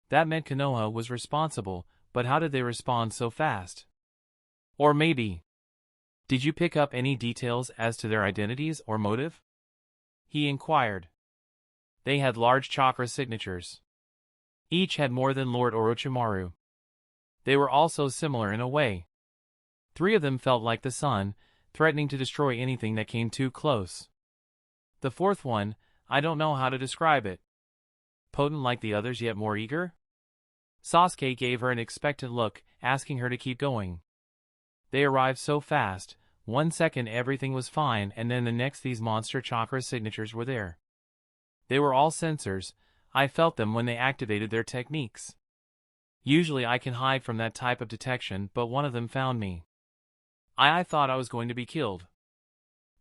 That meant Konoha was responsible, but how did they respond so fast? Or maybe, did you pick up any details as to their identities or motive? He inquired. They had large chakra signatures. Each had more than Lord Orochimaru. They were also similar in a way. 3 of them felt like the sun, threatening to destroy anything that came too close. The 4th one, I don't know how to describe it. Potent like the others, yet more eager? Sasuke gave her an expectant look, asking her to keep going. They arrived so fast. 1 second everything was fine, and then the next these monster chakra signatures were there. They were all sensors. I felt them when they activated their techniques. Usually I can hide from that type of detection, but one of them found me. I thought I was going to be killed.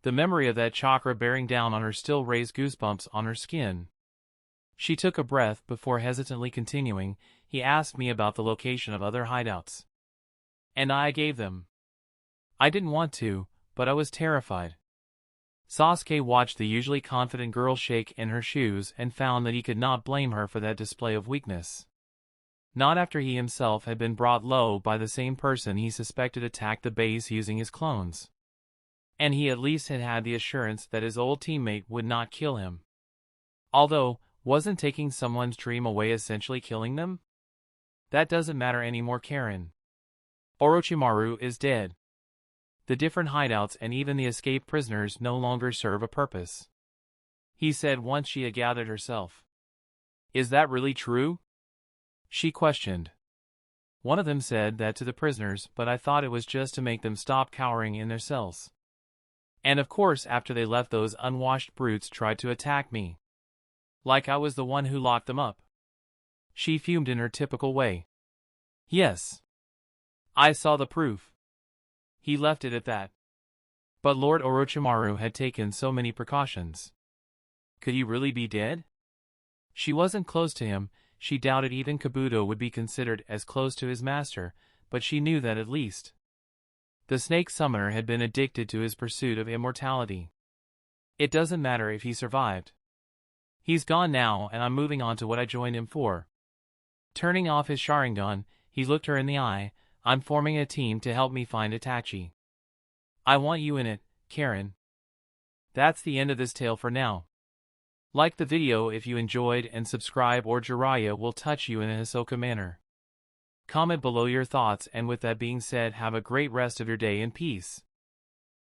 The memory of that chakra bearing down on her still raised goosebumps on her skin. She took a breath before hesitantly continuing. He asked me about the location of other hideouts. And I gave them. I didn't want to, but I was terrified. Sasuke watched the usually confident girl shake in her shoes and found that he could not blame her for that display of weakness. Not after he himself had been brought low by the same person he suspected attacked the base using his clones. And he at least had had the assurance that his old teammate would not kill him. Although, wasn't taking someone's dream away essentially killing them? That doesn't matter anymore, Karen. Orochimaru is dead. The different hideouts and even the escaped prisoners no longer serve a purpose, he said once she had gathered herself. Is that really true? She questioned. One of them said that to the prisoners, but I thought it was just to make them stop cowering in their cells. And of course after they left, those unwashed brutes tried to attack me. Like I was the one who locked them up. She fumed in her typical way. Yes. I saw the proof. He left it at that. But Lord Orochimaru had taken so many precautions. Could he really be dead? She wasn't close to him. She doubted even Kabuto would be considered as close to his master, but she knew that at least the Snake Summoner had been addicted to his pursuit of immortality. It doesn't matter if he survived. He's gone now, and I'm moving on to what I joined him for. Turning off his Sharingan, he looked her in the eye. I'm forming a team to help me find Itachi. I want you in it, Karen. That's the end of this tale for now. Like the video if you enjoyed and subscribe, or Jiraiya will touch you in a Hisoka manner. Comment below your thoughts, and with that being said, have a great rest of your day in peace.